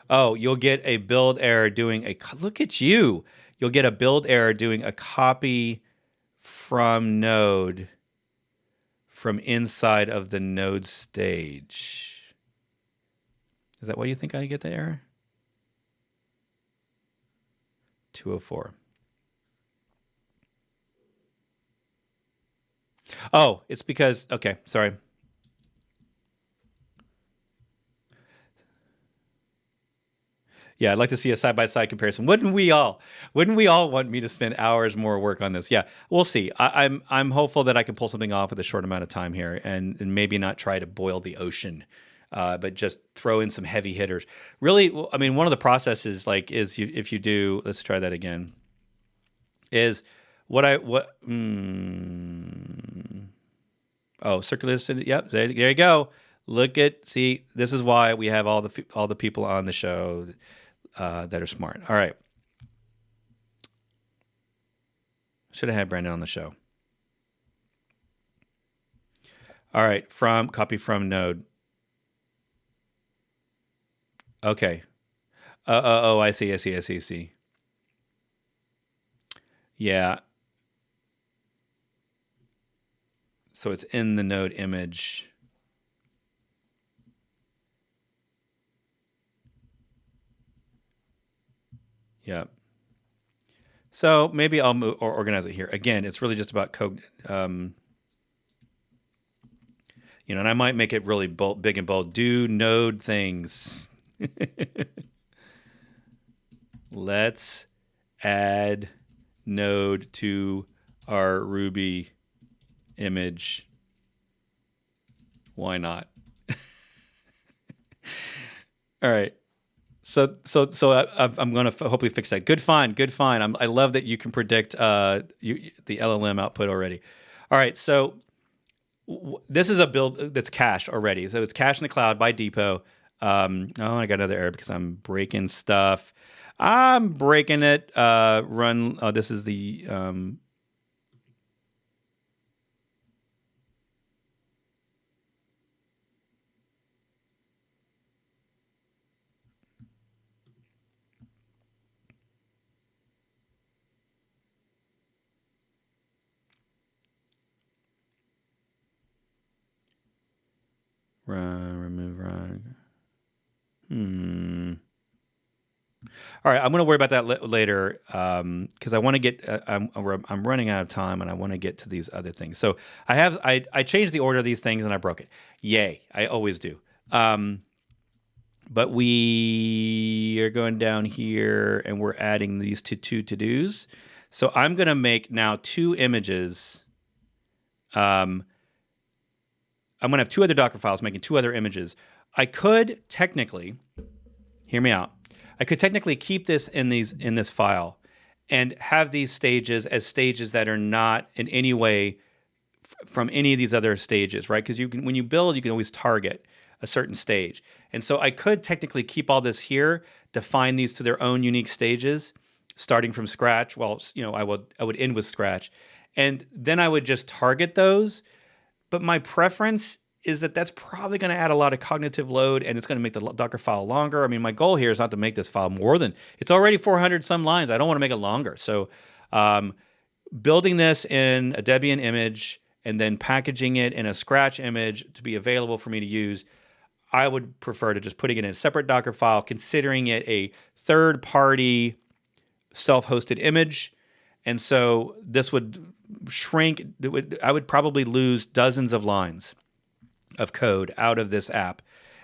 Oh, you'll get a build error doing a... Look at you. You'll get a build error doing a copy from node from inside of the node stage. Is that why you think I get the error? 204. Oh, it's because... Okay, sorry. Yeah, I'd like to see a side-by-side comparison. Wouldn't we all? Wouldn't we all want me to spend hours more work on this? Yeah, we'll see. I'm hopeful that I can pull something off with a short amount of time here, and maybe not try to boil the ocean, but just throw in some heavy hitters. Really, I mean, one of the processes if you do, let's try that again. Is circular. Yep, there you go. See, this is why we have all the people on the show that are smart. All right. Should have had Brandon on the show. All right, copy from node. Okay. I see. Yeah. So it's in the node image. Yeah. So maybe I'll move or organize it here. Again, it's really just about code. And I might make it really big and bold. Do node things. Let's add node to our Ruby image. Why not? All right. So I'm going to hopefully fix that. Good find. I love that you can predict the LLM output already. All right, so this is a build that's cached already. So it's cached in the cloud by Depot. I got another error because I'm breaking stuff. I'm breaking it. Run. Oh, this is the... remove run. All right, I'm going to worry about that later because I want to get. I'm running out of time, and I want to get to these other things. So I changed the order of these things, and I broke it. Yay! I always do. But we are going down here, and we're adding these to 2 to-dos. So I'm going to make now 2 images. I'm going to have 2 other Docker files making 2 other images. I could technically, hear me out. I could technically keep this in this file and have these stages as stages that are not in any way from any of these other stages, right? Because when you build, you can always target a certain stage. And so I could technically keep all this here, define these to their own unique stages, starting from scratch. Well, I would end with scratch. And then I would just target those. But my preference is that that's probably going to add a lot of cognitive load, and it's going to make the Docker file longer. I mean, my goal here is not to make this file more than, it's already 400 some lines. I don't want to make it longer. So building this in a Debian image and then packaging it in a Scratch image to be available for me to use, I would prefer to just putting it in a separate Docker file, considering it a third-party self-hosted image. And so this would shrink. I would probably lose dozens of lines of code out of this app.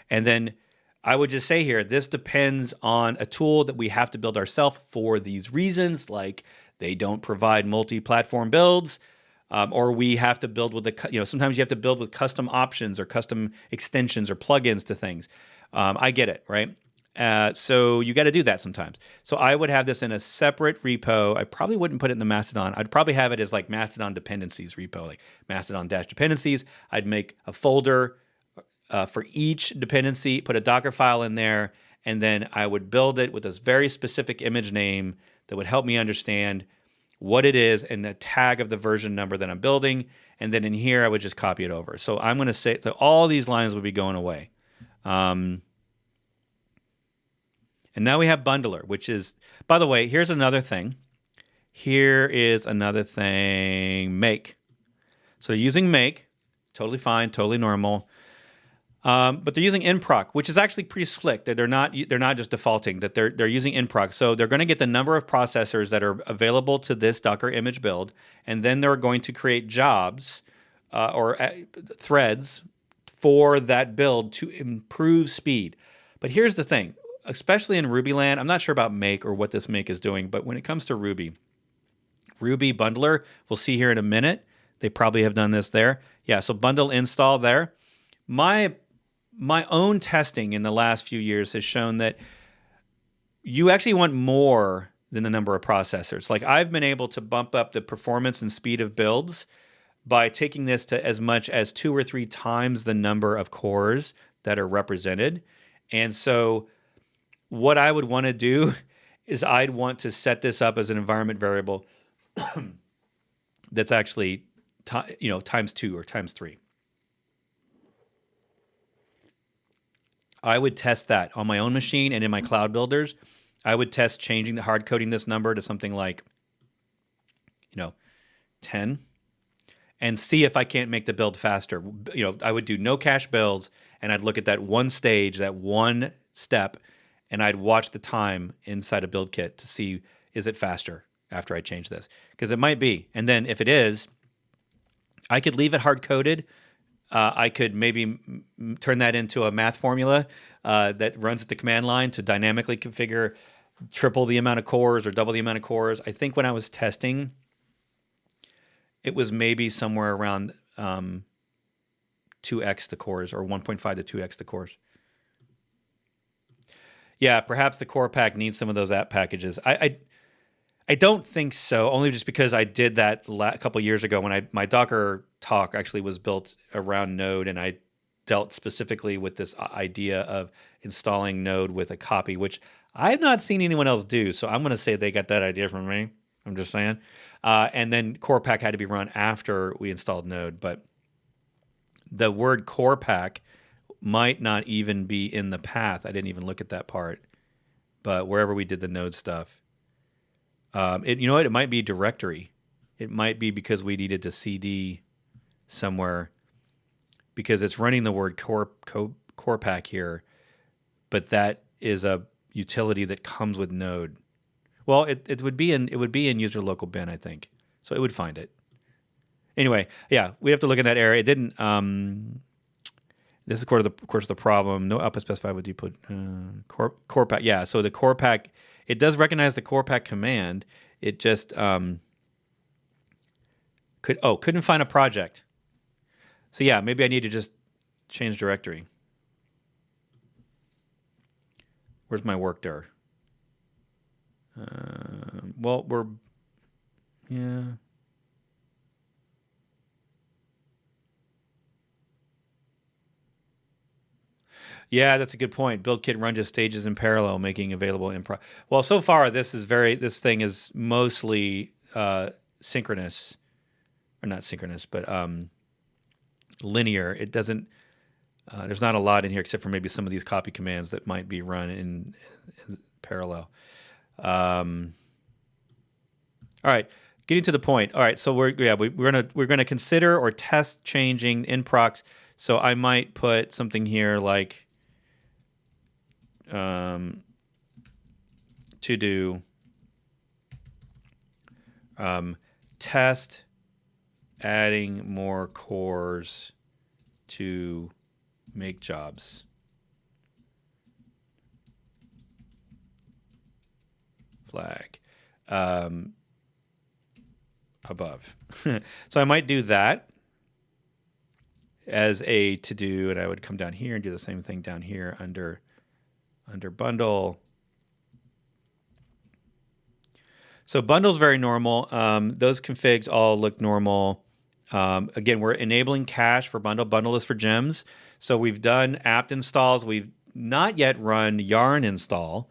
And then I would just say here, this depends on a tool that we have to build ourselves for these reasons, like they don't provide multi-platform builds, or we have to build with sometimes you have to build with custom options or custom extensions or plugins to things. I get it, right? So you got to do that sometimes. So I would have this in a separate repo. I probably wouldn't put it in the Mastodon. I'd probably have it as like Mastodon dependencies repo, like Mastodon dash dependencies. I'd make a folder for each dependency, put a Docker file in there, and then I would build it with this very specific image name that would help me understand what it is and the tag of the version number that I'm building. And then in here, I would just copy it over. So I'm going to say, so all these lines would be going away. And now we have bundler, which is, by the way, here's another thing. Here is another thing, make. So using make, totally fine, totally normal. But they're using nproc, which is actually pretty slick. They're not just defaulting that they're using nproc. So they're going to get the number of processors that are available to this Docker image build, and then they're going to create jobs or threads for that build to improve speed. But here's the thing, especially in Ruby land, I'm not sure about make or what this make is doing, but when it comes to Ruby bundler, we'll see here in a minute. They probably have done this there. Yeah, so bundle install there. My own testing in the last few years has shown that you actually want more than the number of processors. Like I've been able to bump up the performance and speed of builds by taking this to as much as 2 or 3 times the number of cores that are represented. And so what I would want to do is I'd want to set this up as an environment variable that's actually times 2 or times 3. I would test that on my own machine and in my cloud builders. I would test changing the hard coding this number to something like, 10, and see if I can't make the build faster. I would do no cache builds, and I'd look at that one stage, that one step, and I'd watch the time inside a build kit to see, is it faster after I change this? Because it might be. And then if it is, I could leave it hard coded. I could maybe turn that into a math formula that runs at the command line to dynamically configure triple the amount of cores or double the amount of cores. I think when I was testing, it was maybe somewhere around 2x the cores or 1.5 to 2x the cores. Yeah, perhaps the core pack needs some of those app packages. I don't think so, only just because I did that a couple years ago when my Docker talk actually was built around Node, and I dealt specifically with this idea of installing Node with a copy, which I have not seen anyone else do. So I'm going to say they got that idea from me. I'm just saying. And then core pack had to be run after we installed Node, but the word core pack might not even be in the path. I didn't even look at that part, but wherever we did the Node stuff. It might be directory. It might be because we needed to CD somewhere because it's running the word core pack here, but that is a utility that comes with Node. Well, it would be in user local bin, I think, so it would find it. Anyway, yeah, we have to look in that area. It didn't. This is of course the problem. No output specified. Would you put core pack? Yeah, so the core pack. It does recognize the core pack command. It just couldn't find a project. So yeah, maybe I need to just change directory. Where's my work dir? Yeah. Yeah, that's a good point. Buildkit run just stages in parallel, making available in Well, so far this thing is mostly synchronous, or not synchronous, but linear. It doesn't. There's not a lot in here except for maybe some of these copy commands that might be run in parallel. All right, getting to the point. All right, so we're gonna consider or test changing nprocs. So I might put something here like to do test adding more cores to make jobs. Flag above. So I might do that. as a to-do, and I would come down here and do the same thing down here under bundle. So bundle's very normal. Those configs all look normal. Again, we're enabling cache for bundle. Bundle is for gems. So we've done apt installs. We've not yet run yarn install.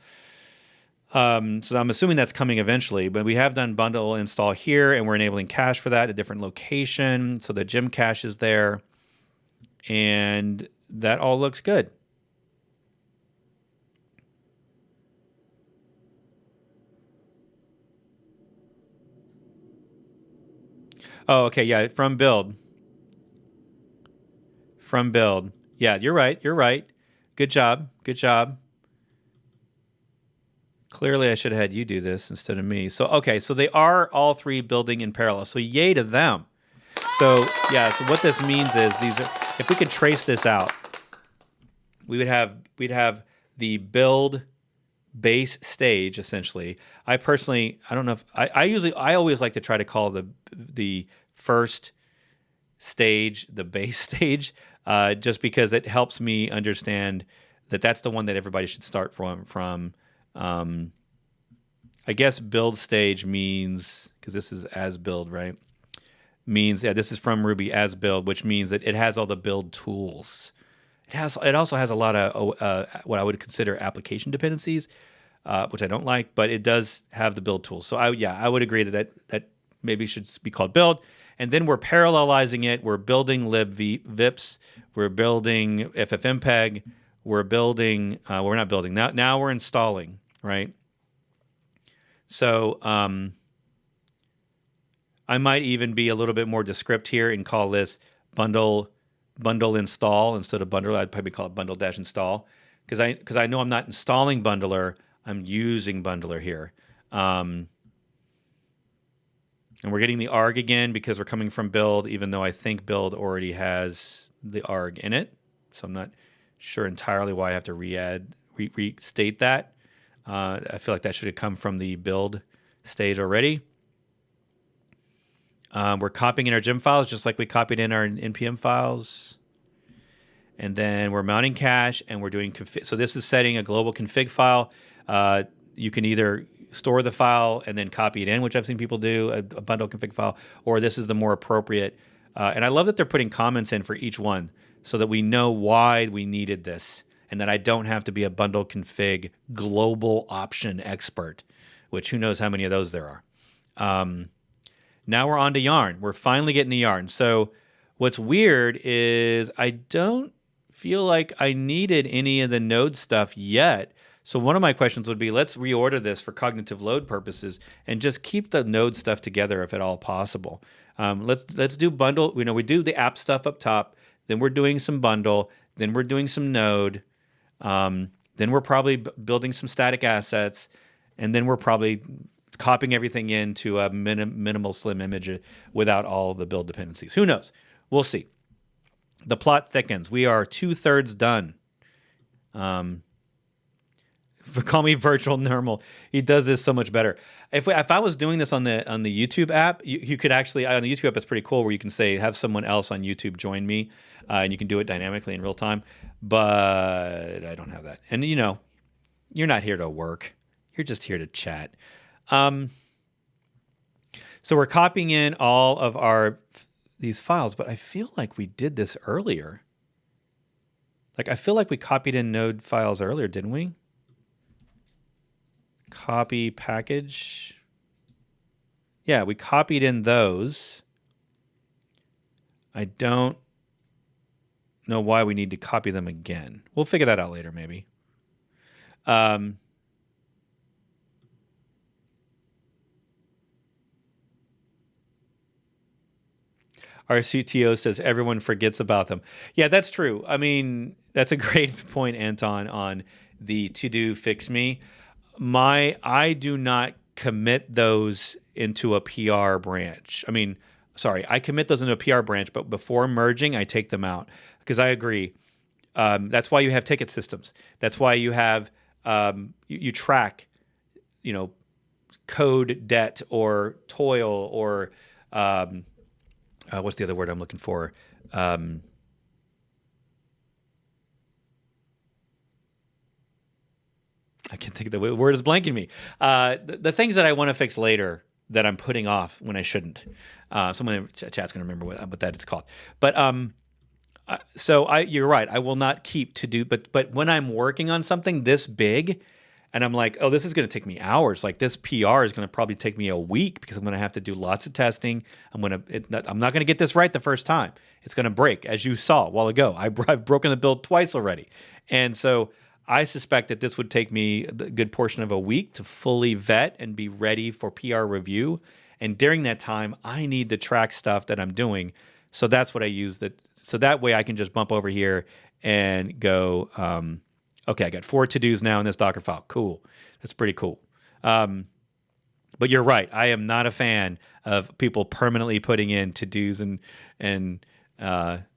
So I'm assuming that's coming eventually, but we have done bundle install here, and we're enabling cache for that at a different location. So the gem cache is there, and that all looks good. Oh, okay, yeah, from build. From build. Yeah, you're right. Good job. Clearly, I should have had you do this instead of me. So, okay, so they are all three building in parallel. So, yay to them. So, yeah, so what this means is if we could trace this out, we'd have the build base stage essentially. I don't know if I always like to try to call the first stage the base stage, just because it helps me understand that that's the one that everybody should start from. I guess build stage means, because this is as build, right? Means, yeah, this is from Ruby as build, which means that it has all the build tools. It also has a lot of what I would consider application dependencies, which I don't like, but it does have the build tools. So I would agree that maybe should be called build. And then we're parallelizing it. We're building libvips. We're building ffmpeg. We're building. We're not building now. Now we're installing, right? So I might even be a little bit more descript here and call this bundle install instead of bundler. I'd probably call it bundle-install, because I know I'm not installing bundler. I'm using bundler here. And we're getting the arg again because we're coming from build, even though I think build already has the arg in it. So I'm not sure entirely why I have to restate that. I feel like that should have come from the build stage already. We're copying in our gem files just like we copied in our npm files. And then we're mounting cache, and we're doing config. So this is setting a global config file. You can either store the file and then copy it in, which I've seen people do, a bundle config file, or this is the more appropriate. And I love that they're putting comments in for each one so that we know why we needed this, and that I don't have to be a bundle config global option expert, which who knows how many of those there are. Now we're on to yarn. We're finally getting to yarn. So what's weird is I don't feel like I needed any of the node stuff yet. So one of my questions would be, let's reorder this for cognitive load purposes and just keep the node stuff together if at all possible. Let's do bundle. We do the app stuff up top. Then we're doing some bundle. Then we're doing some node. Then we're probably building some static assets. And then we're probably copying everything into a minimal slim image without all the build dependencies. Who knows? We'll see. The plot thickens. We are 2/3 done. Call me virtual normal. He does this so much better. If I was doing this on the YouTube app, you could actually, on the YouTube app, it's pretty cool where you can say, have someone else on YouTube join me, and you can do it dynamically in real time. But I don't have that. And you're not here to work. You're just here to chat. So we're copying in all of these files, but I feel like we did this earlier. Like, I feel like we copied in node files earlier, didn't we? Copy package. Yeah, we copied in those. I don't know why we need to copy them again. We'll figure that out later, maybe. Our CTO says everyone forgets about them. Yeah, that's true. I mean, that's a great point, Anton, on the to-do fix me. I do not commit those into a PR branch. I commit those into a PR branch, but before merging, I take them out because I agree. That's why you have ticket systems. That's why you have you track, code debt or toil or what's the other word I'm looking for? I can't think of the word is blanking me. The things that I want to fix later that I'm putting off when I shouldn't. Someone in chat's going to remember what that is called. But you're right. I will not keep to do, but when I'm working on something this big, and I'm like, oh, this is going to take me hours. Like this PR is going to probably take me a week because I'm going to have to do lots of testing. I'm not going to get this right the first time. It's going to break, as you saw a while ago. I've broken the build twice already, and so I suspect that this would take me a good portion of a week to fully vet and be ready for PR review. And during that time, I need to track stuff that I'm doing. So that's what I use. So that way I can just bump over here and go, okay, I got 4 to-dos now in this Dockerfile. Cool. That's pretty cool. But you're right. I am not a fan of people permanently putting in to-dos and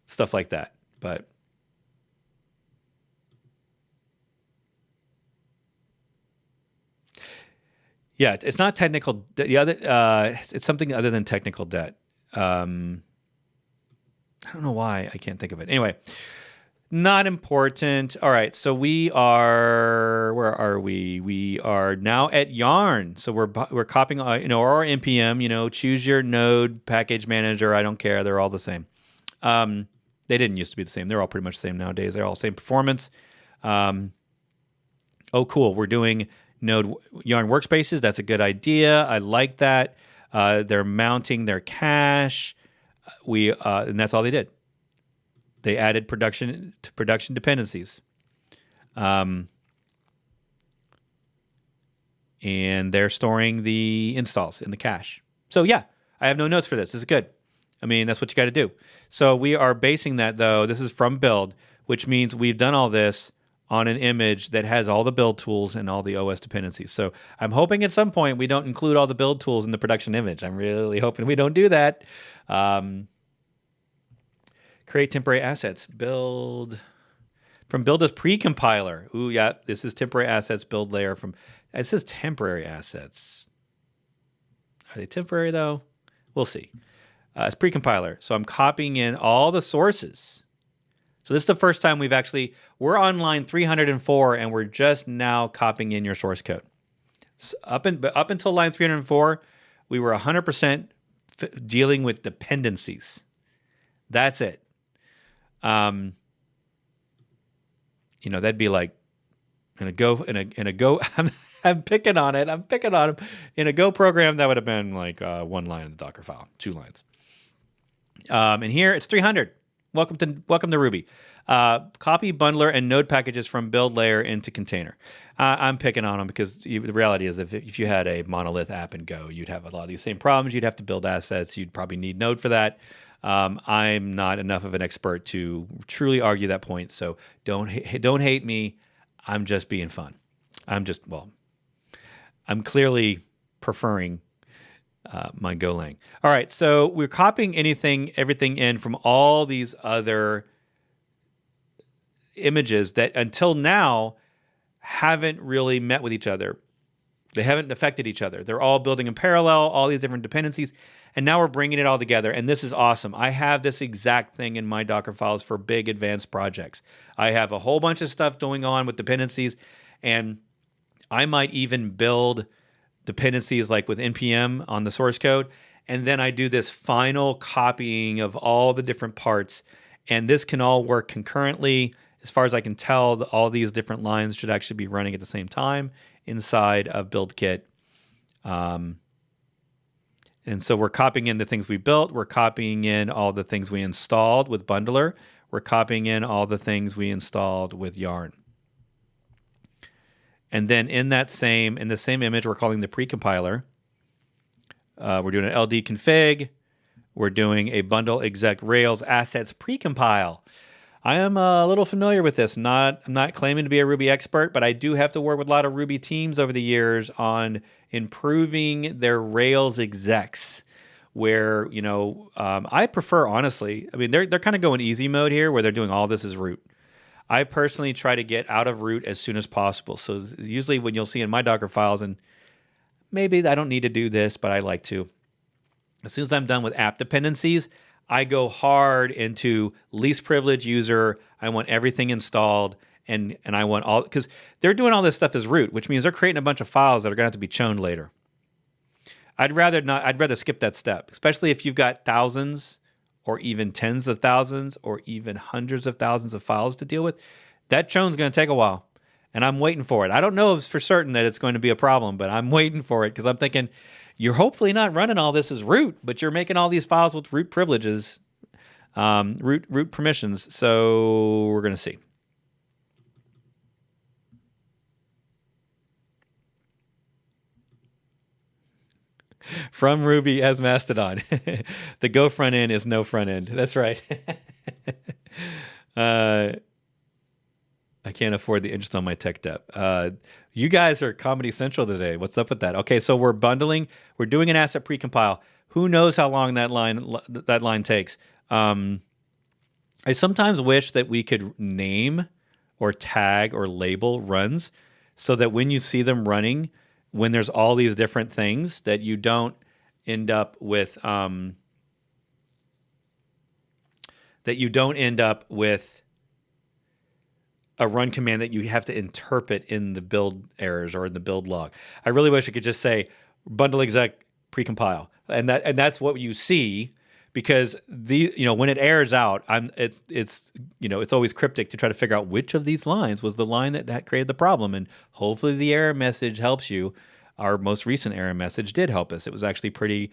stuff like that. But yeah, it's not technical. It's something other than technical debt. I don't know why I can't think of it. Anyway, not important. All right, so where are we? We are now at Yarn. So we're copying, or npm. Choose your node package manager. I don't care. They're all the same. They didn't used to be the same. They're all pretty much the same nowadays. They're all same performance. Oh, cool. We're doing Node Yarn workspaces. That's a good idea. I like that. They're mounting their cache. And that's all they did. They added production dependencies. And they're storing the installs in the cache. So yeah, I have no notes for this. This is good. I mean, that's what you got to do. So we are basing that, though. This is from build, which means we've done all this on an image that has all the build tools and all the OS dependencies. So I'm hoping at some point we don't include all the build tools in the production image. I'm really hoping we don't do that. Create temporary assets. Build. From build as pre-compiler. Ooh, yeah, this is temporary assets build layer from. It says temporary assets. Are they temporary, though? We'll see. It's pre-compiler. So I'm copying in all the sources. So this is the first time we're on line 304 and we're just now copying in your source code. So up until line 304, we were 100% dealing with dependencies. That's it. That'd be like in a Go. I'm picking on it. I'm picking on him. In a Go program, that would have been like 1 line in the Dockerfile, 2 lines. And here it's 300. Welcome to Ruby. Copy bundler and node packages from build layer into container. I'm picking on them because the reality is if you had a monolith app in Go, you'd have a lot of these same problems. You'd have to build assets. You'd probably need Node for that. I'm not enough of an expert to truly argue that point. So don't hate me. I'm just being fun. I'm clearly preferring my Golang. All right, so we're copying everything in from all these other images that until now haven't really met with each other. They haven't affected each other. They're all building in parallel, all these different dependencies, and now we're bringing it all together, and this is awesome. I have this exact thing in my Docker files for big advanced projects. I have a whole bunch of stuff going on with dependencies, and I might even build dependencies like with npm on the source code, and then I do this final copying of all the different parts, and this can all work concurrently. As far as I can tell, all these different lines should actually be running at the same time inside of buildkit. And so we're copying in the things we built. We're copying in all the things we installed with bundler. We're copying in all the things we installed with Yarn. And then in the same image, we're calling the pre-compiler. We're doing an LD config. We're doing a bundle exec Rails assets precompile. I am a little familiar with this. I'm not claiming to be a Ruby expert, but I do have to work with a lot of Ruby teams over the years on improving their Rails execs. Where I prefer, honestly. I mean, they're kind of going easy mode here, where they're doing all this as root. I personally try to get out of root as soon as possible. So usually when you'll see in my Docker files, and maybe I don't need to do this, but I like to. As soon as I'm done with app dependencies, I go hard into least privileged user. I want everything installed, and I want all, because they're doing all this stuff as root, which means they're creating a bunch of files that are going to have to be chowned later. I'd rather skip that step, especially if you've got thousands or even tens of thousands or even hundreds of thousands of files to deal with. That chown's going to take a while, and I'm waiting for it. I don't know for certain that it's going to be a problem, but I'm waiting for it because I'm thinking you're hopefully not running all this as root, but you're making all these files with root privileges, root permissions. So we're going to see. From Ruby as Mastodon. The Go front end is no front end. That's right. I can't afford the interest on my tech debt. You guys are Comedy Central today. What's up with that? Okay, so we're bundling. We're doing an asset precompile. Who knows how long that line takes? I sometimes wish that we could name or tag or label runs so that when you see them running, when there's all these different things, that you don't end up with a run command that you have to interpret in the build errors or in the build log. I really wish I could just say bundle exec precompile, and that's what you see, because when it errors out, it's always cryptic to try to figure out which of these lines was the line that created the problem, and hopefully the error message helps you. Our most recent error message did help us. It was actually pretty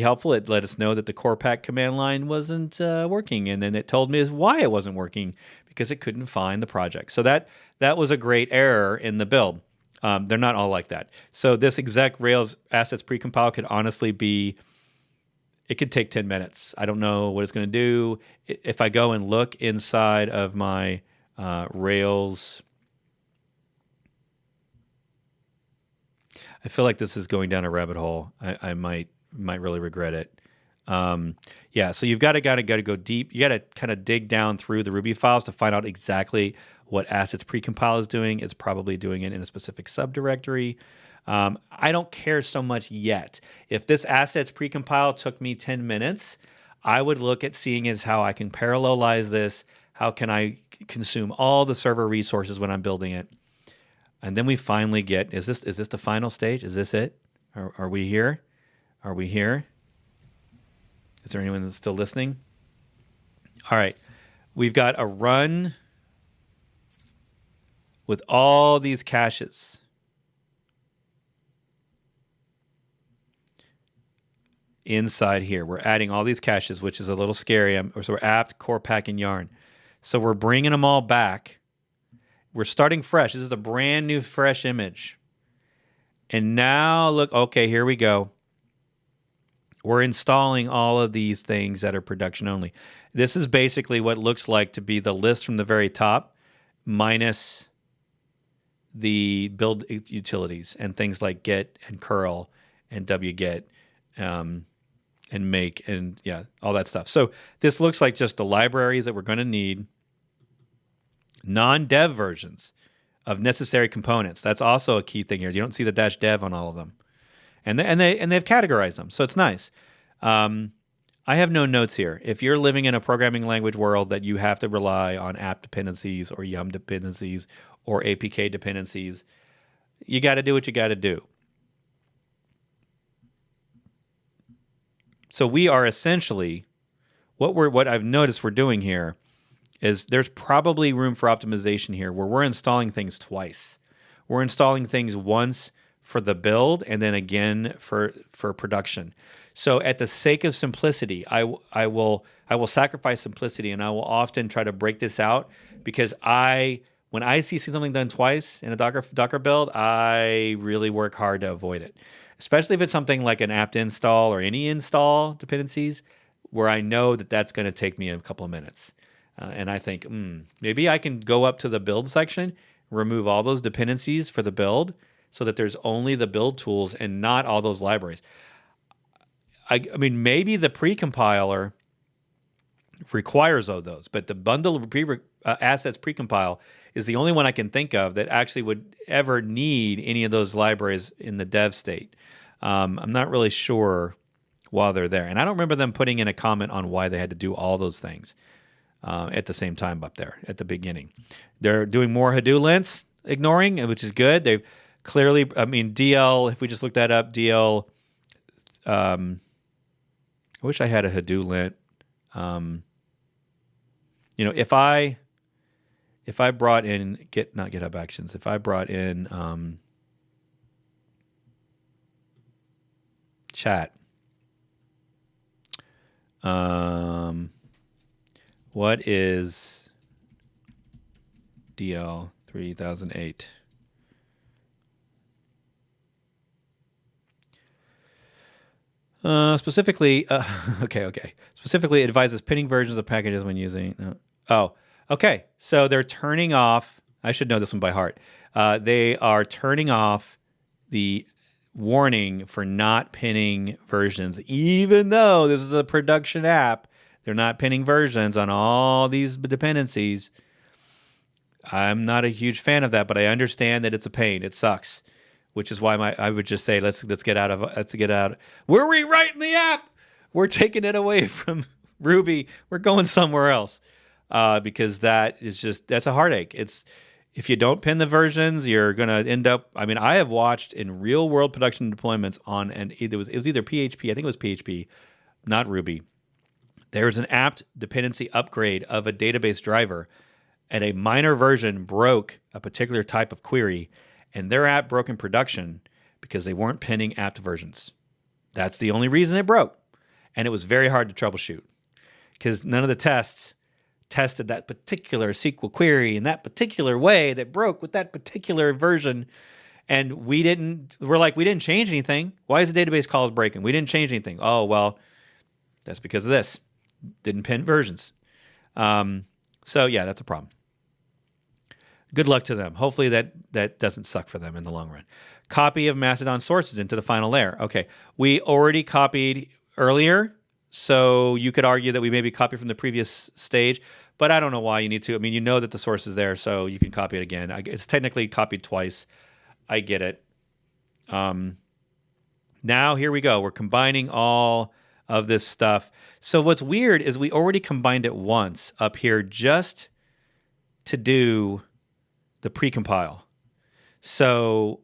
helpful. It let us know that the core pack command line wasn't working, and then it told me why it wasn't working, because it couldn't find the project. So that was a great error in the build. They're not all like that. So this exec Rails assets precompile could honestly be, it could take 10 minutes. I don't know what it's going to do. If I go and look inside of my Rails, I feel like this is going down a rabbit hole. I might really regret it. So you've got to go deep. You got to kind of dig down through the Ruby files to find out exactly what assets precompile is doing. It's probably doing it in a specific subdirectory. I don't care so much yet. If this assets precompile took me 10 minutes, I would look at seeing as how I can parallelize this. How can I consume all the server resources when I'm building it? And then we finally get, is this the final stage? Is this it? Are we here? Are we here? Is there anyone that's still listening? All right. We've got a run with all these caches. Inside here, we're adding all these caches, which is a little scary. So we're apt, core pack, and yarn. So we're bringing them all back. We're starting fresh. This is a brand new, fresh image. And now look, okay, here we go. We're installing all of these things that are production only. This is basically what looks like to be the list from the very top minus the build utilities and things like get and curl and wget and make and all that stuff. So this looks like just the libraries that we're going to need. Non-dev versions of necessary components. That's also a key thing here. You don't see the -dev on all of them, and they've categorized them, so it's nice. I have no notes here. If you're living in a programming language world that you have to rely on app dependencies or yum dependencies or APK dependencies, you got to do what you got to do. So we are essentially what I've noticed we're doing here is there's probably room for optimization here where we're installing things twice. We're installing things once for the build and then again for production. So at the sake of simplicity, I will sacrifice simplicity, and I will often try to break this out, because when I see something done twice in a Docker build, I really work hard to avoid it. Especially if it's something like an apt install or any install dependencies where I know that that's going to take me a couple of minutes. And I think, maybe I can go up to the build section, remove all those dependencies for the build so that there's only the build tools and not all those libraries. I mean, maybe the precompiler requires all those, but the bundle assets precompile is the only one I can think of that actually would ever need any of those libraries in the dev state. I'm not really sure while they're there. And I don't remember them putting in a comment on why they had to do all those things. at the same time up there at the beginning. They're doing more Hadoop lints, ignoring, which is good. They've clearly, I mean, DL, if we just look that up, DL, I wish I had a Hadoop lint. If I brought in not GitHub Actions, if I brought in chat, what is DL 3008? Specifically, okay. Specifically, it advises pinning versions of packages when using. Okay. So they're turning off. I should know this one by heart. They are turning off the warning for not pinning versions, even though this is a production app. They're not pinning versions on all these dependencies. I'm not a huge fan of that, but I understand that it's a pain. It sucks. Which is why I would just say let's get out. We're rewriting the app. We're taking it away from Ruby. We're going somewhere else because that's a heartache. It's if you don't pin the versions, you're gonna end up. I mean, I have watched in real world production deployments it was either PHP. I think it was PHP, not Ruby. There's an apt dependency upgrade of a database driver, and a minor version broke a particular type of query. And their app broke in production because they weren't pinning apt versions. That's the only reason it broke. And it was very hard to troubleshoot because none of the tests tested that particular SQL query in that particular way that broke with that particular version. And we didn't change anything. Why is the database calls breaking? We didn't change anything. Oh, well, that's because of this. Didn't pin versions. So yeah, that's a problem. Good luck to them. Hopefully that doesn't suck for them in the long run. Copy of Mastodon sources into the final layer. Okay, we already copied earlier, so you could argue that we maybe copied from the previous stage, but I don't know why you need to. I mean, you know that the source is there, so you can copy it again. It's technically copied twice. I get it. Now here we go. We're combining all of this stuff. So what's weird is we already combined it once up here just to do the precompile. So,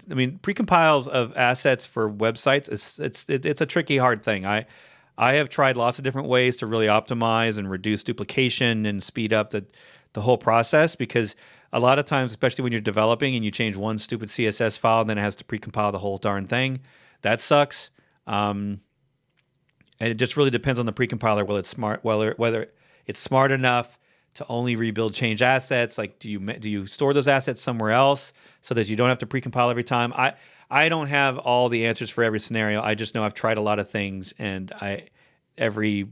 I mean, precompiles of assets for websites, it's a tricky, hard thing. I have tried lots of different ways to really optimize and reduce duplication and speed up the whole process because a lot of times, especially when you're developing and you change one stupid CSS file and then it has to precompile the whole darn thing, that sucks. And it just really depends on the precompiler whether it's smart enough to only rebuild change assets. Like, do you store those assets somewhere else so that you don't have to precompile every time? I don't have all the answers for every scenario. I just know I've tried a lot of things, and every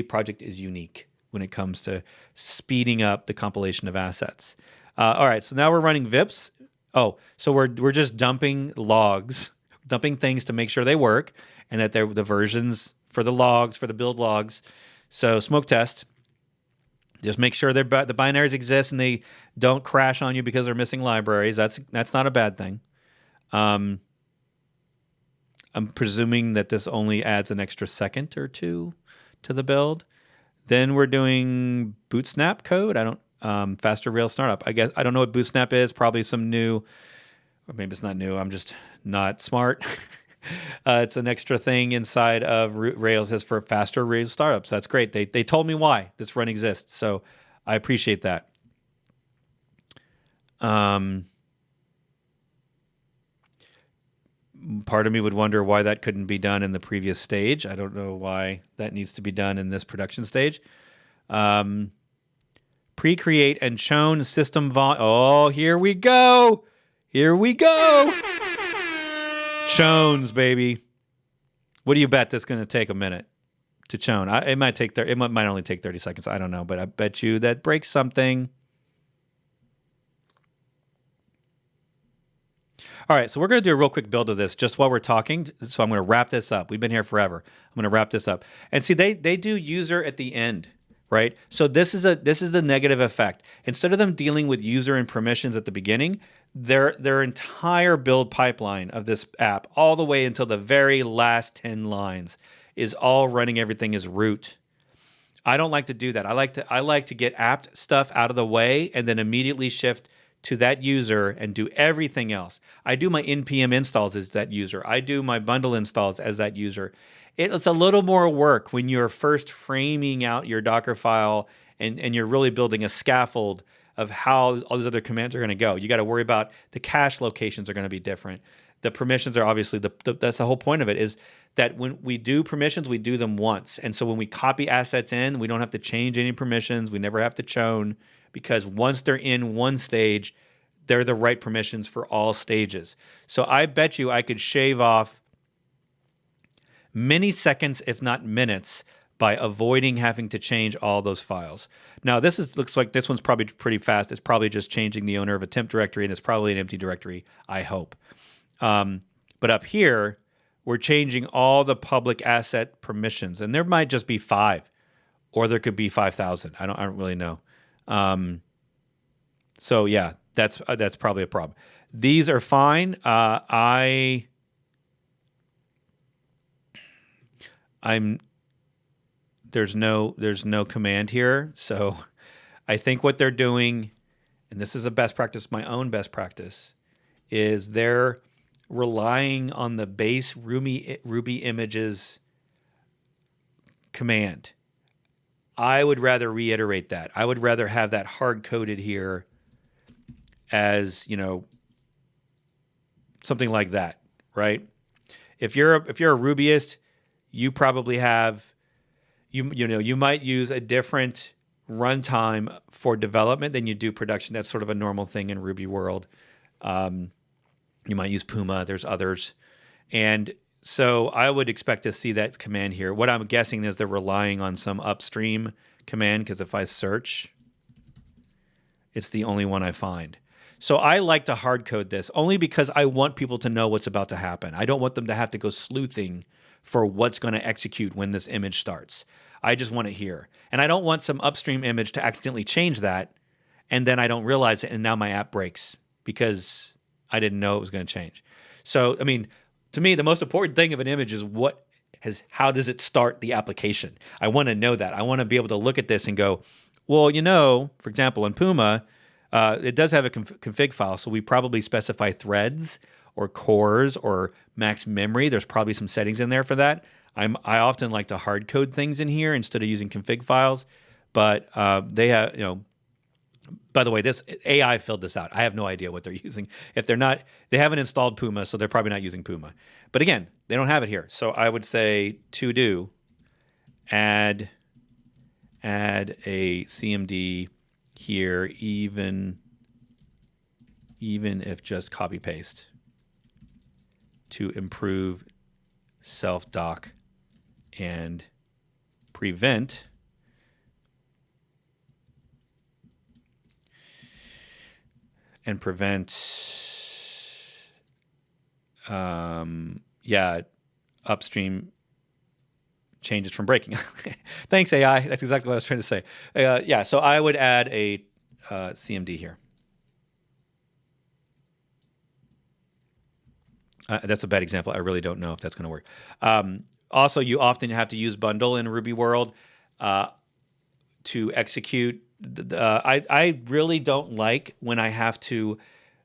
project is unique when it comes to speeding up the compilation of assets. All right, so now we're running VIPs. Oh, so we're just dumping logs, dumping things to make sure they work, and that they're the versions for the logs, for the build logs. So smoke test. Just make sure the binaries exist and they don't crash on you because they're missing libraries. That's not a bad thing. I'm presuming that this only adds an extra second or two to the build. Then we're doing Bootsnap code. I don't faster Rails startup. I guess I don't know what Bootsnap is. Probably some new, or maybe it's not new. I'm just not smart. It's an extra thing inside of Rails as for faster Rails startups. That's great. They told me why this run exists, so I appreciate that. Part of me would wonder why that couldn't be done in the previous stage. I don't know why that needs to be done in this production stage. Pre-create and chown system volume. Oh, here we go. Here we go. Chowns, baby. What do you bet that's going to take a minute to chown? It might take it might only take 30 seconds. I don't know, but I bet you that breaks something. All right, so we're going to do a real quick build of this just while we're talking. So I'm going to wrap this up. We've been here forever. I'm going to wrap this up. And see, they do user at the end, right? So this is the negative effect. Instead of them dealing with user and permissions at the beginning, their entire build pipeline of this app, all the way until the very last 10 lines, is all running everything as root. I don't like to do that. I like to get apt stuff out of the way and then immediately shift to that user and do everything else. I do my npm installs as that user. I do my bundle installs as that user. It's a little more work when you're first framing out your Dockerfile and you're really building a scaffold of how all these other commands are going to go. You got to worry about the cache locations are going to be different. The permissions are obviously that's the whole point of it, is that when we do permissions, we do them once. And so when we copy assets in, we don't have to change any permissions. We never have to chown, because once they're in one stage, they're the right permissions for all stages. So I bet you I could shave off many seconds, if not minutes, by avoiding having to change all those files. Now, looks like this one's probably pretty fast. It's probably just changing the owner of a temp directory, and it's probably an empty directory, I hope. But up here, we're changing all the public asset permissions, and there might just be 5, or there could be 5,000. I don't really know. So yeah, that's probably a problem. These are fine. There's no command here. So I think what they're doing, and this is a best practice, my own best practice, is they're relying on the base Ruby images command. I would rather reiterate that. I would rather have that hard coded here as, something like that, right? If you're a Rubyist, you probably have you might use a different runtime for development than you do production. That's sort of a normal thing in Ruby world. You might use Puma. There's others. And so I would expect to see that command here. What I'm guessing is they're relying on some upstream command, because if I search, it's the only one I find. So I like to hard code this only because I want people to know what's about to happen. I don't want them to have to go sleuthing for what's going to execute when this image starts. I just want it here. And I don't want some upstream image to accidentally change that, and then I don't realize it, and now my app breaks because I didn't know it was going to change. So, I mean, to me, the most important thing of an image is how does it start the application? I want to know that. I want to be able to look at this and go, well, for example, in Puma, it does have a config file, so we probably specify threads or cores or max memory. There's probably some settings in there for that. I often like to hard code things in here instead of using config files, but they have, by the way, this AI filled this out. I have no idea what they're using. If they're not, they haven't installed Puma, so they're probably not using Puma. But again, they don't have it here. So I would say to do add a CMD here, even if just copy paste, to improve self-doc and prevent upstream changes from breaking. Thanks, AI. That's exactly what I was trying to say. So I would add a CMD here. That's a bad example. I really don't know if that's going to work. Also, you often have to use bundle in Ruby world to execute. I really don't like when I have to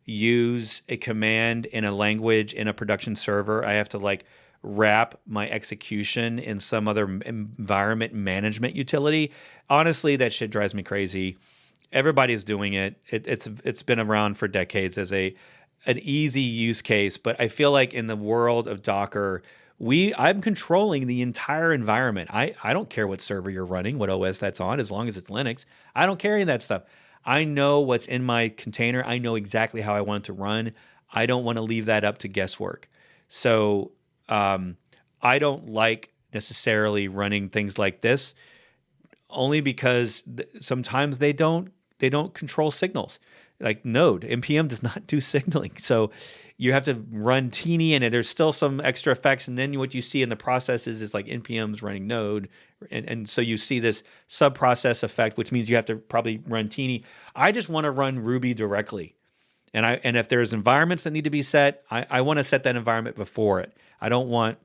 use a command in a language in a production server. I have to wrap my execution in some other environment management utility. Honestly, that shit drives me crazy. Everybody's doing it. It's been around for decades as an easy use case, but I feel like in the world of Docker, I'm controlling the entire environment. I don't care what server you're running, what OS that's on, as long as it's Linux. I don't care any of that stuff. I know what's in my container. I know exactly how I want it to run. I don't want to leave that up to guesswork. So I don't like necessarily running things like this, only because sometimes they don't control signals. Like Node, npm does not do signaling. So you have to run teeny in it. There's still some extra effects. And then what you see in the processes is npm's running Node. And so you see this sub-process effect, which means you have to probably run teeny. I just want to run Ruby directly. And if there's environments that need to be set, I want to set that environment before it. I don't want,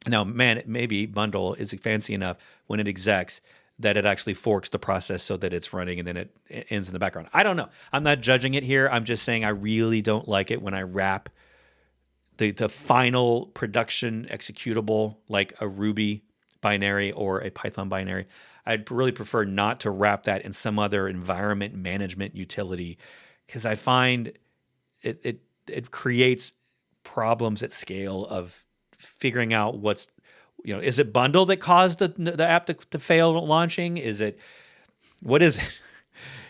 now, man, maybe bundle is fancy enough when it execs that it actually forks the process so that it's running and then it ends in the background. I don't know. I'm not judging it here. I'm just saying I really don't like it when I wrap the final production executable like a Ruby binary or a Python binary. I'd really prefer not to wrap that in some other environment management utility, because I find it creates problems at scale of figuring out what's, is it bundle that caused the app to fail launching? What is it?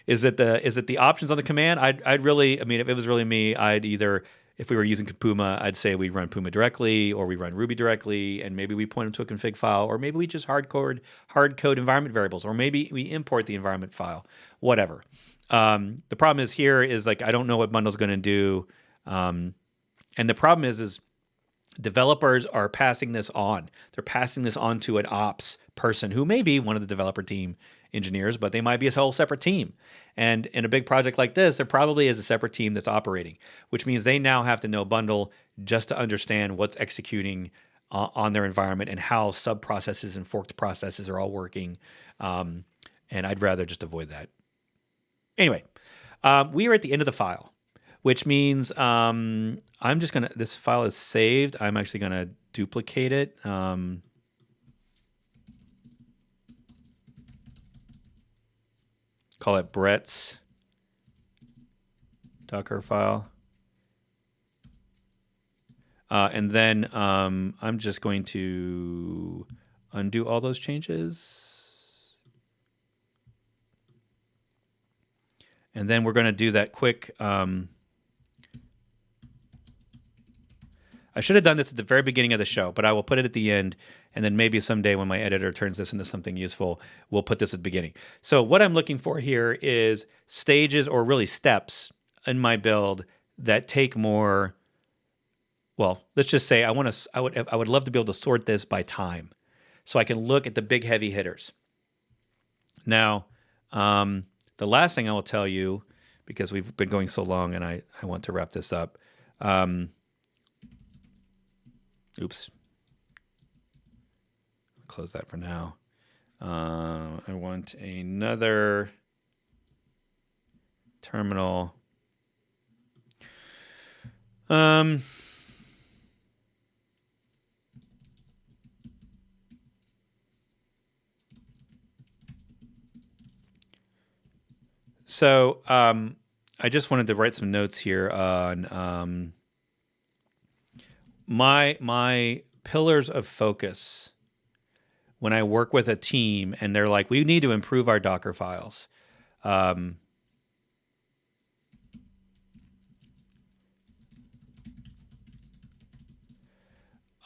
Is it the options on the command? I'd really, if it was really me, I'd either, if we were using Puma, I'd say we'd run Puma directly, or we run Ruby directly, and maybe we point them to a config file, or maybe we just hard code environment variables, or maybe we import the environment file, whatever. The problem is here is like I don't know what bundle's going to do, and the problem is developers are passing this on. They're passing this on to an ops person who may be one of the developer team engineers, but they might be a whole separate team. And in a big project like this, there probably is a separate team that's operating, which means they now have to know bundle just to understand what's executing on their environment and how sub-processes and forked processes are all working. And I'd rather just avoid that. Anyway, we are at the end of the file, which means this file is saved. I'm actually going to duplicate it. Call it Bret's Dockerfile. And then I'm just going to undo all those changes. And then we're going to do that quick. I should have done this at the very beginning of the show, but I will put it at the end. And then maybe someday when my editor turns this into something useful, we'll put this at the beginning. So what I'm looking for here is stages, or really steps in my build that take more. Well, let's just say I would love to be able to sort this by time, so I can look at the big heavy hitters. Now, the last thing I will tell you, because we've been going so long and I want to wrap this up. Oops. Close that for now. I want another terminal. So I just wanted to write some notes here on my pillars of focus when I work with a team and they're like, we need to improve our Docker files.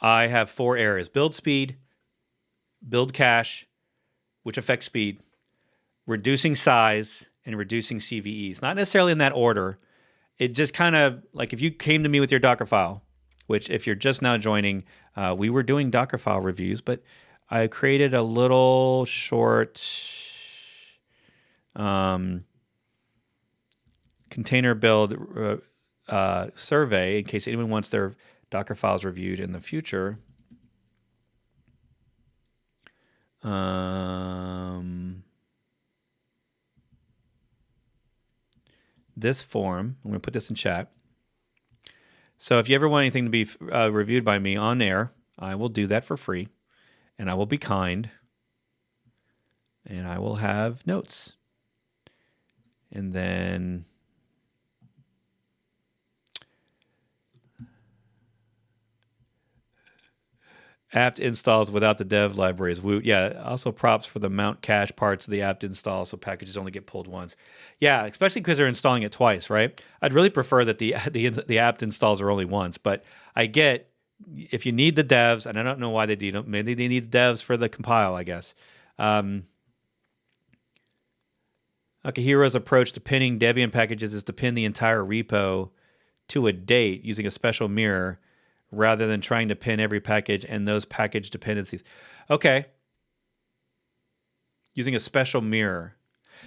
I have 4 areas: build speed, build cache, which affects speed, reducing size, and reducing CVEs. Not necessarily in that order. It just kind of, like if you came to me with your Dockerfile, which if you're just now joining, we were doing Dockerfile reviews, but I created a little short container build survey in case anyone wants their Docker files reviewed in the future. This form, I'm going to put this in chat. So if you ever want anything to be reviewed by me on air, I will do that for free, and I will be kind, and I will have notes. And then apt installs without the dev libraries. Yeah, also props for the mount cache parts of the apt install, so packages only get pulled once. Yeah, especially because they're installing it twice, right? I'd really prefer that the apt installs are only once, but I get if you need the devs, and I don't know why they do. Maybe they need devs for the compile, I guess. Hero's approach to pinning Debian packages is to pin the entire repo to a date using a special mirror, rather than trying to pin every package and those package dependencies. Okay. Using a special mirror.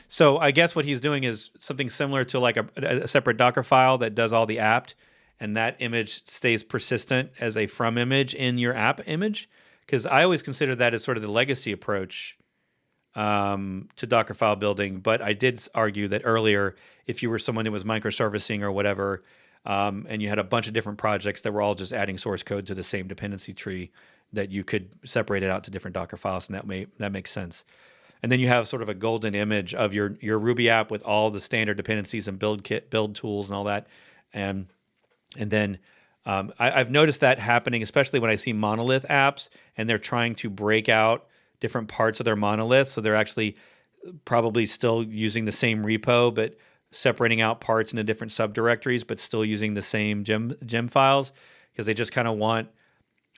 So I guess what he's doing is something similar to like a separate Docker file that does all the apt, and that image stays persistent as a from image in your app image. Because I always consider that as sort of the legacy approach. to Dockerfile building. But I did argue that earlier, if you were someone who was microservicing or whatever, and you had a bunch of different projects that were all just adding source code to the same dependency tree, that you could separate it out to different Docker files, and that makes sense. And then you have sort of a golden image of your Ruby app with all the standard dependencies and buildkit, build tools, and all that. And then I've noticed that happening, especially when I see monolith apps and they're trying to break out different parts of their monolith. So they're actually probably still using the same repo, but separating out parts into different subdirectories, but still using the same gem files, because they just kind of want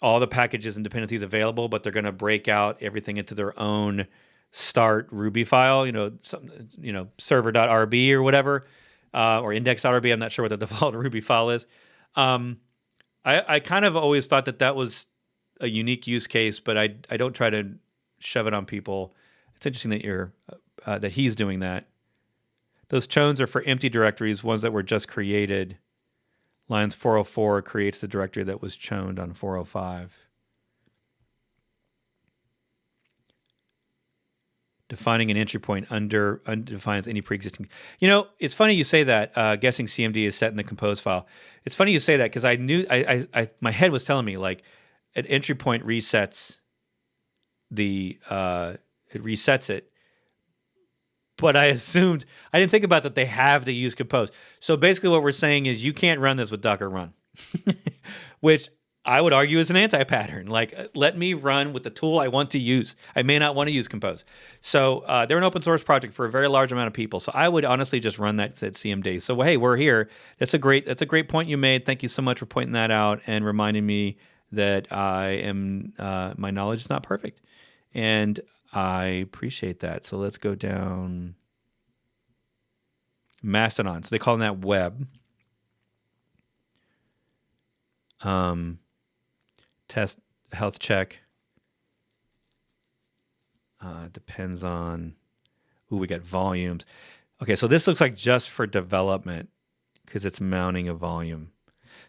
all the packages and dependencies available, but they're going to break out everything into their own start Ruby file, server.rb or whatever, or index.rb. I'm not sure what the default Ruby file is. I kind of always thought that was a unique use case, but I don't try to shove it on people. It's interesting that that he's doing that. Those chones are for empty directories, ones that were just created. Lines 404 creates the directory that was choned on 405. Defining an entry point undefines any pre-existing. It's funny you say that. Guessing CMD is set in the compose file. It's funny you say that because I knew my head was telling me like an entry point resets it resets it. But I didn't think about that they have to use compose. So basically what we're saying is you can't run this with Docker run, which I would argue is an anti-pattern. Like, let me run with the tool I want to use. I may not want to use compose. So they're an open source project for a very large amount of people. So I would honestly just run that at CMD. So hey, we're here. That's a great point you made. Thank you so much for pointing that out and reminding me that my knowledge is not perfect. And I appreciate that. So let's go down Mastodon. So they call that web. Test health check. Depends on. We got volumes. Okay, so this looks like just for development because it's mounting a volume.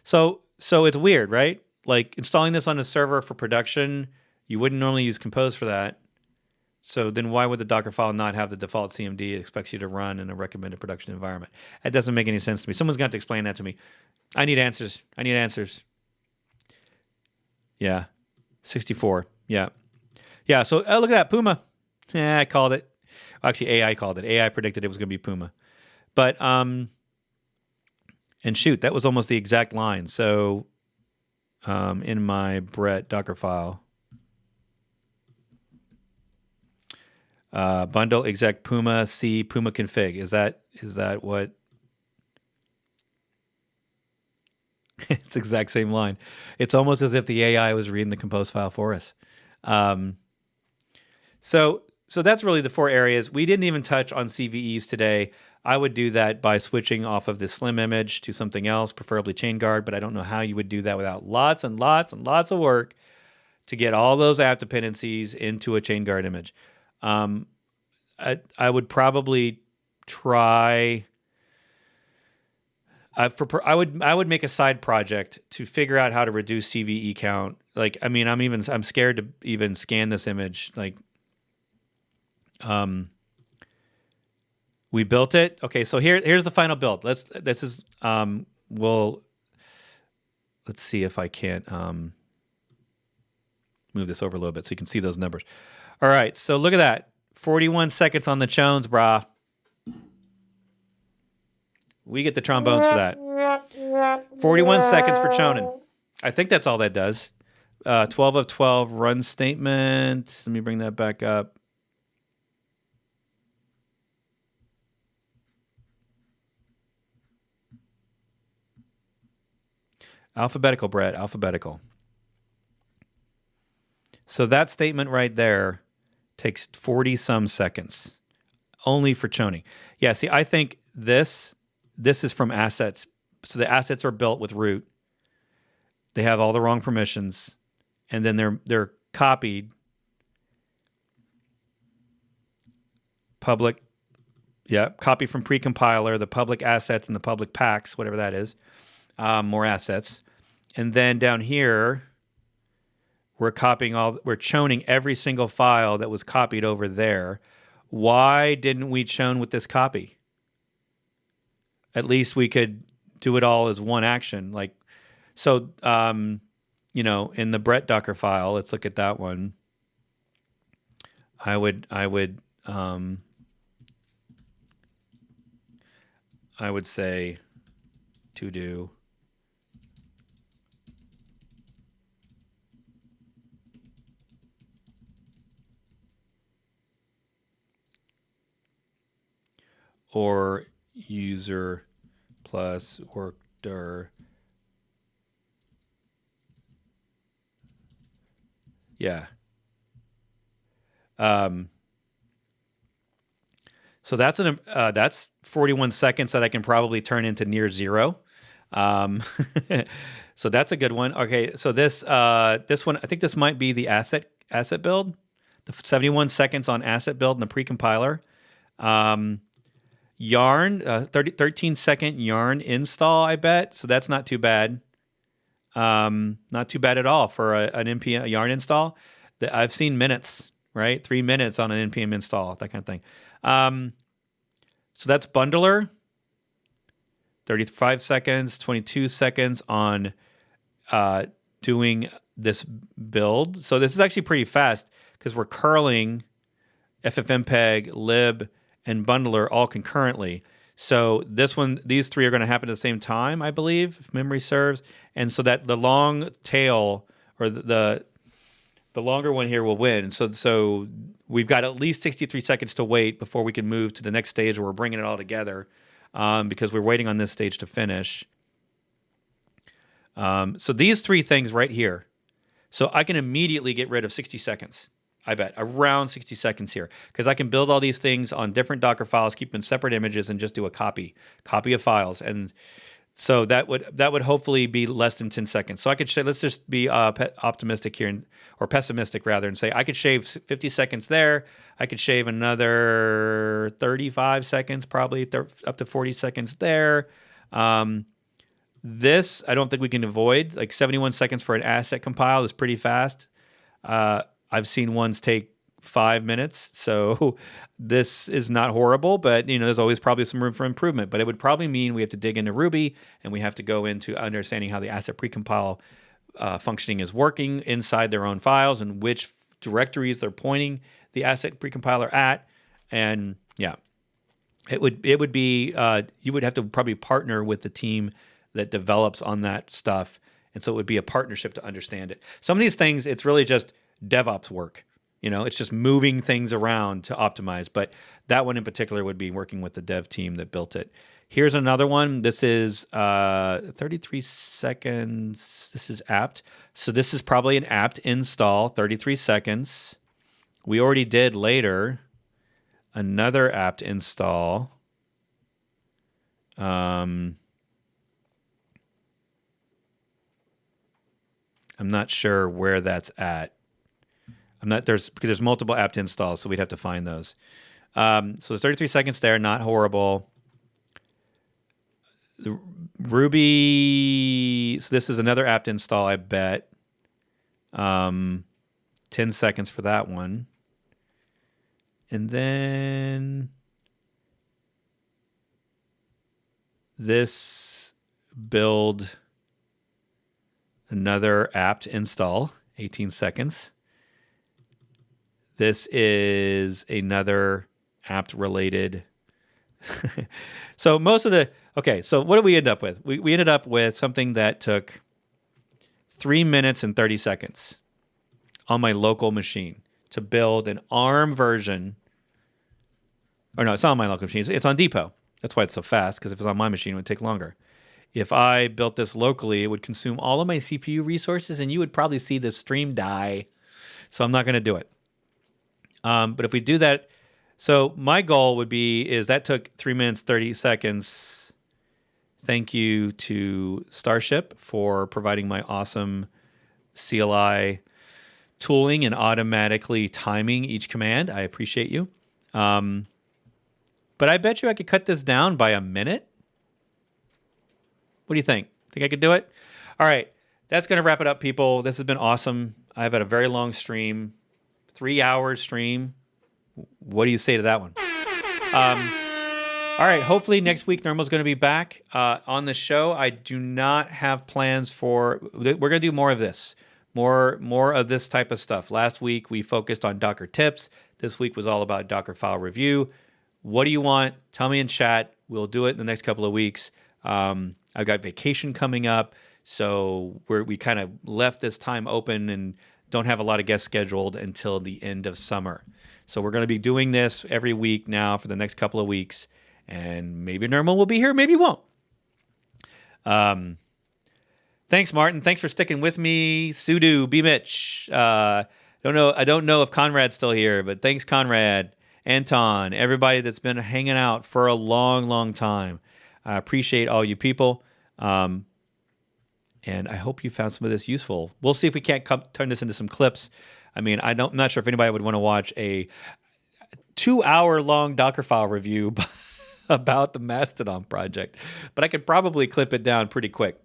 So it's weird, right? Like installing this on a server for production, you wouldn't normally use compose for that. So then why would the Dockerfile not have the default CMD it expects you to run in a recommended production environment? That doesn't make any sense to me. Someone's got to explain that to me. I need answers. Yeah. 64. Yeah. Yeah, so look at that. Puma. I called it. Actually, AI called it. AI predicted it was going to be Puma. But, and shoot, that was almost the exact line. So in my Bret Dockerfile, bundle exec Puma C Puma config. Is that what? It's the exact same line. It's almost as if the AI was reading the compose file for us. So that's really the four areas. We didn't even touch on CVEs today. I would do that by switching off of the Slim image to something else, preferably chain guard, but I don't know how you would do that without lots and lots and lots of work to get all those app dependencies into a chain guard image. I would probably try. I would make a side project to figure out how to reduce CVE count. Like, I mean, I'm scared to even scan this image. Like, we built it. Okay, so here's the final build. Let's see if I can't move this over a little bit so you can see those numbers. All right, so look at that. 41 seconds on the chones, brah. We get the trombones for that. 41 seconds for choning. I think that's all that does. 12 of 12 run statement. Let me bring that back up. Alphabetical, Brett. Alphabetical. So that statement right there takes 40-some seconds only for choning. Yeah, see, I think this is from assets. So the assets are built with root. They have all the wrong permissions, and then they're copied. Public, yeah, copy from pre-compiler, the public assets and the public packs, whatever that is, more assets. And then down here, we're choning every single file that was copied over there. why didn't we chown with this copy? At least we could do it all as one action. Like, so, you know, in the Bret Dockerfile, let's look at that one. I would say to do or user plus workdir. Yeah. So that's 41 seconds that I can probably turn into near zero. So that's a good one. Okay, so this one, I think this might be the asset build, the 71 seconds on asset build in the pre-compiler. Yarn, 13-second yarn install, I bet. So that's not too bad. Not too bad at all for an npm yarn install. I've seen minutes, right? 3 minutes on an npm install, that kind of thing. So that's bundler. 35 seconds, 22 seconds on doing this build. So this is actually pretty fast because we're curling ffmpeg, lib, and bundler all concurrently. So these three are going to happen at the same time, I believe, if memory serves. And so that the long tail or the longer one here will win. So we've got at least 63 seconds to wait before we can move to the next stage where we're bringing it all together because we're waiting on this stage to finish. So these three things right here. So I can immediately get rid of 60 seconds. I bet around 60 seconds here because I can build all these things on different Docker files, keep them in separate images, and just do a copy of files. And so that would hopefully be less than 10 seconds. So I could say, let's just be optimistic here, or pessimistic rather, and say I could shave 50 seconds there. I could shave another 35 seconds, probably up to 40 seconds there. This I don't think we can avoid. Like 71 seconds for an asset compile is pretty fast. I've seen ones take 5 minutes, so this is not horrible, but there's always probably some room for improvement. But it would probably mean we have to dig into Ruby and we have to go into understanding how the asset precompile functioning is working inside their own files and which directories they're pointing the asset precompiler at. And yeah, it would be you would have to probably partner with the team that develops on that stuff, and so it would be a partnership to understand it. Some of these things, it's really just DevOps work. It's just moving things around to optimize. But that one in particular would be working with the dev team that built it. Here's another one. This is 33 seconds. This is apt. So this is probably an apt install, 33 seconds. We already did later another apt install. I'm not sure where that's at. Because there's multiple apt installs, so we'd have to find those. So there's 33 seconds there, not horrible. The Ruby, so this is another apt install, I bet. 10 seconds for that one. And then this build, another apt install, 18 seconds. This is another apt related. So most of so what did we end up with? We ended up with something that took 3 minutes and 30 seconds on my local machine to build an ARM version. Or no, it's not on my local machine. It's on Depot. That's why it's so fast, because if it's on my machine, it would take longer. If I built this locally, it would consume all of my CPU resources, and you would probably see the stream die. So I'm not going to do it. But if we do that, so my goal is that took 3 minutes, 30 seconds. Thank you to Starship for providing my awesome CLI tooling and automatically timing each command. I appreciate you. But I bet you I could cut this down by a minute. What do you think? Think I could do it? All right. That's going to wrap it up, people. This has been awesome. I've had a very long stream. 3 hours stream. What do you say to that one? All right. Hopefully next week Normal's going to be back on the show. I do not have plans for. We're going to do more of this, more of this type of stuff. Last week we focused on Docker tips. This week was all about Dockerfile review. What do you want? Tell me in chat. We'll do it in the next couple of weeks. I've got vacation coming up, so we kind of left this time open and don't have a lot of guests scheduled until the end of summer. So we're going to be doing this every week now for the next couple of weeks, and maybe Normal will be here, maybe won't. Thanks, Martin. Thanks for sticking with me. Sudo, B. Mitch. I don't know if Conrad's still here, but thanks, Conrad, Anton, everybody that's been hanging out for a long, long time. I appreciate all you people. And I hope you found some of this useful. We'll see if we can't turn this into some clips. I mean, I'm not sure if anybody would want to watch a 2-hour-long Dockerfile review about the Mastodon project, but I could probably clip it down pretty quick.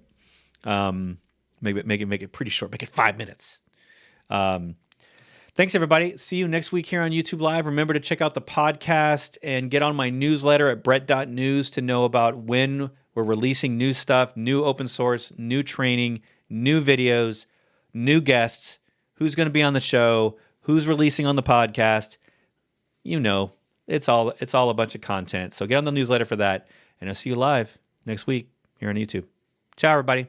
Maybe make it pretty short. Make it 5 minutes. Thanks, everybody. See you next week here on YouTube Live. Remember to check out the podcast and get on my newsletter at bret.news to know about when we're releasing new stuff, new open source, new training, new videos, new guests, who's going to be on the show, who's releasing on the podcast. You know, it's all a bunch of content. So get on the newsletter for that, and I'll see you live next week here on YouTube. Ciao, everybody.